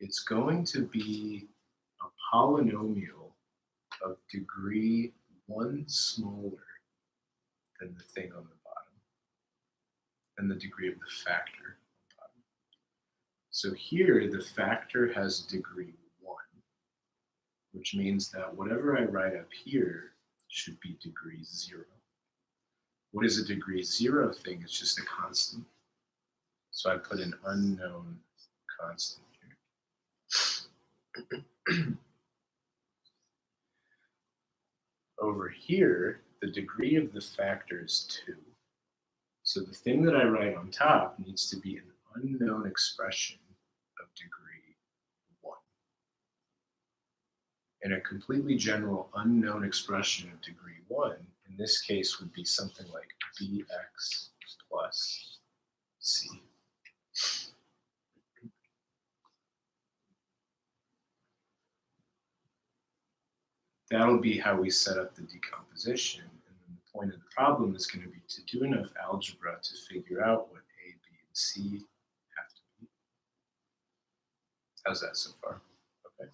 it's going to be a polynomial of degree 1 smaller than the thing on the bottom, and the degree of the factor on the bottom. So here, the factor has degree 1, which means that whatever I write up here should be degree 0. What is a degree 0 thing? It's just a constant. So I put an unknown constant here. Over here, the degree of the factor is 2. So the thing that I write on top needs to be an unknown expression of degree 1. And a completely general unknown expression of degree 1, in this case, would be something like bx plus c. That'll be how we set up the decomposition. And then the point of the problem is going to be to do enough algebra to figure out what A, B, and C have to be. How's that so far? Okay.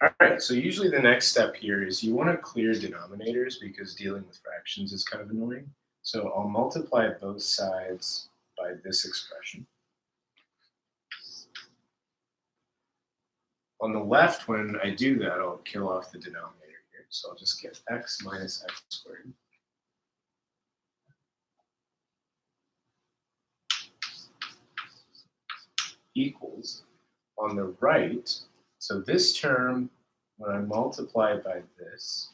All right, so usually the next step here is you want to clear denominators because dealing with fractions is kind of annoying. So I'll multiply both sides by this expression. On the left, when I do that, I'll kill off the denominator here. So I'll just get x minus x squared. Equals, on the right, so this term, when I multiply by this,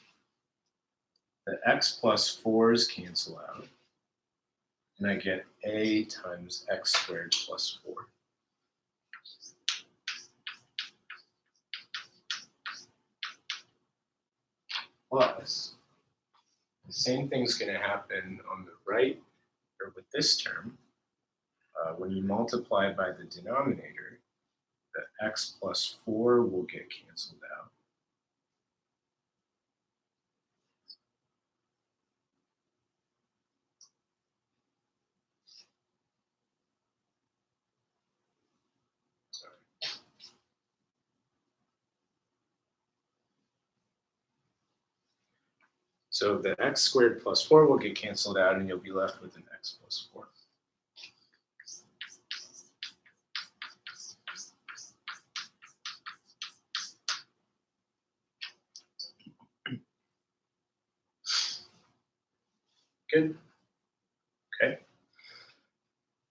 the x plus 4's cancel out, and I get a times x squared plus 4. Plus, the same thing's going to happen on the right, or with this term. When you multiply by the denominator, the x plus 4 will get canceled out. Sorry. So the x squared plus 4 will get canceled out, and you'll be left with an x plus 4. Good. Okay.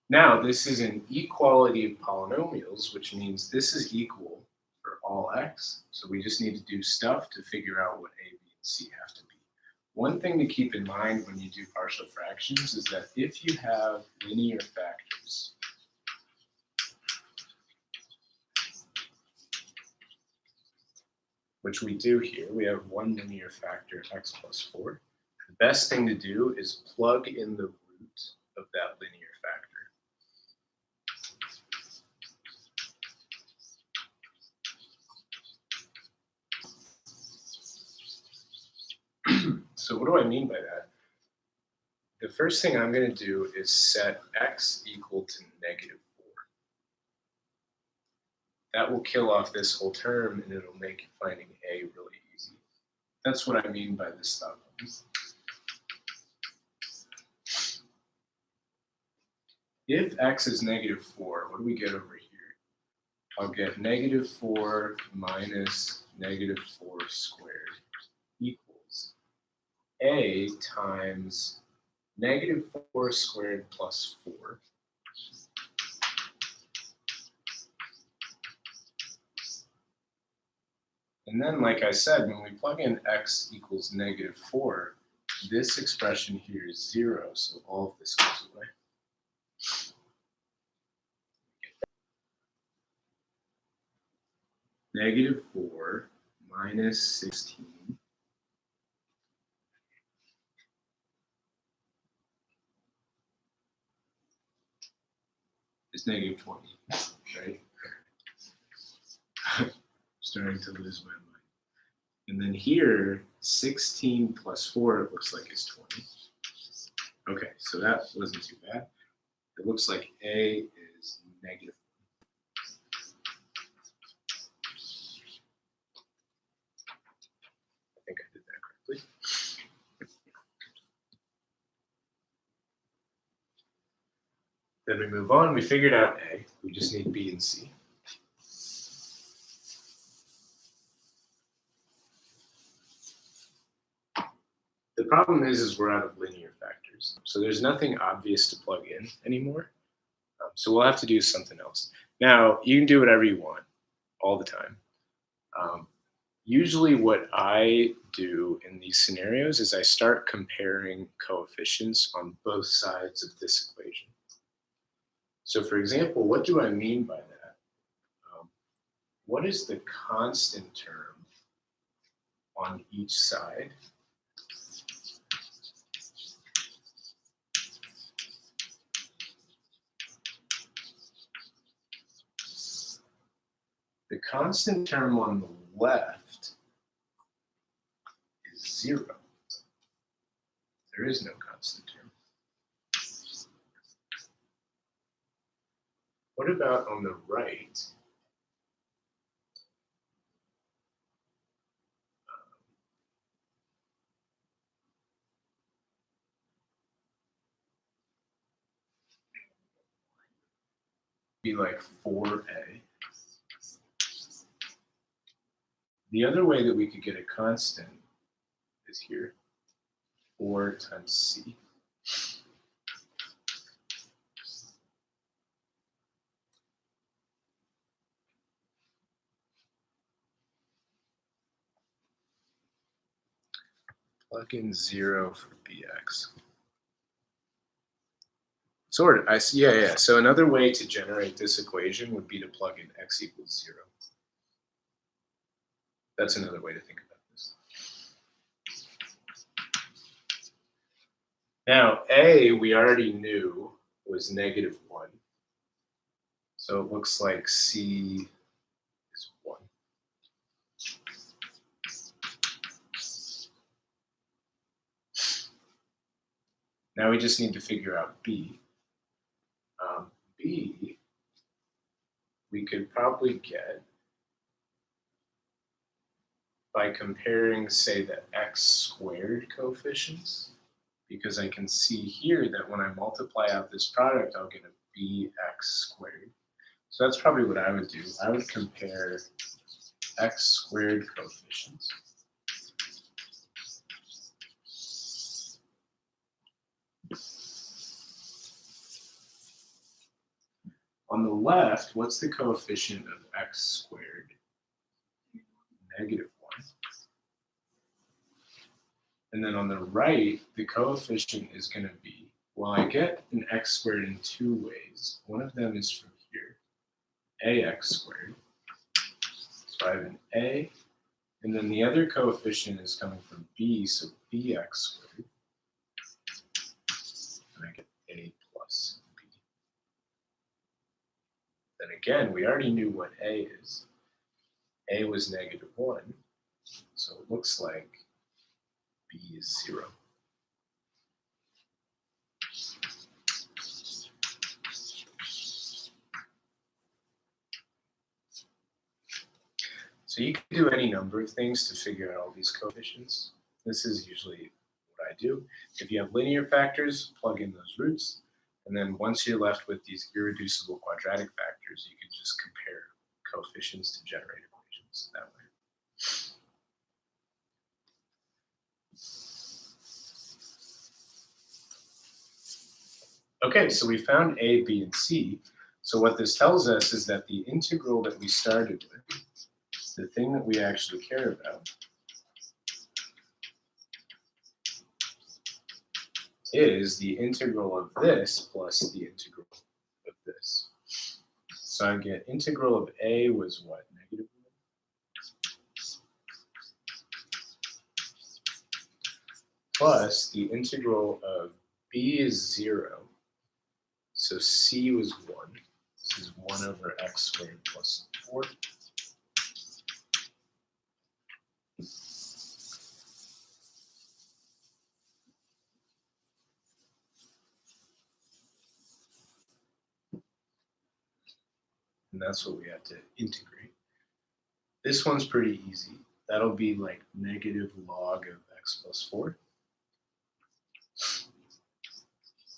Now this is an equality of polynomials, which means this is equal for all x. So we just need to do stuff to figure out what a, b, and c have to be. One thing to keep in mind when you do partial fractions is that if you have linear factors, which we do here, we have one linear factor, x plus 4. The best thing to do is plug in the root of that linear factor. So what do I mean by that? The first thing I'm going to do is set x equal to -4. That will kill off this whole term and it'll make finding a really easy. That's what I mean by this stuff. If x is -4, what do we get over here? I'll get -4 minus -4 squared equals a times -4 squared plus 4. And then, like I said, when we plug in x equals -4, this expression here is 0, so all of this goes away. -4 minus 16 is -20, right? Starting to lose my mind. And then here, 16 plus 4, it looks like is 20. Okay, so that wasn't too bad. It looks like a is -1. I think I did that correctly. Then we move on. We figured out a. We just need b and c. The problem is we're out of linear factors. So there's nothing obvious to plug in anymore. So we'll have to do something else. Now, you can do whatever you want all the time. Usually what I do in these scenarios is I start comparing coefficients on both sides of this equation. So for example, what do I mean by that? What is the constant term on each side? The constant term on the left is 0. There is no constant term. What about on the right? Be like 4a. The other way that we could get a constant is here, 4 times c. Plug in 0 for bx. Sort of, I see, yeah. So another way to generate this equation would be to plug in x equals 0. That's another way to think about this. Now, a we already knew was -1. So it looks like c is 1. Now we just need to figure out b. B we could probably get by comparing, say, the x squared coefficients, because I can see here that when I multiply out this product, I'll get a bx squared. So that's probably what I would do. I would compare x squared coefficients. On the left, what's the coefficient of x squared? negative 1. And then on the right, the coefficient is going to be, well, I get an x squared in two ways. One of them is from here, ax squared. So I have an a, and then the other coefficient is coming from b, so bx squared. And I get a plus b. Then again, we already knew what a is. A was negative 1, so it looks like b is 0. So you can do any number of things to figure out all these coefficients. This is usually what I do. If you have linear factors, plug in those roots. And then once you're left with these irreducible quadratic factors, you can just compare coefficients to generate equations that way. Okay, so we found A, B, and C. So what this tells us is that the integral that we started with, the thing that we actually care about, is the integral of this plus the integral of this. So I get integral of A was what, negative 1? Plus the integral of B is 0. So C was 1. This is 1 over x squared plus 4. And that's what we have to integrate. This one's pretty easy. That'll be like negative log of x plus 4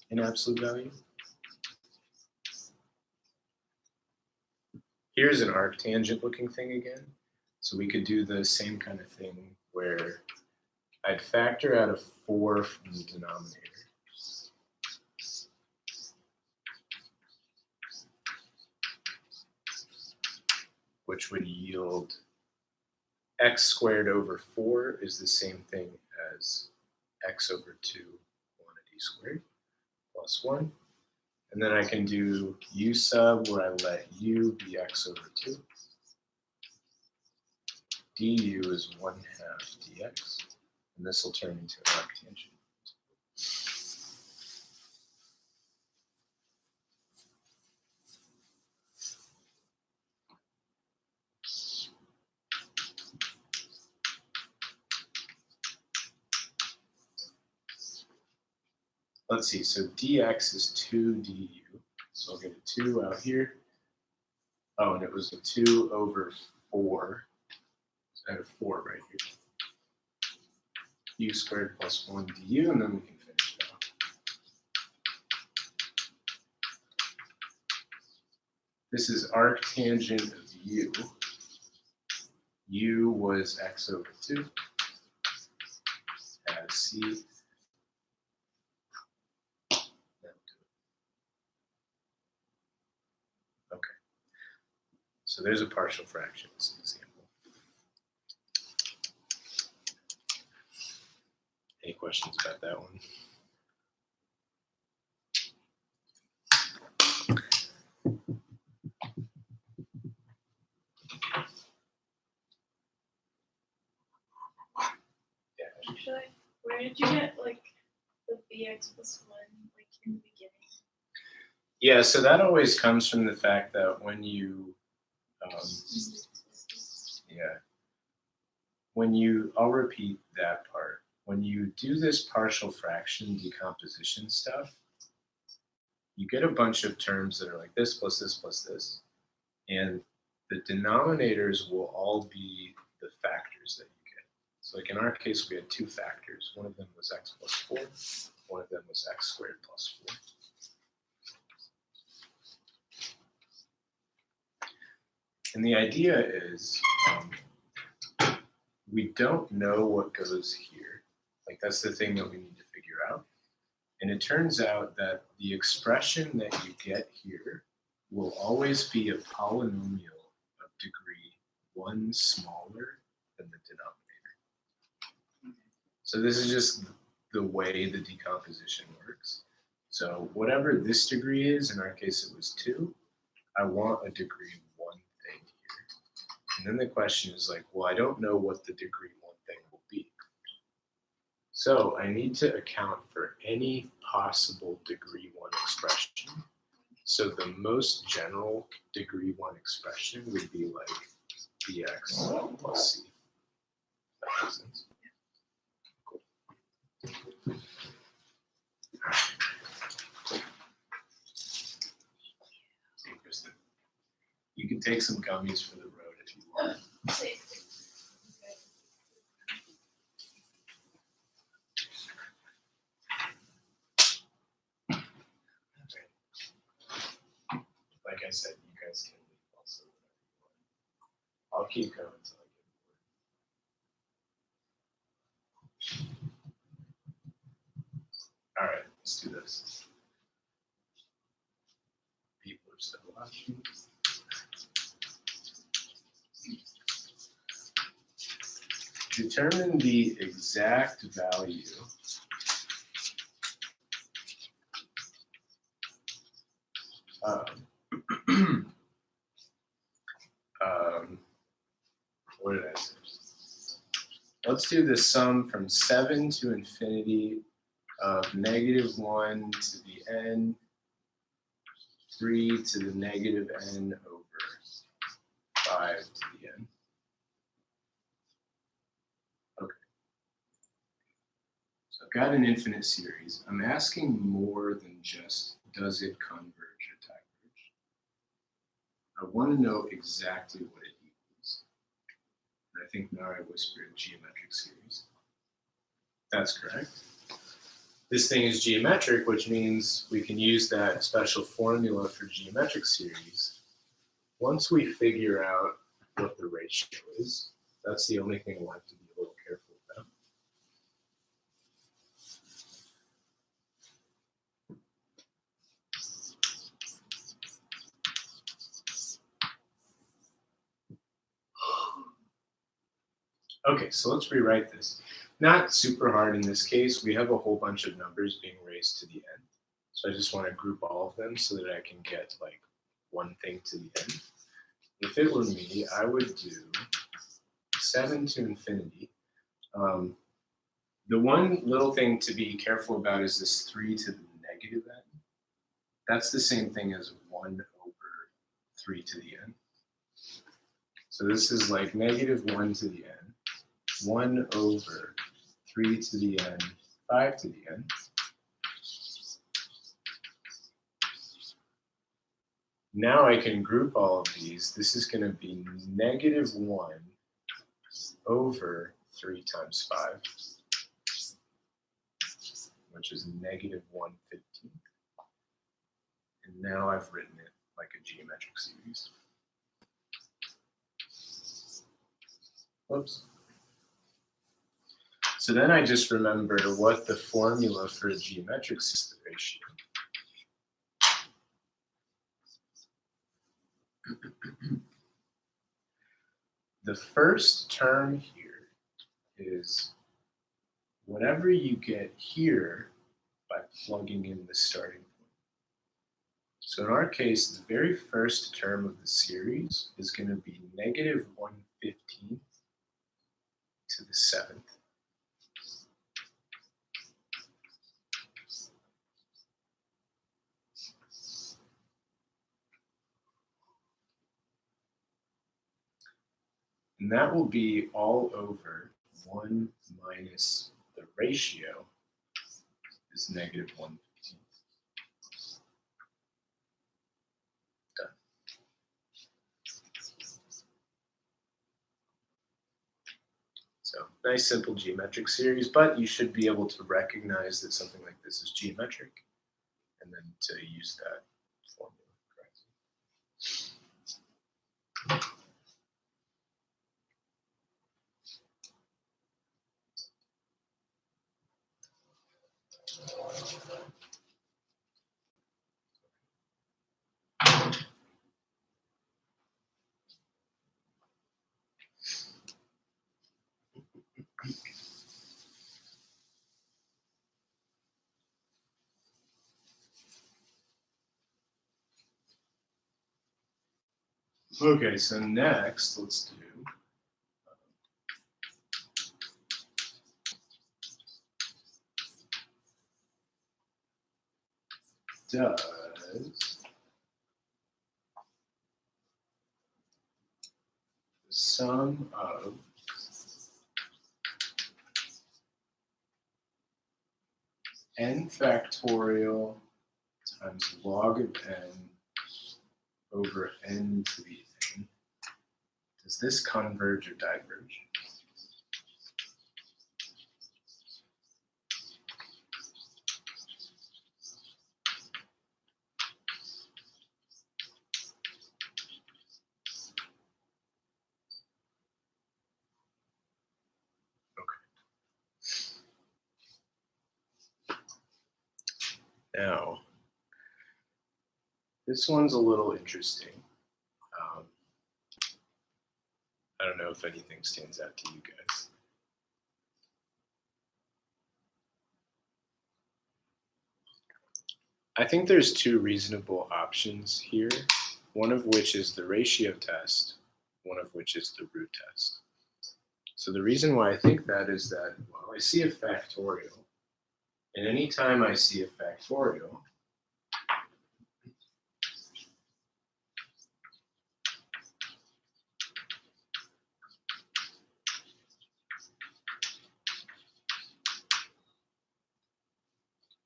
in absolute value. Here's an arctangent looking thing again. So we could do the same kind of thing where I'd factor out a 4 from the denominator. Which would yield x squared over 4 is the same thing as x over 2 quantity squared plus 1. And then I can do u sub where I let u be x over 2. du is 1/2 dx. And this will turn into an arctangent. Let's see, so dx is 2 du. So I'll get a 2 out here. Oh, and it was a 2 over 4. So I have 4 right here. U squared plus 1 du, and then we can finish it off. This is arctangent of u. U was x over 2. Add c. Okay. So there's a partial fraction in this example. Any questions about that one? Actually, where did you get like the bx plus 1 like in the beginning? Yeah, so that always comes from the fact that when you, I'll repeat that part. When you do this partial fraction decomposition stuff, you get a bunch of terms that are like this plus this plus this. And the denominators will all be the factors that you get. So like in our case, we had 2 factors. One of them was x plus 4. One of them was x squared plus 4. And the idea is we don't know what goes here. Like that's the thing that we need to figure out. And it turns out that the expression that you get here will always be a polynomial of degree 1 smaller So this is just the way the decomposition works. So whatever this degree is, in our case it was 2, I want a degree 1 thing here. And then the question is like, well, I don't know what the degree 1 thing will be. So I need to account for any possible degree 1 expression. So the most general degree 1 expression would be like dx plus c. That makes sense. Cool. See, Kristen, you can take some gummies for the road if you want. Like I said, you guys can leave also whatever you want. I'll keep going until I get bored. All right, let's do this. People are still watching. Determine the exact value what did I say? Let's do the sum from 7 to infinity of -1 to the n, 3 to the negative n over 5 to the n. Okay. So I've got an infinite series. I'm asking more than just does it converge or diverge. I want to know exactly what it equals. And I think now I whispered geometric series. That's correct. This thing is geometric, which means we can use that special formula for geometric series. Once we figure out what the ratio is, that's the only thing we'll have to be a little careful about. Okay, so let's rewrite this. Not super hard in this case. We have a whole bunch of numbers being raised to the n. So I just want to group all of them so that I can get like one thing to the n. If it were me, I would do 7 to infinity. The one little thing to be careful about is this 3 to the negative n. That's the same thing as 1 over 3 to the n. So this is like -1 to the n, 1 over 3 to the n, 5 to the n. Now I can group all of these. This is going to be -1 over 3 times 5, which is -1/15. And now I've written it like a geometric series. Whoops. So then I just remember what the formula for a geometric series is, the ratio. The first term here is whatever you get here by plugging in the starting point. So in our case, the very first term of the series is going to be -1/15 to the 7th. And that will be all over 1 minus the ratio is -1/15. Done. So nice simple geometric series, but you should be able to recognize that something like this is geometric and then to use that formula correctly. Okay, so next, let's do does the sum of n factorial times log of n over n to the n, does this converge or diverge? Now, this one's a little interesting. I don't know if anything stands out to you guys. I think there's two reasonable options here, one of which is the ratio test, one of which is the root test. So the reason why I think that is that, well, I see a factorial, and anytime I see a factorial,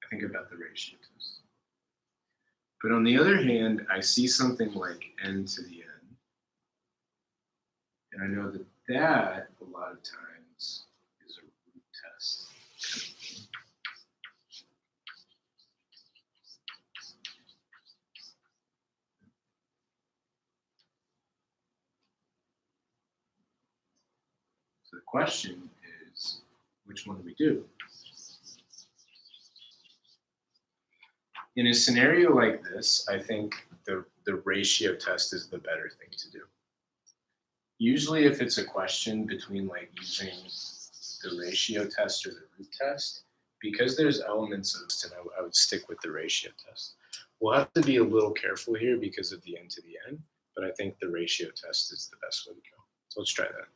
I think about the ratio test. But on the other hand, I see something like n to the n, and I know that that a lot of times is a root test. So the question is, which one do we do? In a scenario like this, I think the ratio test is the better thing to do. Usually if it's a question between like using the ratio test or the root test, because there's elements of, and I would stick with the ratio test. We'll have to be a little careful here because of the n to the n, but I think the ratio test is the best way to go. So let's try that.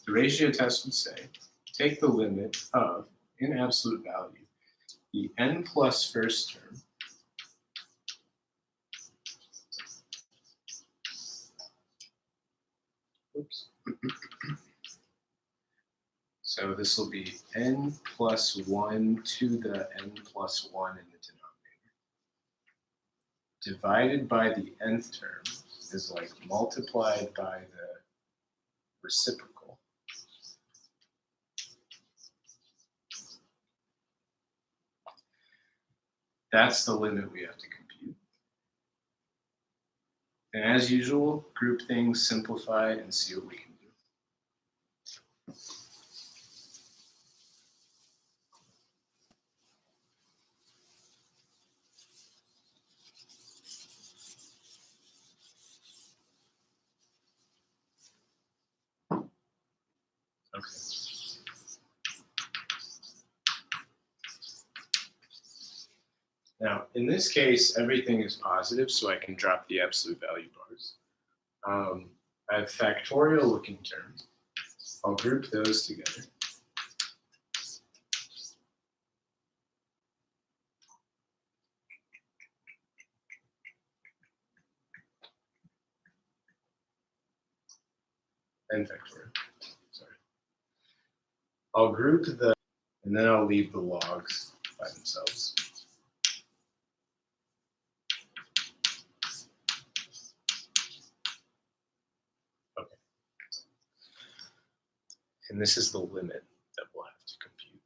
The ratio test would say, take the limit of, in absolute value, the n plus first term oops. So this will be n plus 1 to the n plus 1 in the denominator, divided by the nth term is like multiplied by the reciprocal. That's the limit we have to compute. And as usual, group things, simplify, and see what we can do. Okay. Now, in this case, everything is positive, so I can drop the absolute value bars. I have factorial looking terms. I'll group those together. N factorial, sorry. I'll group the, and then I'll leave the logs by themselves. Okay. And this is the limit that we'll have to compute.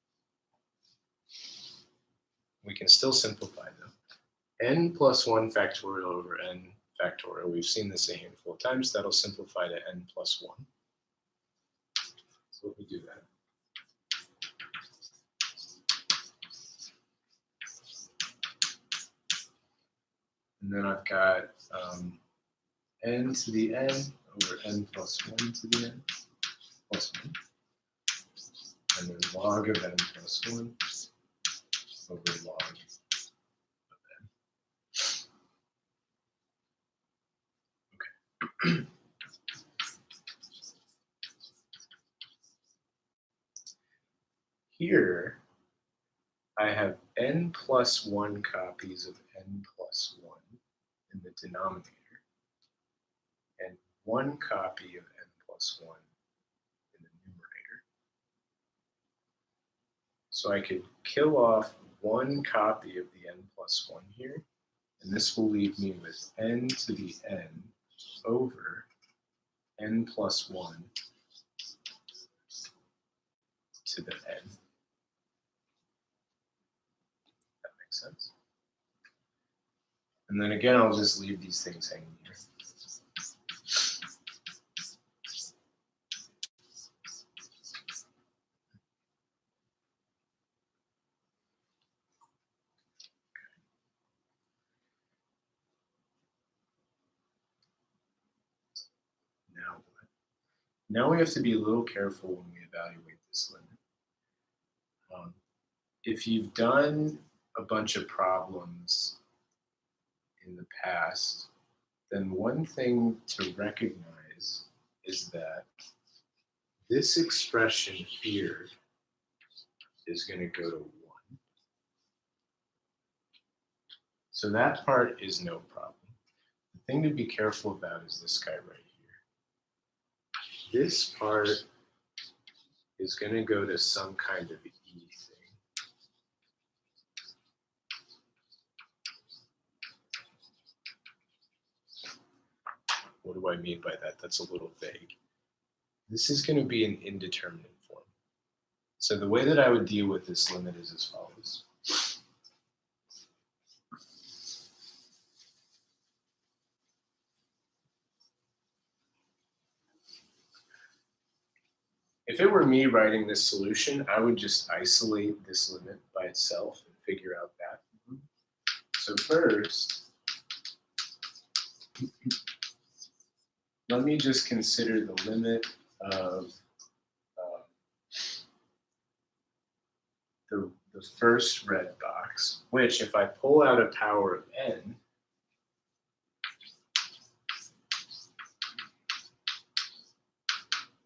We can still simplify though. N plus 1 factorial over n factorial. We've seen this a handful of times. That'll simplify to n plus 1. So we do that. And then I've got n to the n over n plus 1 to the n plus 1. and then log of n plus 1 over log of n. Okay. Here, I have n plus 1 copies of n plus 1 in the denominator, and 1 copy of n plus 1 in the numerator. So I could kill off 1 copy of the n plus 1 here, and this will leave me with n to the n over n plus 1 to the n. That makes sense. And then again, I'll just leave these things hanging here. Now what? Now we have to be a little careful when we evaluate this limit. If you've done a bunch of problems in the past, then one thing to recognize is that this expression here is going to go to 1. So that part is no problem. The thing to be careful about is this guy right here. This part is going to go to some kind of E thing. What do I mean by that? That's a little vague. This is going to be an indeterminate form. So the way that I would deal with this limit is as follows. If it were me writing this solution, I would just isolate this limit by itself and figure out that. So first, let me just consider the limit of the first red box, which if I pull out a power of n,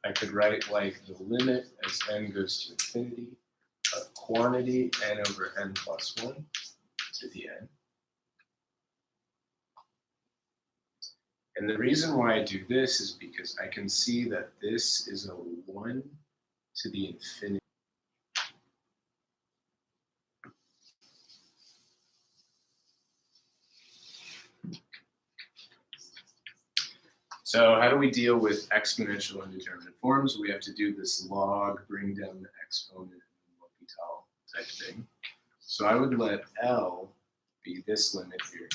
I could write like the limit as n goes to infinity of quantity n over n plus 1 to the n. And the reason why I do this is because I can see that this is a 1 to the infinity. So how do we deal with exponential indeterminate forms? We have to do this log, bring down the exponent, and L'Hopital type thing. So I would let L be this limit here.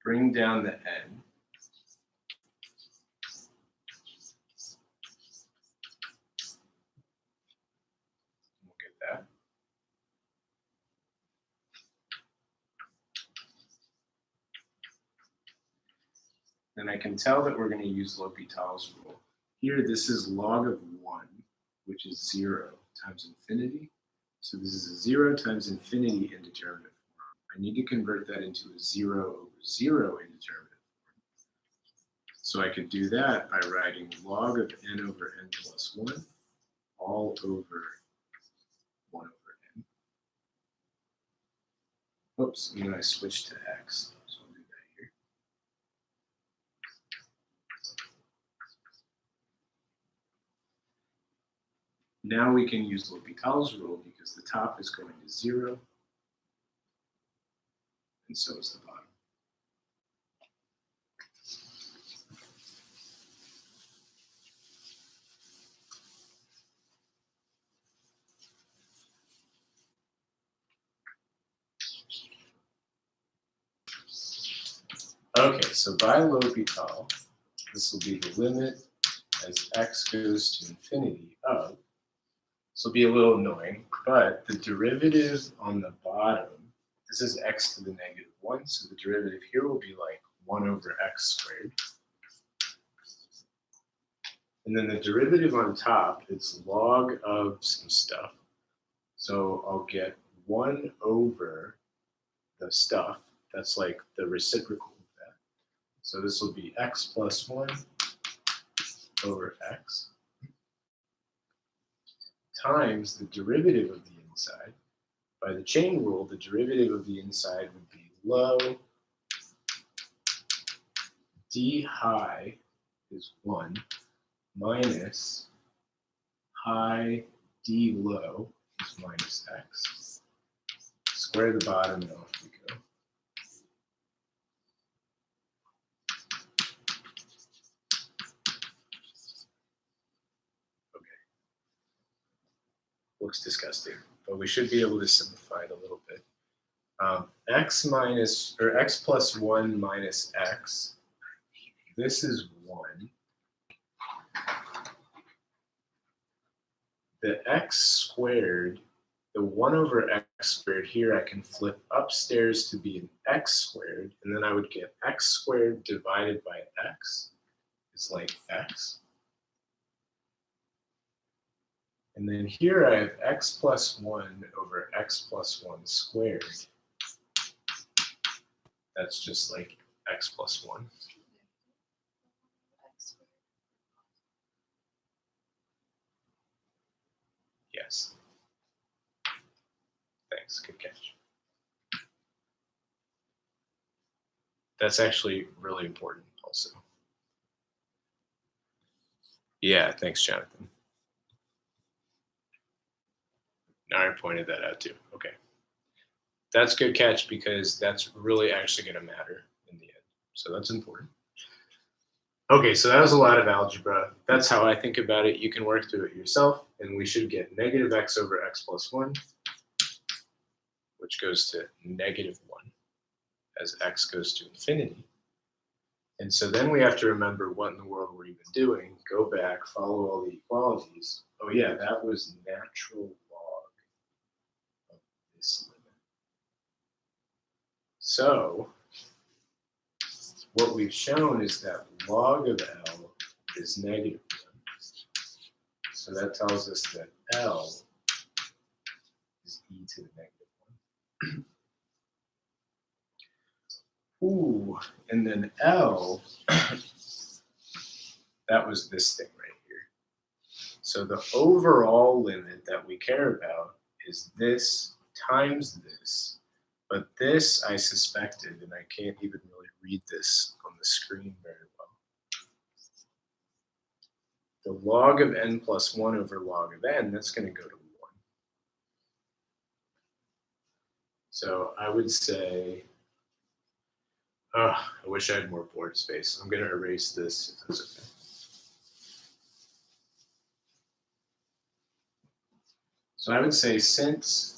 Bring down the n. We'll get that. Then I can tell that we're going to use L'Hopital's rule. Here, this is log of 1, which is 0 times infinity. So this is a 0 times infinity indeterminate form. I need to convert that into a 0 over 0 indeterminate form. So I could do that by writing log of n over n plus 1 all over 1 over n. Oops, and then I switched to x. So I'll do that here. Now we can use L'Hopital's rule because the top is going to 0, and so is the bottom. Okay, so by L'Hopital, this will be the limit as x goes to infinity of, this will be a little annoying, but the derivative on the bottom, this is x to the negative 1, so the derivative here will be like 1 over x squared. And then the derivative on top is log of some stuff. So I'll get 1 over the stuff. That's like the reciprocal of that. So this will be x plus 1 over x times the derivative of the inside. By the chain rule, the derivative of the inside would be low d high is 1 minus high d low is minus x. Square the bottom and off we go. Okay. Looks disgusting, but we should be able to simplify it a little bit. X plus 1 minus x. This is 1. The x squared, the 1 over x squared here, I can flip upstairs to be an x squared, and then I would get x squared divided by x is like x. And then here I have x plus 1 over x plus 1 squared. That's just like x plus 1. Yes. Thanks, good catch. That's actually really important also. Yeah, thanks, Jonathan. Now I pointed that out too. Okay. That's good catch because that's really actually going to matter in the end. So that's important. Okay, so that was a lot of algebra. That's how I think about it. You can work through it yourself, and we should get negative x over x plus 1, which goes to negative 1 as x goes to infinity. And so then we have to remember what in the world we're even doing. Go back, follow all the equalities. Oh yeah, that was natural log of this limit. So what we've shown is that log of L is negative 1. So that tells us that L is e to the negative 1. Ooh, and then L, that was this thing right here. So the overall limit that we care about is this times this. But this I suspected, and I can't even really read this on the screen very well. The log of n plus 1 over log of n, that's going to go to 1. So I would say, I wish I had more board space. I'm going to erase this if that's okay. So I would say since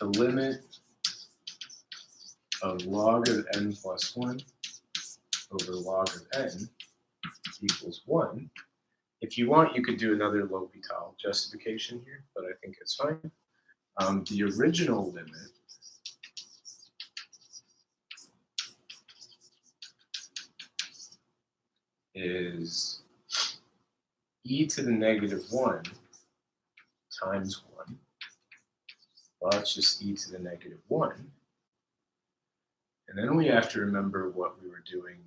the limit of log of n plus 1 over log of n equals 1. If you want, you could do another L'Hopital justification here, but I think it's fine. The original limit is e to the negative 1 times 1. Well, it's just e to the negative 1. And then we have to remember what we were doing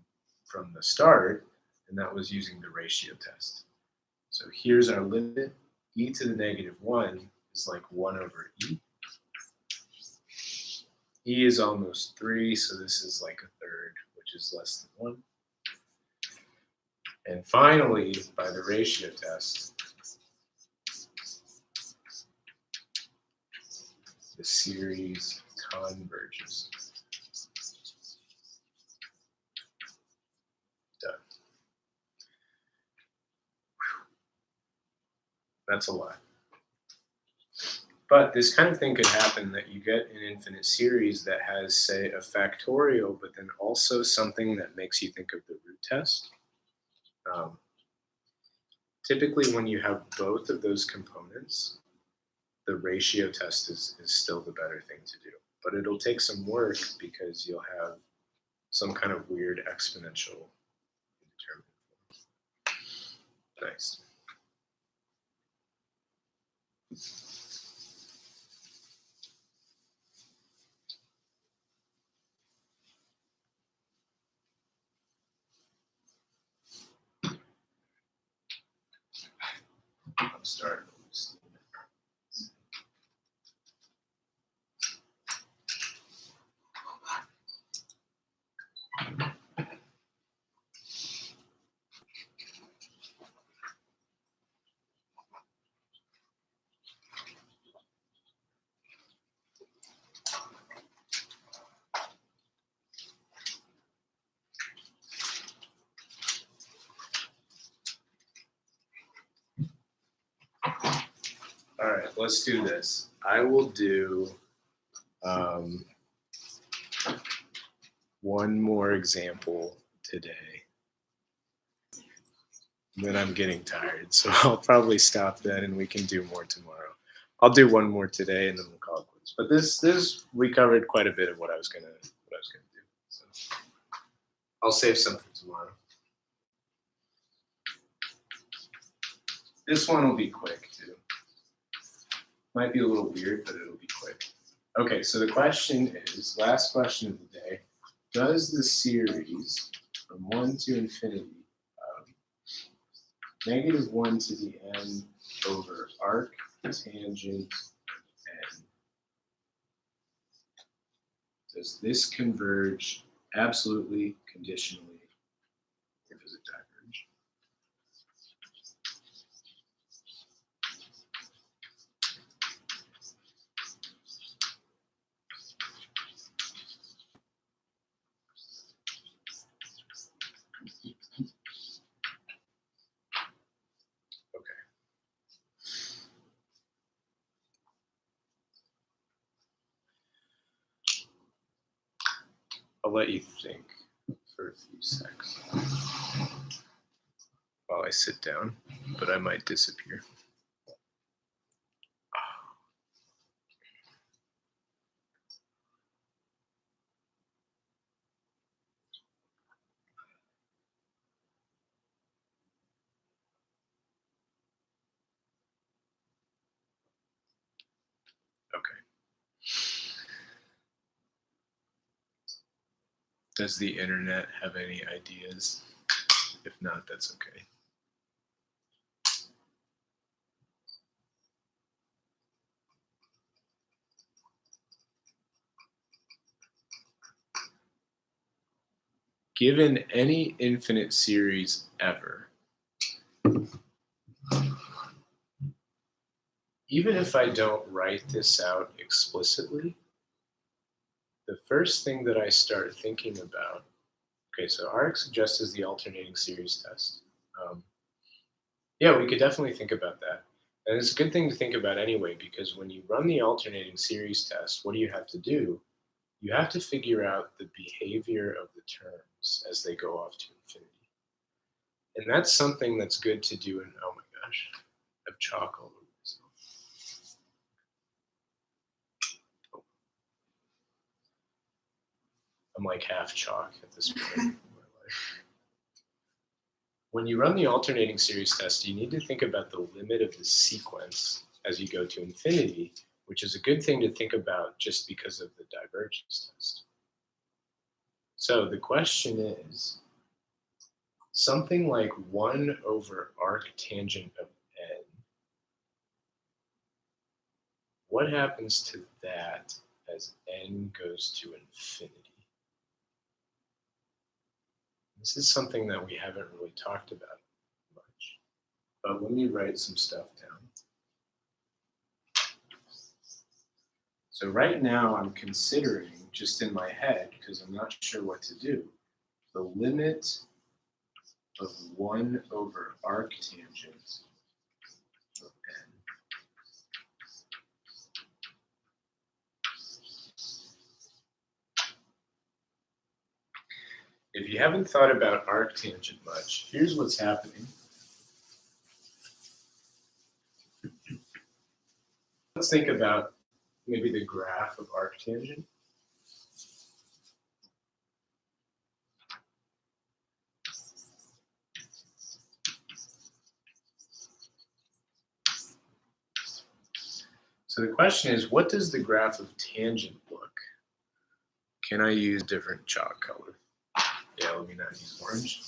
from the start, and that was using the ratio test. So here's our limit. E to the negative 1 is like 1 over e. E is almost 3, so this is like a third, which is less than 1. And finally, by the ratio test, the series converges. Done. That's a lot. But this kind of thing could happen that you get an infinite series that has, say, a factorial, but then also something that makes you think of the root test. Typically, when you have both of those components, the ratio test is still the better thing to do. but it'll take some work because you'll have some kind of weird exponential indeterminate form. Nice. I'll start. All right, let's do this. I will do one more example today. And then I'm getting tired, so I'll probably stop then and we can do more tomorrow. I'll do one more today and then we'll call it quits. But this we covered quite a bit of what I was gonna do. So I'll save some for tomorrow. This one will be quick too. Might be a little weird, but it'll be quick. Okay, so the question is, last question of the day, does the series from 1 to infinity, -1 to the n over arc tangent n, does this converge absolutely, conditionally, or does it diverge? I'll let you think for a few seconds while I sit down, but I might disappear. Okay. Does the internet have any ideas? If not, that's okay. Given any infinite series ever, even if I don't write this out explicitly, the first thing that I start thinking about, okay, so Arc suggests is the alternating series test. Yeah, we could definitely think about that. And it's a good thing to think about anyway, because when you run the alternating series test, what do you have to do? You have to figure out the behavior of the terms as they go off to infinity. And that's something that's good to do in, oh my gosh, I have chalk all over myself. Oh. I'm like half chalk at this point in my life. When you run the alternating series test, you need to think about the limit of the sequence as you go to infinity, which is a good thing to think about just because of the divergence test. So the question is, something like 1 over arc tangent of n, what happens to that as n goes to infinity? This is something that we haven't really talked about much, but let me write some stuff down. So right now I'm considering, just in my head, because I'm not sure what to do, the limit of 1 over arc tangent of n. If you haven't thought about arc tangent much, here's what's happening. Let's think about maybe the graph of arctangent. So the question is, what does the graph of tangent look? Can I use different chalk color? Yeah, let me not use orange.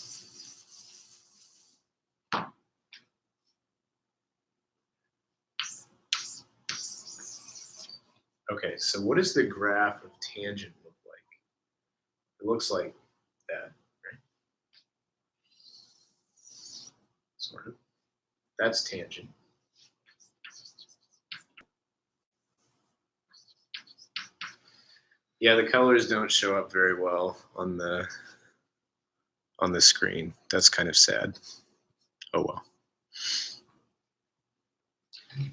Okay, so what does the graph of tangent look like? It looks like that, right? Sort of. That's tangent. Yeah, the colors don't show up very well on the screen. That's kind of sad. Oh well.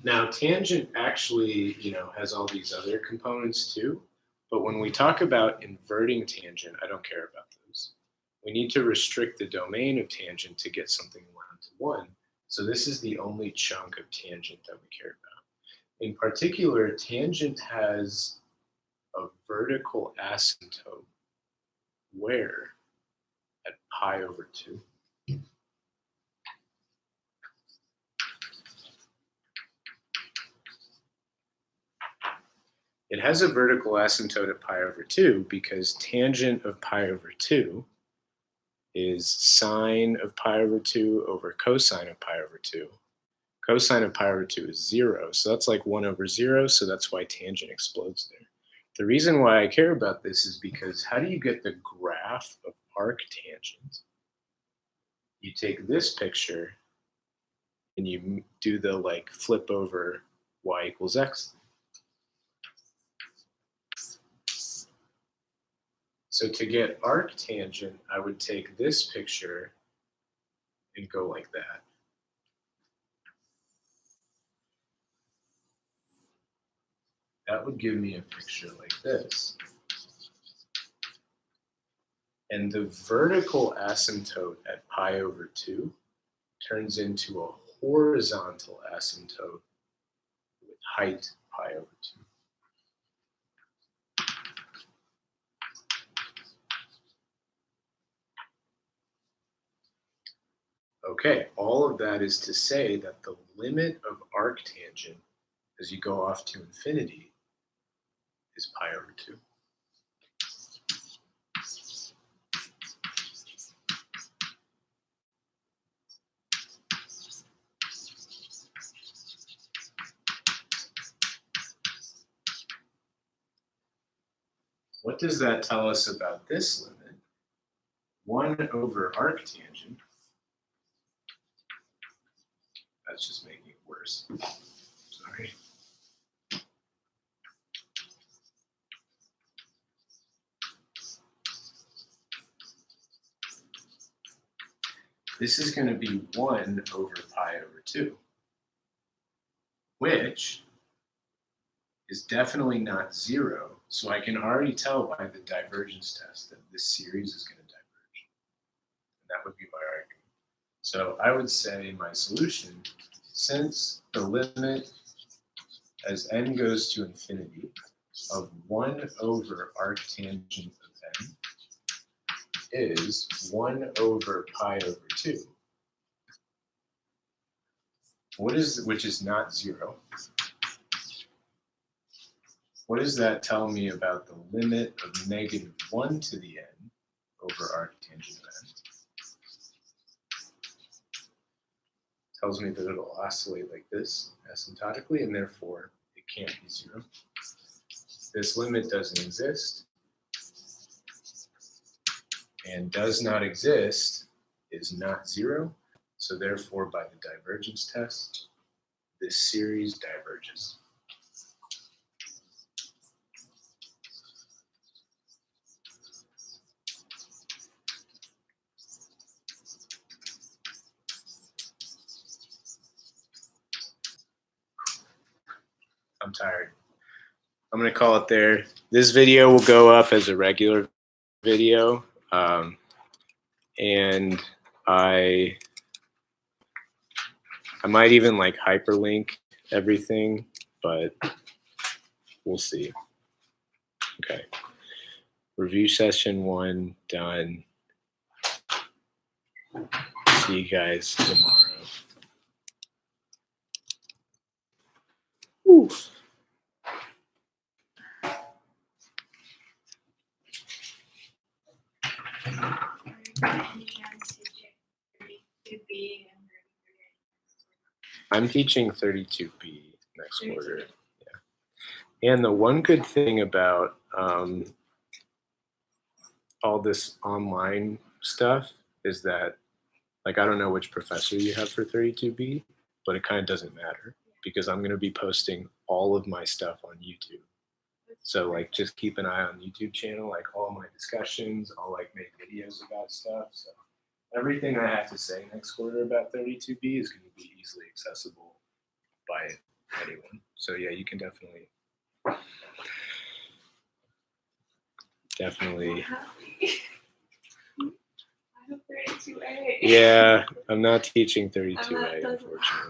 Now, tangent actually, has all these other components too. But when we talk about inverting tangent, I don't care about those. We need to restrict the domain of tangent to get something 1-to-1. So this is the only chunk of tangent that we care about. In particular, tangent has a vertical asymptote where at pi/2. It has a vertical asymptote at pi/2 because tangent of pi/2 is sine of pi/2 over cosine of pi/2. Cosine of pi/2 is 0, so that's like 1/0, so that's why tangent explodes there. The reason why I care about this is because how do you get the graph of arctangent? You take this picture and you do the flip over y = x. So to get arctangent, I would take this picture and go like that. That would give me a picture like this. And the vertical asymptote at pi/2 turns into a horizontal asymptote with height pi/2. Okay, all of that is to say that the limit of arctangent as you go off to infinity is pi/2. What does that tell us about this limit? 1/arctangent. That's just making it worse. Sorry. This is going to be 1/pi/2, which is definitely not 0. So I can already tell by the divergence test that this series is going to diverge. And that would be my argument. So I would say my solution, since the limit as n goes to infinity of 1/arctangent of n is 1/pi/2. Which is not 0. What does that tell me about the limit of -1 to the n over arctangent of n? Tells me that it'll oscillate like this asymptotically, and therefore it can't be 0. This limit doesn't exist, and does not exist is not 0. So therefore, by the divergence test, this series diverges. I'm tired. I'm going to call it there. This video will go up as a regular video. And I might even hyperlink everything, but we'll we'll see. Okay. Review session 1 done. See you guys tomorrow. Woo. Any chance to check 32B and 33A? I'm teaching 32B next quarter. Yeah. And the one good thing about all this online stuff is that, like, I don't know which professor you have for 32B, but it kind of doesn't matter because I'm going to be posting all of my stuff on YouTube. So, like, just keep an eye on YouTube channel. Like, all my discussions, I'll, like, make videos about stuff. So everything I have to say next quarter about 32B is going to be easily accessible by anyone. So, yeah, you can definitely. I'm happy. I have 32A. Yeah, I'm not teaching I'm not 32A, done. unfortunately.